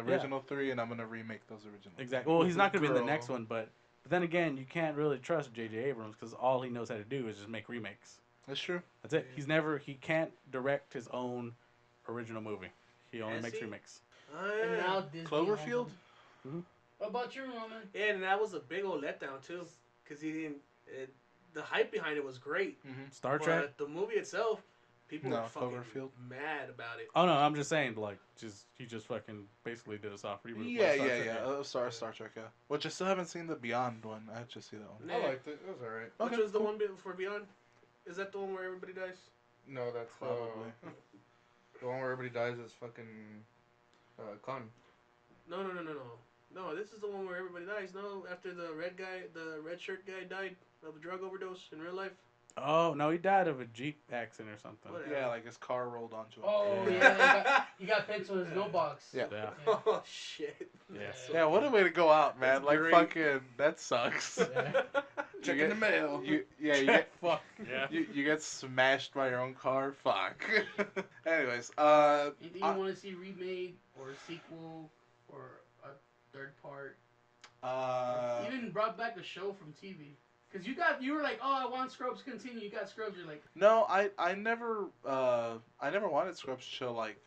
[SPEAKER 3] original 3, and I'm gonna remake those original.
[SPEAKER 5] Exactly. Well, he's not going to be in the
[SPEAKER 2] Girl.
[SPEAKER 5] next one, but then again, you can't really trust J.J. Abrams because all he knows how to do is just make remakes.
[SPEAKER 3] That's true.
[SPEAKER 5] That's it.
[SPEAKER 1] Yeah.
[SPEAKER 5] He can't direct his own original movie. He only
[SPEAKER 1] Has
[SPEAKER 5] makes
[SPEAKER 1] he?
[SPEAKER 5] remakes.
[SPEAKER 4] And
[SPEAKER 1] Yeah.
[SPEAKER 4] now Disney
[SPEAKER 3] Cloverfield?
[SPEAKER 4] owns them. What about you, Roman?
[SPEAKER 1] Yeah, and that was a big old letdown too, because he didn't. The hype behind it was great,
[SPEAKER 5] Star Trek.
[SPEAKER 1] but the movie itself, people
[SPEAKER 3] No,
[SPEAKER 1] were fucking
[SPEAKER 3] Cloverfield.
[SPEAKER 1] mad about it.
[SPEAKER 5] Oh no, I'm just saying, like, he just fucking basically did a soft reboot.
[SPEAKER 3] Yeah,
[SPEAKER 5] like Star
[SPEAKER 3] yeah,
[SPEAKER 5] Trek
[SPEAKER 3] yeah.
[SPEAKER 5] did.
[SPEAKER 3] Star Trek, yeah. Which I still haven't seen the Beyond one. I have to see that one.
[SPEAKER 2] I liked it. It was alright.
[SPEAKER 1] Which
[SPEAKER 3] Okay,
[SPEAKER 1] was the
[SPEAKER 3] cool.
[SPEAKER 1] one for Beyond? Is that the one where everybody dies?
[SPEAKER 2] No, that's
[SPEAKER 3] Probably.
[SPEAKER 2] the one where everybody dies is fucking Khan.
[SPEAKER 1] No. No, this is the one where everybody dies. No, after the red shirt guy died of a drug overdose in real life.
[SPEAKER 5] Oh no, he died of a Jeep accident or something.
[SPEAKER 1] Whatever.
[SPEAKER 3] Yeah, like his car rolled onto him.
[SPEAKER 4] Oh
[SPEAKER 5] Yeah.
[SPEAKER 4] yeah, he got picked with his no box.
[SPEAKER 3] Yeah.
[SPEAKER 5] Yeah.
[SPEAKER 1] Oh shit.
[SPEAKER 5] Yeah.
[SPEAKER 3] Yeah, what a way to go out, man.
[SPEAKER 1] That's
[SPEAKER 3] Like,
[SPEAKER 1] great.
[SPEAKER 3] fucking, that sucks.
[SPEAKER 4] Yeah.
[SPEAKER 3] Check
[SPEAKER 2] the mail.
[SPEAKER 3] You get
[SPEAKER 5] Fuck. Yeah.
[SPEAKER 3] you get smashed by your own car. Fuck. Anyways,
[SPEAKER 4] Anything you want to see remade or a sequel or a third part? Even brought back a show from TV. Cause you were like, oh, I want Scrubs to continue. You got Scrubs. You're like,
[SPEAKER 3] no, I never wanted Scrubs to like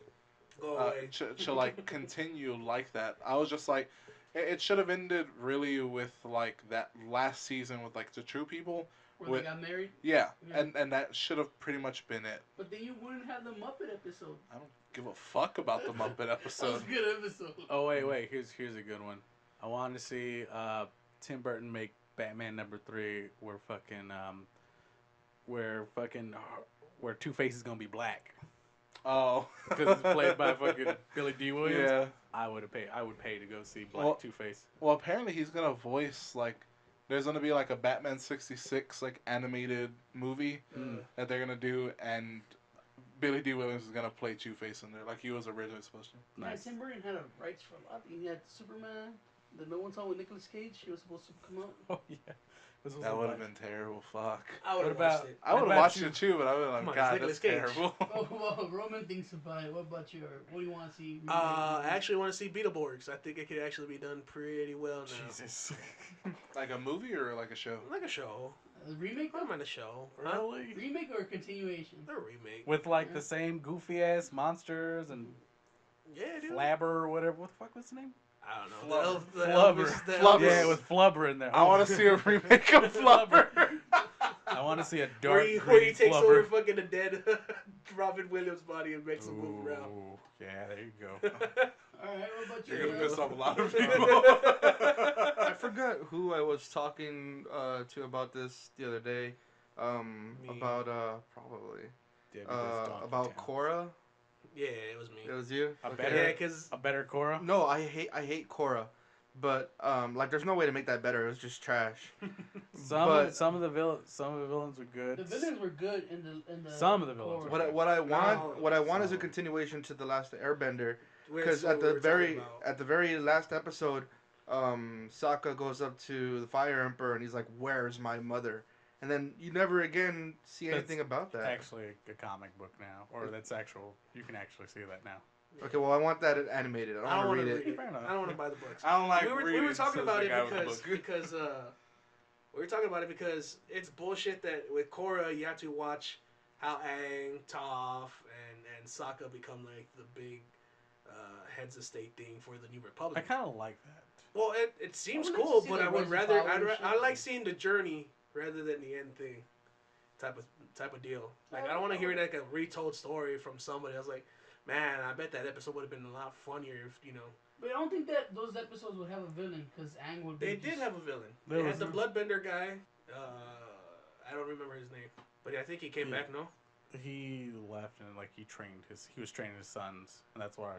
[SPEAKER 1] Go away.
[SPEAKER 3] to like continue like that. I was just like, it should have ended really with like that last season with like the True People.
[SPEAKER 4] where
[SPEAKER 3] With-
[SPEAKER 4] they got married.
[SPEAKER 3] Yeah,
[SPEAKER 4] Yeah.
[SPEAKER 3] and that should have pretty much been it.
[SPEAKER 4] But then you wouldn't have the Muppet episode.
[SPEAKER 3] I don't give a fuck about the Muppet
[SPEAKER 4] That was
[SPEAKER 3] episode.
[SPEAKER 4] a good episode.
[SPEAKER 5] Oh wait. Here's a good one. I wanted to see Tim Burton make Batman #3 where Two-Face is gonna be black
[SPEAKER 3] Oh,
[SPEAKER 5] because it's played by fucking Billy D. Williams.
[SPEAKER 3] yeah.
[SPEAKER 5] I would pay to go see Black
[SPEAKER 3] Well-
[SPEAKER 5] Two-Face.
[SPEAKER 3] Well, apparently he's gonna voice like. There's gonna be like a Batman '66 like animated movie
[SPEAKER 5] Mm.
[SPEAKER 3] that they're gonna do, and Billy D. Williams is gonna play Two-Face in there, like he was originally supposed to.
[SPEAKER 4] Yeah,
[SPEAKER 5] Nice.
[SPEAKER 4] Tim Burton had rights for a lot. He had Superman, the no one saw with Nicolas Cage. He was supposed to come out.
[SPEAKER 5] Oh yeah. This was
[SPEAKER 3] That
[SPEAKER 5] a
[SPEAKER 3] would have
[SPEAKER 5] bunch.
[SPEAKER 3] been terrible. Fuck.
[SPEAKER 1] I would have
[SPEAKER 5] What
[SPEAKER 1] watched
[SPEAKER 5] about-
[SPEAKER 1] it.
[SPEAKER 3] I would
[SPEAKER 5] What
[SPEAKER 3] have
[SPEAKER 5] about
[SPEAKER 3] watched
[SPEAKER 5] you?
[SPEAKER 3] it too, but I would have
[SPEAKER 1] Come
[SPEAKER 3] like,
[SPEAKER 1] on,
[SPEAKER 3] God,
[SPEAKER 1] it's
[SPEAKER 3] that's
[SPEAKER 1] Nicolas Cage.
[SPEAKER 3] terrible.
[SPEAKER 4] Oh, well, Roman thinks about it. What about you? What do you want to see?
[SPEAKER 1] I actually want to see Beetleborgs. I think it could actually be done pretty well now.
[SPEAKER 5] Jesus.
[SPEAKER 3] Like a movie or like a show?
[SPEAKER 1] Like a show.
[SPEAKER 4] A remake?
[SPEAKER 1] I don't mind a show. Huh?
[SPEAKER 5] Really?
[SPEAKER 4] Remake or continuation?
[SPEAKER 1] A remake.
[SPEAKER 5] With like the same goofy ass monsters and
[SPEAKER 1] Yeah, dude.
[SPEAKER 5] Flabber or whatever. What the fuck was the name?
[SPEAKER 1] I don't know.
[SPEAKER 3] Flubber.
[SPEAKER 1] The
[SPEAKER 5] Flubber.
[SPEAKER 1] Elvis, the
[SPEAKER 3] Flubber.
[SPEAKER 1] Elvis-
[SPEAKER 5] Yeah, with Flubber in there.
[SPEAKER 3] I want to see a remake of Flubber.
[SPEAKER 5] I want to see a
[SPEAKER 1] where
[SPEAKER 5] dark
[SPEAKER 1] he
[SPEAKER 5] green
[SPEAKER 1] takes over
[SPEAKER 5] Flubber.
[SPEAKER 1] fucking the dead Robin Williams body and makes him move around.
[SPEAKER 5] Ooh, yeah, there you go.
[SPEAKER 4] All right, what about you?
[SPEAKER 3] You're gonna
[SPEAKER 4] Joe?
[SPEAKER 3] piss off a lot of people.
[SPEAKER 2] I forgot who I was talking to about this the other day.
[SPEAKER 1] Me.
[SPEAKER 2] About probably
[SPEAKER 5] Debbie does Donkey
[SPEAKER 2] about
[SPEAKER 5] Town.
[SPEAKER 2] Korra.
[SPEAKER 1] Yeah, it was me.
[SPEAKER 2] It was you.
[SPEAKER 5] A
[SPEAKER 2] Okay.
[SPEAKER 5] better-
[SPEAKER 1] Yeah, because
[SPEAKER 5] A better Korra?
[SPEAKER 2] No, I hate Korra But like, there's no way to make that better. It was just trash.
[SPEAKER 5] Some of the villains were good.
[SPEAKER 4] The villains were good in the
[SPEAKER 5] Some of the villains
[SPEAKER 4] core.
[SPEAKER 5] were good.
[SPEAKER 2] What I want
[SPEAKER 1] No,
[SPEAKER 2] what I want is a
[SPEAKER 5] some.
[SPEAKER 2] continuation to the Last Airbender,
[SPEAKER 1] That's
[SPEAKER 2] because
[SPEAKER 1] what we were talking about.
[SPEAKER 2] at the very last episode, Sokka goes up to the Fire Emperor and he's like, "Where's my mother?" And then you never again see anything about that.
[SPEAKER 5] Actually, a comic book now, or that's actual. You can actually see that now.
[SPEAKER 2] Okay, well I want that animated. I don't want to read it.
[SPEAKER 5] Fair enough.
[SPEAKER 1] I don't want to buy the books.
[SPEAKER 3] I don't like
[SPEAKER 1] we
[SPEAKER 3] reading.
[SPEAKER 1] were talking
[SPEAKER 3] says
[SPEAKER 1] about
[SPEAKER 3] the
[SPEAKER 1] it
[SPEAKER 3] guy with the
[SPEAKER 1] because
[SPEAKER 3] book.
[SPEAKER 1] we were talking about it because it's bullshit that with Korra you have to watch how Aang, Toph, and Sokka become like the big heads of state thing for the New
[SPEAKER 5] I
[SPEAKER 1] Republic.
[SPEAKER 5] kind of like that.
[SPEAKER 1] Well, it seems
[SPEAKER 4] I would like
[SPEAKER 1] cool,
[SPEAKER 4] to see
[SPEAKER 1] but
[SPEAKER 4] the
[SPEAKER 1] I would
[SPEAKER 4] rise of
[SPEAKER 1] rather
[SPEAKER 4] power and
[SPEAKER 1] I
[SPEAKER 4] shit.
[SPEAKER 1] like seeing the journey rather than the end thing, type of deal. Like I don't want to hear like a retold story from somebody. I was like, man, I bet that episode would have been a lot funnier if
[SPEAKER 4] But I don't think that those episodes would have a villain because Aang would be.
[SPEAKER 1] They did have a villain.
[SPEAKER 5] There
[SPEAKER 1] They
[SPEAKER 5] was
[SPEAKER 1] had the
[SPEAKER 5] a-
[SPEAKER 1] Bloodbender guy. I don't remember his name, but I think he came
[SPEAKER 5] Yeah.
[SPEAKER 1] back. No.
[SPEAKER 5] He left and like he was training his sons, and that's why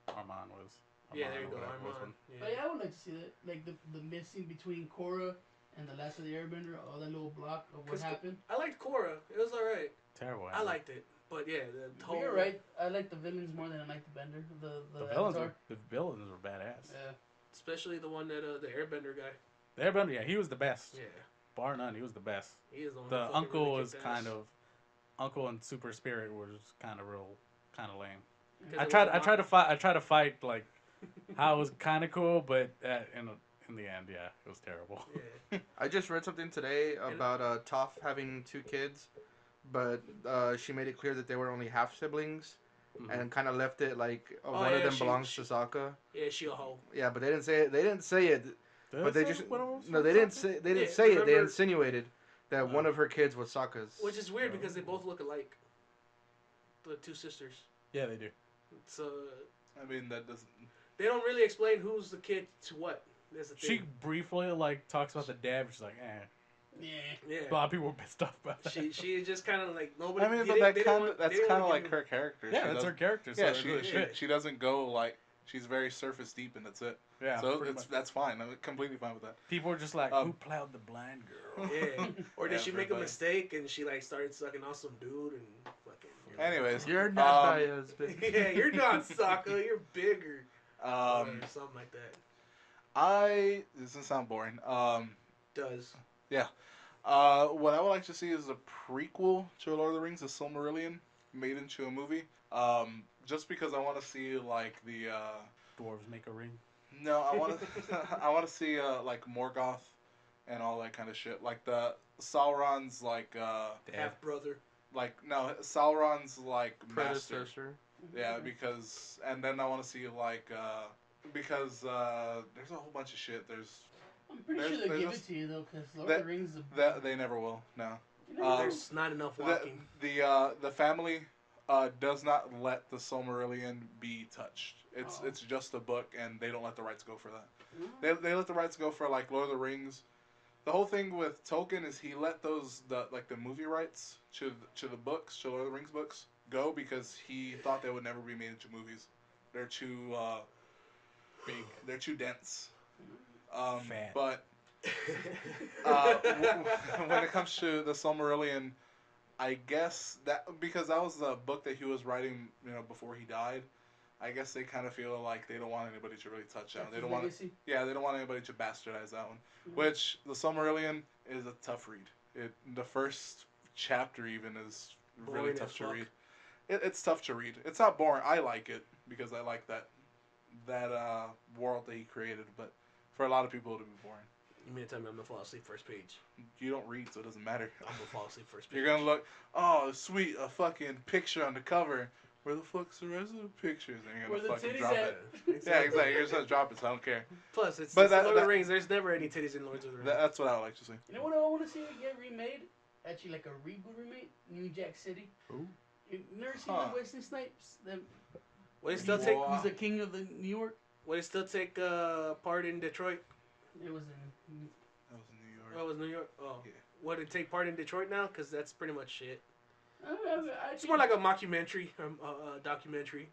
[SPEAKER 5] Armand was.
[SPEAKER 1] Yeah,
[SPEAKER 5] Armand
[SPEAKER 1] there you
[SPEAKER 5] or
[SPEAKER 1] go.
[SPEAKER 5] whatever was
[SPEAKER 1] Armand.
[SPEAKER 5] one.
[SPEAKER 1] Yeah.
[SPEAKER 4] But yeah, I would like to see that, like the missing between Korra and the Last of the Airbender, all that little block of what
[SPEAKER 1] 'Cause
[SPEAKER 4] happened.
[SPEAKER 1] I liked Korra. It was alright.
[SPEAKER 5] Terrible.
[SPEAKER 1] I liked it, but yeah, the whole.
[SPEAKER 4] You're right. I like the villains more than I like the Bender.
[SPEAKER 5] The villains
[SPEAKER 4] Avatar.
[SPEAKER 5] were badass.
[SPEAKER 4] Yeah.
[SPEAKER 1] Especially the one that the Airbender guy.
[SPEAKER 5] The Airbender, yeah, he was the best.
[SPEAKER 1] Yeah,
[SPEAKER 5] bar none. He was the best.
[SPEAKER 1] he is the one.
[SPEAKER 5] The
[SPEAKER 1] that fucking
[SPEAKER 5] uncle
[SPEAKER 1] really
[SPEAKER 5] was
[SPEAKER 1] kicked
[SPEAKER 5] kind
[SPEAKER 1] ass.
[SPEAKER 5] of, uncle and Super Spirit was kind of lame.
[SPEAKER 1] Because
[SPEAKER 5] I
[SPEAKER 1] it
[SPEAKER 5] tried
[SPEAKER 1] was a
[SPEAKER 5] I tried to fight like how it was kind of cool, but in the end, yeah, it was terrible.
[SPEAKER 1] Yeah.
[SPEAKER 2] I just read something today about Toph having 2 kids, but she made it clear that they were only half siblings,
[SPEAKER 5] Mhm.
[SPEAKER 2] and kind of left it like
[SPEAKER 1] Oh,
[SPEAKER 2] one of
[SPEAKER 1] yeah,
[SPEAKER 2] them belongs to Sokka.
[SPEAKER 1] Yeah, she a hoe.
[SPEAKER 2] Yeah, but they didn't say it. They didn't say it.
[SPEAKER 5] Did
[SPEAKER 2] But
[SPEAKER 5] it
[SPEAKER 2] they
[SPEAKER 5] say
[SPEAKER 2] just
[SPEAKER 5] what it was
[SPEAKER 2] no.
[SPEAKER 5] for
[SPEAKER 2] They didn't
[SPEAKER 5] Sokka?
[SPEAKER 2] say. They didn't
[SPEAKER 1] Yeah,
[SPEAKER 2] say it. They
[SPEAKER 1] remember-
[SPEAKER 2] insinuated that one of her kids was Sokka's.
[SPEAKER 1] Which is weird because they both look alike. The 2 sisters.
[SPEAKER 5] Yeah, they do.
[SPEAKER 1] So
[SPEAKER 3] I mean, that doesn't.
[SPEAKER 1] they don't really explain who's the kid to what. That's the
[SPEAKER 5] She
[SPEAKER 1] thing.
[SPEAKER 5] briefly like talks about the dad, but she's like,
[SPEAKER 4] Yeah.
[SPEAKER 1] Yeah.
[SPEAKER 5] A lot of people were pissed off about that.
[SPEAKER 1] She just kind of like nobody.
[SPEAKER 3] I mean,
[SPEAKER 1] they
[SPEAKER 3] but
[SPEAKER 1] didn't-
[SPEAKER 3] that
[SPEAKER 1] they didn't
[SPEAKER 3] kind
[SPEAKER 1] want-
[SPEAKER 3] of that's
[SPEAKER 1] they didn't
[SPEAKER 3] kind of
[SPEAKER 1] wanna
[SPEAKER 3] like
[SPEAKER 1] give
[SPEAKER 3] her character.
[SPEAKER 5] Yeah,
[SPEAKER 3] She
[SPEAKER 5] that's her
[SPEAKER 3] doesn't-
[SPEAKER 5] character. So
[SPEAKER 3] Yeah,
[SPEAKER 5] it really fit.
[SPEAKER 3] she doesn't go like she's very surface deep and that's it.
[SPEAKER 5] Yeah,
[SPEAKER 3] so
[SPEAKER 5] pretty
[SPEAKER 3] it's
[SPEAKER 5] much.
[SPEAKER 3] that's fine. I'm completely fine with that.
[SPEAKER 5] People were just like,
[SPEAKER 3] Um,
[SPEAKER 5] who plowed the blind girl?
[SPEAKER 1] Yeah. Or did
[SPEAKER 3] Yeah,
[SPEAKER 1] she make a
[SPEAKER 3] everybody.
[SPEAKER 1] mistake and she like started sucking off some dude and fucking.
[SPEAKER 3] Anyways,
[SPEAKER 2] You're not my
[SPEAKER 3] um,
[SPEAKER 2] husband.
[SPEAKER 1] Yeah, you're not Sokka. You're bigger. Or something like that.
[SPEAKER 3] this doesn't sound boring.
[SPEAKER 1] Does.
[SPEAKER 3] What I would like to see is a prequel to Lord of the Rings, The Silmarillion, made into a movie. Just because I want to see like the
[SPEAKER 5] Dwarves make a ring.
[SPEAKER 3] no, I want to I want to see like Morgoth and all that kind of shit. Like the Sauron's like
[SPEAKER 1] Half brother.
[SPEAKER 3] like no Sauron's like master.
[SPEAKER 2] Predecessor.
[SPEAKER 3] Yeah, because and then I want to see like because there's a whole bunch of shit.
[SPEAKER 4] I'm pretty
[SPEAKER 3] There's-
[SPEAKER 4] sure they
[SPEAKER 3] there's
[SPEAKER 4] give
[SPEAKER 3] just-
[SPEAKER 4] it to you though, because Lord
[SPEAKER 3] that-
[SPEAKER 4] of the Rings.
[SPEAKER 3] that they never will. No.
[SPEAKER 1] There's not enough walking.
[SPEAKER 3] The family does not let the Silmarillion be touched. It's just a book, and they don't let the rights go for that. They let the rights go for like Lord of the Rings. The whole thing with Tolkien is he let the movie rights to the books, to Lord of the Rings books, go because he thought they would never be made into movies. They're too
[SPEAKER 5] Big.
[SPEAKER 3] They're too dense.
[SPEAKER 5] Fat.
[SPEAKER 3] But when it comes to the Silmarillion, I guess that because that was the book that he was writing, before he died. I guess they kind of feel like they don't want anybody to really touch that. They don't want, they don't want anybody to bastardize that one.
[SPEAKER 4] Mhm.
[SPEAKER 3] Which the Silmarillion is a tough read. The first chapter even is really
[SPEAKER 1] Boring
[SPEAKER 3] tough
[SPEAKER 1] as
[SPEAKER 3] to
[SPEAKER 1] fuck.
[SPEAKER 3] read. It's tough to read. It's not boring. I like it because I like that world that he created. But for a lot of people, it'll be boring.
[SPEAKER 1] You mean to tell me I'm gonna fall asleep first page?
[SPEAKER 3] You don't read, so it doesn't matter.
[SPEAKER 1] I'm gonna fall asleep first page.
[SPEAKER 3] You're gonna look, oh sweet, a fucking picture on the cover. Where the fuck's the rest of the pictures? And you're
[SPEAKER 4] Where
[SPEAKER 3] gonna
[SPEAKER 4] the
[SPEAKER 3] fucking
[SPEAKER 4] titties
[SPEAKER 3] drop
[SPEAKER 4] at?
[SPEAKER 3] it. Yeah, exactly. You're just gonna drop it, so I don't care.
[SPEAKER 1] Plus, it's
[SPEAKER 3] But
[SPEAKER 1] Lord of the
[SPEAKER 3] that-
[SPEAKER 1] Rings. There's never any titties in Lords of the Rings.
[SPEAKER 3] That's what I would like to see.
[SPEAKER 4] You know what I want to see get remade? Actually, like a reboot remake, New Jack City.
[SPEAKER 5] Ooh.
[SPEAKER 4] You never seen
[SPEAKER 3] Huh.
[SPEAKER 4] the Wesley Snipes?
[SPEAKER 1] Would it still take?
[SPEAKER 3] Wow.
[SPEAKER 4] Who's the king of the New York?
[SPEAKER 1] Would it still take part in Detroit?
[SPEAKER 4] It was in.
[SPEAKER 3] That was in New York.
[SPEAKER 1] Oh, it was New York. Oh,
[SPEAKER 3] Yeah.
[SPEAKER 1] would it take part in Detroit now? Because that's pretty much shit.
[SPEAKER 4] I
[SPEAKER 1] It's more like a mockumentary, documentary.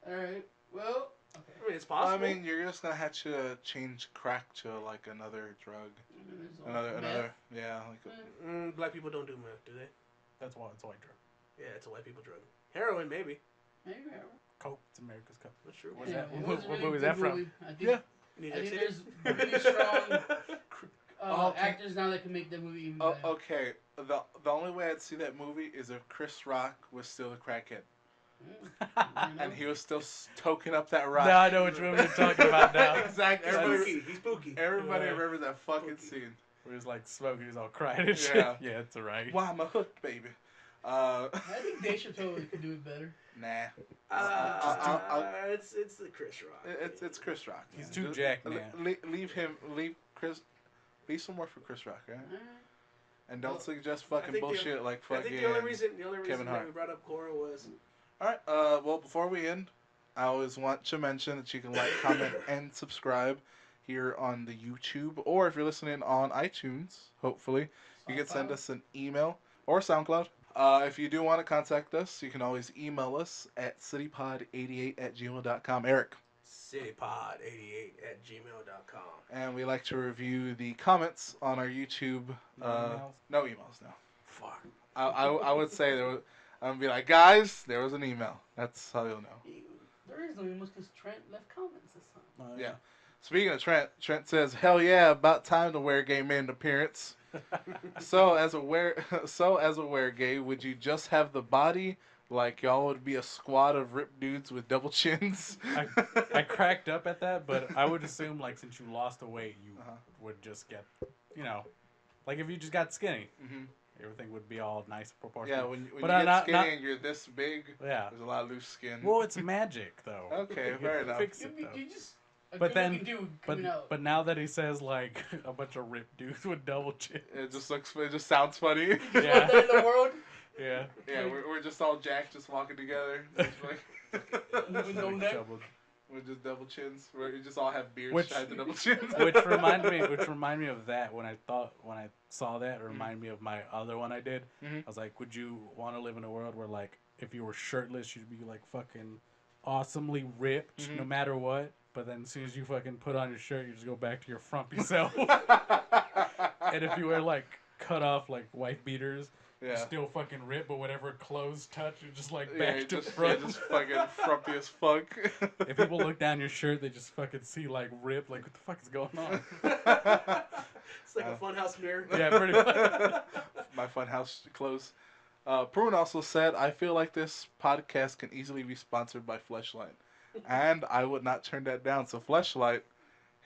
[SPEAKER 4] All right. Well, Okay.
[SPEAKER 1] I mean, it's possible.
[SPEAKER 3] I mean, you're just gonna have to change crack to like another drug. Another, yeah. Like
[SPEAKER 1] Black people don't do meth, do they?
[SPEAKER 5] That's why it's a white drug.
[SPEAKER 1] Yeah, it's a white people drug. Heroin, maybe.
[SPEAKER 4] Maybe.
[SPEAKER 5] Coke. It's America's Cup.
[SPEAKER 1] That's true.
[SPEAKER 5] What's
[SPEAKER 4] Yeah,
[SPEAKER 5] that?
[SPEAKER 4] it was a
[SPEAKER 5] What
[SPEAKER 4] really
[SPEAKER 5] movie is
[SPEAKER 4] good
[SPEAKER 5] that from?
[SPEAKER 4] movie. I think,
[SPEAKER 3] Yeah.
[SPEAKER 1] New
[SPEAKER 4] I
[SPEAKER 1] Jack
[SPEAKER 4] think
[SPEAKER 1] City?
[SPEAKER 4] there's really strong
[SPEAKER 3] Okay.
[SPEAKER 4] actors now that can make that movie even
[SPEAKER 3] Oh,
[SPEAKER 4] better.
[SPEAKER 3] okay. The only way I'd see that movie is if Chris Rock was still a crackhead and he was still toking up that rock.
[SPEAKER 5] Now I know which movie you're talking about now.
[SPEAKER 3] Exactly.
[SPEAKER 1] He's
[SPEAKER 3] Everybody,
[SPEAKER 1] spooky. He's spooky.
[SPEAKER 3] everybody
[SPEAKER 5] Yeah.
[SPEAKER 3] remembers that fucking
[SPEAKER 1] Spooky.
[SPEAKER 3] scene.
[SPEAKER 5] Where he's like smoking, he's all crying and shit.
[SPEAKER 3] Yeah.
[SPEAKER 5] Yeah, it's alright.
[SPEAKER 3] Why am I hooked, baby?
[SPEAKER 4] I think Dave Chappelle could do it better.
[SPEAKER 3] Nah.
[SPEAKER 1] It's the Chris Rock.
[SPEAKER 3] It's Chris Rock.
[SPEAKER 5] He's too jacked, man.
[SPEAKER 3] Leave Chris. Leave some more for Chris Rock, right?
[SPEAKER 4] Alright.
[SPEAKER 3] And don't
[SPEAKER 1] Well,
[SPEAKER 3] suggest
[SPEAKER 1] I
[SPEAKER 3] fucking
[SPEAKER 1] think
[SPEAKER 3] bullshit like
[SPEAKER 1] I
[SPEAKER 3] fucking.
[SPEAKER 1] think the only reason
[SPEAKER 3] Kevin
[SPEAKER 1] that
[SPEAKER 3] Hart.
[SPEAKER 1] we brought up Cora was
[SPEAKER 3] All right. Well, before we end, I always want to mention that you can like, comment, and subscribe here on the YouTube, or if you're listening on iTunes, hopefully you can send us an email or SoundCloud. If you do want to contact us, you can always email us at citypod88@gmail.com. Eric.
[SPEAKER 1] citypod88@gmail.com.
[SPEAKER 3] And we like to review the comments on our YouTube.
[SPEAKER 5] Emails?
[SPEAKER 3] No emails, no.
[SPEAKER 5] Fuck.
[SPEAKER 3] I would say I'm gonna be like, guys, there was an email. That's how you'll know.
[SPEAKER 4] There is no emails because Trent left comments this time.
[SPEAKER 3] Yeah. Speaking of Trent says, "Hell yeah, about time to wear gay man appearance." So as a wear gay, would you just have the body like y'all would be a squad of ripped dudes with double chins?
[SPEAKER 5] I cracked up at that, but I would assume like since you lost the weight, you would just get, like if you just got skinny, everything would be all nice and proportional.
[SPEAKER 3] Yeah, when you
[SPEAKER 5] But
[SPEAKER 3] get skinny and you're this big,
[SPEAKER 5] yeah,
[SPEAKER 3] there's a lot of loose skin.
[SPEAKER 5] well, it's magic though.
[SPEAKER 3] Okay,
[SPEAKER 5] You
[SPEAKER 3] fair
[SPEAKER 5] can
[SPEAKER 3] enough.
[SPEAKER 5] fix it, though.
[SPEAKER 4] You just a
[SPEAKER 5] But then-
[SPEAKER 4] good-looking dude coming out.
[SPEAKER 5] But now that he says like a bunch of ripped dudes with double chins,
[SPEAKER 3] It just sounds funny.
[SPEAKER 4] You want
[SPEAKER 5] Yeah.
[SPEAKER 4] that in the world?
[SPEAKER 5] yeah,
[SPEAKER 3] Yeah, we're just all jacked, just walking together. Just like,
[SPEAKER 4] With no neck.
[SPEAKER 3] we're just double chins. We just all have beards
[SPEAKER 5] Which-
[SPEAKER 3] tied to double chins.
[SPEAKER 5] which reminded me of that when I saw that, it reminded me of my other one I did.
[SPEAKER 3] Mhm.
[SPEAKER 5] I was like, would you want to live in a world where like if you were shirtless, you'd be like fucking awesomely ripped no matter what, but then as soon as you fucking put on your shirt, you just go back to your frumpy self. And if you wear like cut off like white beaters, you're
[SPEAKER 3] Yeah.
[SPEAKER 5] still fucking ripped, but whatever clothes touch, you're just like
[SPEAKER 3] Yeah,
[SPEAKER 5] back
[SPEAKER 3] you're
[SPEAKER 5] to
[SPEAKER 3] just
[SPEAKER 5] front.
[SPEAKER 3] fucking frumpy as fuck.
[SPEAKER 5] If people look down your shirt, they just fucking see like ripped, like what the fuck is going on?
[SPEAKER 1] It's like a funhouse mirror.
[SPEAKER 5] Yeah, pretty much.
[SPEAKER 3] My funhouse clothes. Prune also said, "I feel like this podcast can easily be sponsored by Fleshlight, and I would not turn that down. So Fleshlight,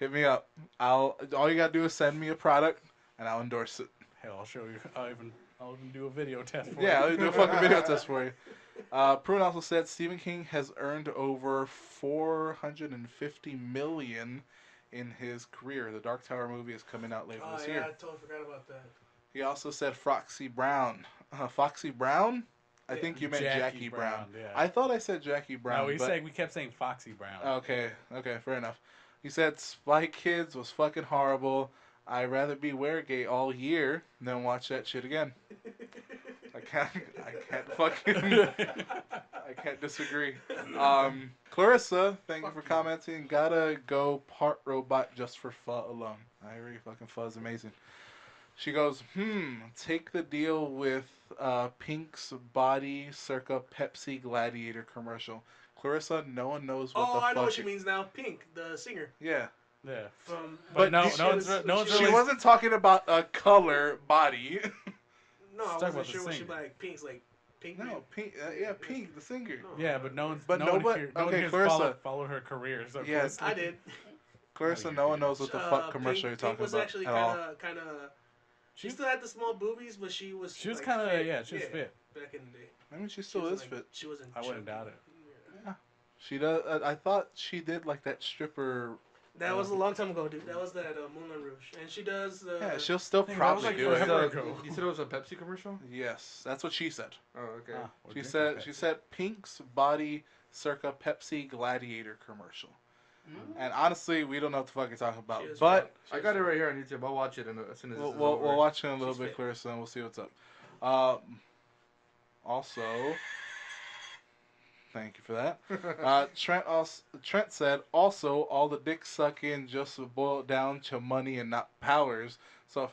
[SPEAKER 3] hit me up. All you gotta do is send me a product, and I'll endorse it.
[SPEAKER 5] Hell, I'll show you. I'll even do a video test for you.
[SPEAKER 3] Yeah, I'll do a fucking video test for you." Prune also said Stephen King has earned over $450 million in his career. The Dark Tower movie is coming out later this year.
[SPEAKER 1] I totally forgot about that.
[SPEAKER 3] He also said Foxy Brown. Foxy Brown? I think you meant Jackie Brown.
[SPEAKER 5] Yeah.
[SPEAKER 3] I thought I said Jackie Brown.
[SPEAKER 5] No,
[SPEAKER 3] but...
[SPEAKER 5] we kept saying Foxy Brown.
[SPEAKER 3] Okay, fair enough. He said Spy Kids was fucking horrible. I'd rather be Weregate all year than watch that shit again. I can't disagree. Clarissa, thank you for commenting. Gotta go part robot just for pho alone. I agree, fucking pho is amazing. She goes, take the deal with Pink's body circa Pepsi Gladiator commercial. Clarissa, no one knows what the fuck.
[SPEAKER 1] I know what she means now. Pink, the singer.
[SPEAKER 3] Yeah.
[SPEAKER 5] Yeah.
[SPEAKER 3] But
[SPEAKER 5] no
[SPEAKER 3] she
[SPEAKER 5] one's
[SPEAKER 3] She
[SPEAKER 5] really.
[SPEAKER 3] wasn't talking about a color body.
[SPEAKER 1] No, I
[SPEAKER 5] Talk
[SPEAKER 1] wasn't
[SPEAKER 5] about
[SPEAKER 1] sure
[SPEAKER 5] the
[SPEAKER 1] what she
[SPEAKER 5] singer.
[SPEAKER 1] like. Pink's like Pink.
[SPEAKER 3] No, Pink. Pink, the singer.
[SPEAKER 1] No.
[SPEAKER 5] Yeah, but no one's.
[SPEAKER 3] But
[SPEAKER 5] no
[SPEAKER 3] nobody-
[SPEAKER 5] one here, no one
[SPEAKER 3] okay,
[SPEAKER 5] here's
[SPEAKER 3] Clarissa.
[SPEAKER 5] follow her career. So
[SPEAKER 3] Yes.
[SPEAKER 1] I did.
[SPEAKER 3] Clarissa,
[SPEAKER 5] you
[SPEAKER 3] no one
[SPEAKER 5] did.
[SPEAKER 3] knows what the fuck commercial you're
[SPEAKER 1] Pink
[SPEAKER 3] talking
[SPEAKER 1] was
[SPEAKER 3] about
[SPEAKER 1] actually
[SPEAKER 3] at all.
[SPEAKER 1] kind of. She still had the small boobies, but she was.
[SPEAKER 5] She was
[SPEAKER 1] like,
[SPEAKER 5] kind of
[SPEAKER 1] fit.
[SPEAKER 5] she was fit.
[SPEAKER 1] Back in the day.
[SPEAKER 3] I mean, she
[SPEAKER 1] She
[SPEAKER 3] still
[SPEAKER 1] wasn't,
[SPEAKER 3] is
[SPEAKER 1] like,
[SPEAKER 3] fit.
[SPEAKER 1] She wasn't.
[SPEAKER 5] I wouldn't
[SPEAKER 1] chubby.
[SPEAKER 5] doubt it.
[SPEAKER 1] Yeah.
[SPEAKER 3] She does. I thought she did like that stripper.
[SPEAKER 1] That was a long time ago, dude. That was that Moulin Rouge, and she does.
[SPEAKER 3] Yeah, she'll still
[SPEAKER 5] think that was
[SPEAKER 3] probably
[SPEAKER 5] like
[SPEAKER 3] do it.
[SPEAKER 5] forever ago.
[SPEAKER 2] You said it was a Pepsi commercial?
[SPEAKER 3] Yes, that's what she said.
[SPEAKER 2] Oh, okay.
[SPEAKER 5] Ah, we're
[SPEAKER 3] She
[SPEAKER 5] drinking
[SPEAKER 3] said
[SPEAKER 5] Pepsi.
[SPEAKER 3] Pink's body circa Pepsi Gladiator commercial.
[SPEAKER 4] Mm.
[SPEAKER 3] And honestly, we don't know what the fuck you're talking about.
[SPEAKER 1] She is
[SPEAKER 3] But
[SPEAKER 1] right.
[SPEAKER 2] I got it right here on YouTube. I'll watch it as soon as
[SPEAKER 3] we'll,
[SPEAKER 2] this is
[SPEAKER 3] we'll,
[SPEAKER 2] over.
[SPEAKER 3] we'll watch it in a little
[SPEAKER 1] She's
[SPEAKER 3] bit,
[SPEAKER 1] fit.
[SPEAKER 3] Clarissa, and we'll see what's up. Also, Thank you for that. Trent said, also, all the dick sucking just boiled down to money and not powers. So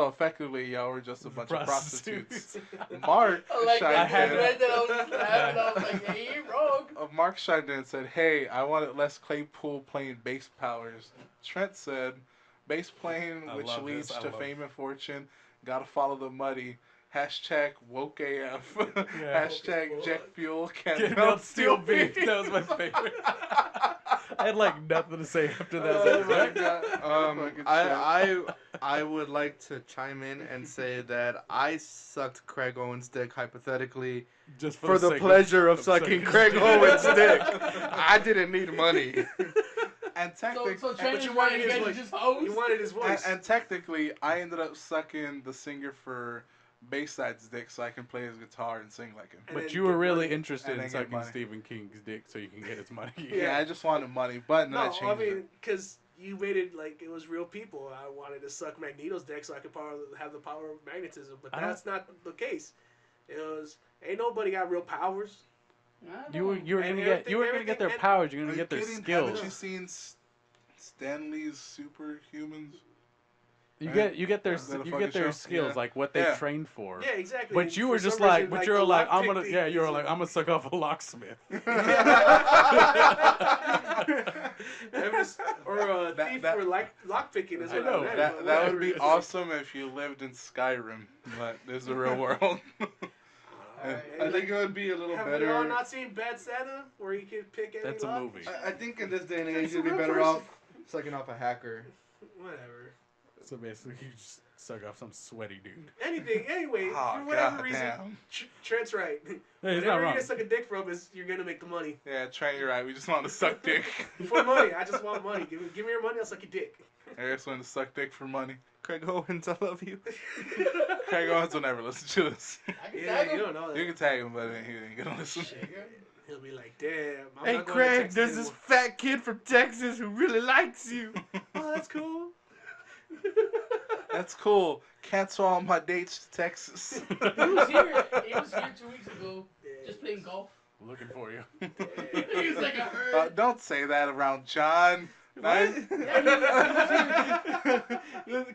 [SPEAKER 3] effectively, y'all were just a bunch of prostitutes. Mark
[SPEAKER 4] I like that.
[SPEAKER 3] chimed
[SPEAKER 4] I
[SPEAKER 3] in.
[SPEAKER 4] read that. I was just laughing. I was like, hey, you wrong.
[SPEAKER 3] Mark chimed in and said, hey, I wanted Les Claypool playing bass powers. Trent said, bass playing,
[SPEAKER 5] I
[SPEAKER 3] which
[SPEAKER 5] love
[SPEAKER 3] leads
[SPEAKER 5] this. I
[SPEAKER 3] to
[SPEAKER 5] love
[SPEAKER 3] fame and fortune. Gotta follow the money. Hashtag woke AF.
[SPEAKER 5] Yeah.
[SPEAKER 3] Hashtag jet fuel can't
[SPEAKER 5] Can't
[SPEAKER 3] melt
[SPEAKER 5] melt
[SPEAKER 3] steel
[SPEAKER 5] steel beef.
[SPEAKER 3] beef.
[SPEAKER 5] That was my favorite. I had like nothing to say after that.
[SPEAKER 3] Oh my
[SPEAKER 5] Zach.
[SPEAKER 3] God. Fucking
[SPEAKER 2] I would like to chime in and say that I sucked Craig Owens' dick hypothetically
[SPEAKER 5] Just
[SPEAKER 2] for the
[SPEAKER 5] sake
[SPEAKER 2] pleasure of sucking Craig
[SPEAKER 5] dick.
[SPEAKER 2] Owens' dick. I didn't need money.
[SPEAKER 3] And
[SPEAKER 4] So
[SPEAKER 3] technically,
[SPEAKER 4] Trent
[SPEAKER 1] you
[SPEAKER 4] is
[SPEAKER 1] wanted
[SPEAKER 4] right. You
[SPEAKER 1] his
[SPEAKER 4] guys
[SPEAKER 1] voice.
[SPEAKER 4] just hoes.
[SPEAKER 1] You wanted his voice.
[SPEAKER 3] and technically, I ended up sucking the singer for Bayside's dick so I can play his guitar and sing like him.
[SPEAKER 1] And
[SPEAKER 5] But
[SPEAKER 1] then
[SPEAKER 5] you were
[SPEAKER 1] get
[SPEAKER 5] really
[SPEAKER 1] money.
[SPEAKER 5] interested
[SPEAKER 3] And
[SPEAKER 5] in
[SPEAKER 3] then get
[SPEAKER 5] sucking
[SPEAKER 3] money.
[SPEAKER 5] Stephen King's dick so you can get his money.
[SPEAKER 3] Yeah, I just wanted money, but then I
[SPEAKER 1] No,
[SPEAKER 3] changed
[SPEAKER 1] I mean,
[SPEAKER 3] it.
[SPEAKER 1] because you made it like it was real people. I wanted to suck Magneto's dick so I could have the power of magnetism, but
[SPEAKER 5] I don't-
[SPEAKER 1] that's not the case. It was ain't nobody got real powers.
[SPEAKER 5] You were
[SPEAKER 1] And
[SPEAKER 5] gonna get
[SPEAKER 1] everything-
[SPEAKER 5] their
[SPEAKER 1] and-
[SPEAKER 5] powers. You're
[SPEAKER 3] Are
[SPEAKER 5] gonna
[SPEAKER 3] you
[SPEAKER 5] get their
[SPEAKER 3] kidding?
[SPEAKER 5] skills.
[SPEAKER 3] Haven't you seen Stan Lee's Superhumans?
[SPEAKER 5] You
[SPEAKER 3] Right?
[SPEAKER 5] get their
[SPEAKER 3] Is that a
[SPEAKER 5] you
[SPEAKER 3] fucking
[SPEAKER 5] get their
[SPEAKER 3] show?
[SPEAKER 5] skills
[SPEAKER 3] Yeah.
[SPEAKER 5] like what they
[SPEAKER 3] Yeah.
[SPEAKER 5] trained for.
[SPEAKER 1] Yeah, exactly.
[SPEAKER 5] But you
[SPEAKER 1] For
[SPEAKER 5] were just
[SPEAKER 1] some
[SPEAKER 5] like,
[SPEAKER 1] reason,
[SPEAKER 5] but you're
[SPEAKER 1] the
[SPEAKER 5] like, I'm
[SPEAKER 1] lockpick
[SPEAKER 5] gonna,
[SPEAKER 1] thing
[SPEAKER 5] yeah, you're
[SPEAKER 1] is
[SPEAKER 5] like, I'm gonna suck off a locksmith.
[SPEAKER 1] or a
[SPEAKER 3] That-
[SPEAKER 1] thief
[SPEAKER 3] that-
[SPEAKER 1] for lockpicking is
[SPEAKER 5] I
[SPEAKER 1] what
[SPEAKER 5] know.
[SPEAKER 1] I meant.
[SPEAKER 3] That
[SPEAKER 1] but
[SPEAKER 3] would
[SPEAKER 1] whatever.
[SPEAKER 3] be
[SPEAKER 1] It's like,
[SPEAKER 3] awesome if you lived in Skyrim, but this is the real world.
[SPEAKER 1] alright,
[SPEAKER 2] I think it would be a little
[SPEAKER 1] have
[SPEAKER 2] better.
[SPEAKER 1] we all not seen Bad Santa, where you could pick any
[SPEAKER 5] That's a
[SPEAKER 1] lock?
[SPEAKER 5] movie.
[SPEAKER 2] I think in this day and
[SPEAKER 1] That's
[SPEAKER 2] age,
[SPEAKER 1] a
[SPEAKER 2] you'd be
[SPEAKER 1] real
[SPEAKER 2] better
[SPEAKER 1] person.
[SPEAKER 2] off sucking off a hacker.
[SPEAKER 1] Whatever.
[SPEAKER 5] So basically, you just suck off some sweaty dude.
[SPEAKER 1] Anything. Anyway,
[SPEAKER 3] Oh,
[SPEAKER 1] for whatever
[SPEAKER 3] God
[SPEAKER 1] reason,
[SPEAKER 3] damn.
[SPEAKER 1] Trent's right.
[SPEAKER 5] Hey, he's
[SPEAKER 1] Whatever
[SPEAKER 5] not
[SPEAKER 1] you're
[SPEAKER 5] wrong.
[SPEAKER 1] gonna suck a dick from is you're gonna make the money.
[SPEAKER 3] Yeah, Trent, you're right. We just want to suck dick.
[SPEAKER 1] For money, I just want money. Give me your money, I'll suck your dick.
[SPEAKER 3] I just want to suck dick for money.
[SPEAKER 2] Craig Owens, I love you.
[SPEAKER 3] Craig Owens will never listen to this.
[SPEAKER 4] I can
[SPEAKER 1] Yeah,
[SPEAKER 4] tag
[SPEAKER 1] you
[SPEAKER 4] him.
[SPEAKER 1] don't know that.
[SPEAKER 3] You can tag him, but he ain't gonna listen.
[SPEAKER 1] He'll be like, damn. I'm
[SPEAKER 2] Hey
[SPEAKER 1] not going to
[SPEAKER 2] Craig,
[SPEAKER 1] Texas
[SPEAKER 2] there's this
[SPEAKER 1] anymore.
[SPEAKER 2] fat kid from Texas who really likes you.
[SPEAKER 1] Oh, that's cool.
[SPEAKER 3] That's cool. Cancel all my dates to Texas.
[SPEAKER 4] He was here. He was here 2 weeks ago,
[SPEAKER 1] Yeah.
[SPEAKER 4] just playing golf.
[SPEAKER 5] Looking for you.
[SPEAKER 4] He was like, I heard.
[SPEAKER 3] Don't say that around John.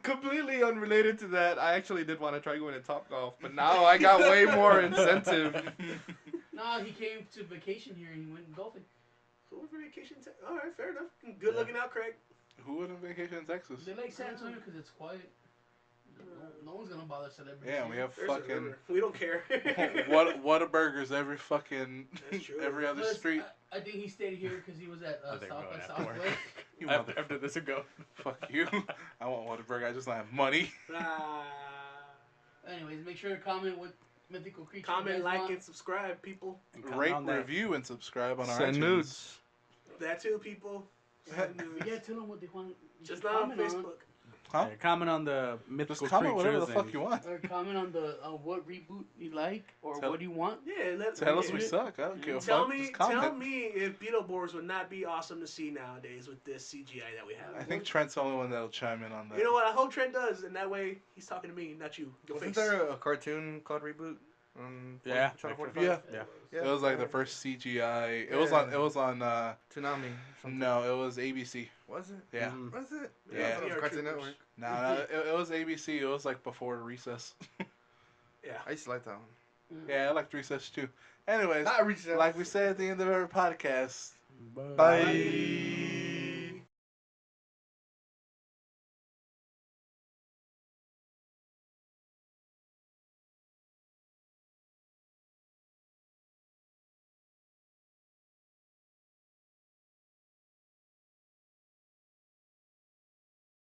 [SPEAKER 2] Completely unrelated to that, I actually did want to try going to Top Golf, but now I got way more incentive.
[SPEAKER 4] Nah, he came to vacation here and he went golfing.
[SPEAKER 1] Cool for vacation. All right, fair enough. Good looking out, Craig.
[SPEAKER 3] Who would on vacation in Texas?
[SPEAKER 4] They like San Antonio because it's quiet. No one's gonna bother celebrities.
[SPEAKER 3] Yeah, we have
[SPEAKER 1] There's a
[SPEAKER 3] fucking
[SPEAKER 1] river. We don't care.
[SPEAKER 3] Whataburgers every fucking
[SPEAKER 1] That's true.
[SPEAKER 3] every other
[SPEAKER 4] Plus,
[SPEAKER 3] street.
[SPEAKER 4] I think he stayed here because he was at
[SPEAKER 5] I think we're
[SPEAKER 4] South by
[SPEAKER 5] going after work.
[SPEAKER 4] Southwest.
[SPEAKER 3] You mother-
[SPEAKER 5] After this, go.
[SPEAKER 3] fuck you. I want Whataburger. I just don't have money.
[SPEAKER 1] Ah.
[SPEAKER 4] Anyways, make sure to comment what mythical creature you
[SPEAKER 1] Comment,
[SPEAKER 4] guys
[SPEAKER 1] like,
[SPEAKER 4] want.
[SPEAKER 1] and subscribe, people.
[SPEAKER 5] And comment
[SPEAKER 3] Rate,
[SPEAKER 5] on that.
[SPEAKER 3] review, and subscribe on our
[SPEAKER 2] Send
[SPEAKER 3] iTunes.
[SPEAKER 2] nudes.
[SPEAKER 1] That too, people. Send nudes.
[SPEAKER 4] Yeah, tell them what they want. You
[SPEAKER 1] Just
[SPEAKER 4] should
[SPEAKER 1] not on
[SPEAKER 4] comment
[SPEAKER 1] Facebook.
[SPEAKER 3] Huh?
[SPEAKER 5] Yeah, comment on the mythical
[SPEAKER 3] Just comment whatever the
[SPEAKER 5] creatures
[SPEAKER 3] fuck you want.
[SPEAKER 4] Or comment on the what reboot you like or
[SPEAKER 3] Tell-
[SPEAKER 4] what you want.
[SPEAKER 1] Yeah,
[SPEAKER 3] Tell us we
[SPEAKER 1] yeah.
[SPEAKER 3] suck. I don't give a
[SPEAKER 1] Tell
[SPEAKER 3] fuck.
[SPEAKER 1] me,
[SPEAKER 3] Just comment.
[SPEAKER 1] tell me if Beetleborgs would not be awesome to see nowadays with this CGI that we
[SPEAKER 3] I
[SPEAKER 1] have.
[SPEAKER 3] think Trent's the only one that'll chime in on that.
[SPEAKER 1] You know what? I hope Trent does, and that way he's talking to me, not you. Your
[SPEAKER 2] Wasn't
[SPEAKER 1] face.
[SPEAKER 2] there a cartoon called Reboot?
[SPEAKER 5] Yeah,
[SPEAKER 2] Channel
[SPEAKER 5] like
[SPEAKER 2] 45?
[SPEAKER 3] Yeah.
[SPEAKER 5] Yeah.
[SPEAKER 3] It was like the first CGI. It was
[SPEAKER 2] Yeah.
[SPEAKER 3] on. It was on.
[SPEAKER 2] Tsunami. or something.
[SPEAKER 3] No, it was ABC.
[SPEAKER 2] Was it?
[SPEAKER 3] Yeah.
[SPEAKER 5] Mhm.
[SPEAKER 2] Was it?
[SPEAKER 3] Yeah.
[SPEAKER 2] I thought it was
[SPEAKER 1] VR
[SPEAKER 2] Cartoon
[SPEAKER 1] Troopers.
[SPEAKER 2] Network.
[SPEAKER 3] No, it was ABC. It was like before Recess.
[SPEAKER 1] Yeah.
[SPEAKER 2] I used to like that one.
[SPEAKER 3] Yeah, I liked Recess too. Anyways,
[SPEAKER 2] Not Recess.
[SPEAKER 3] like we said at the end of every podcast.
[SPEAKER 2] Bye.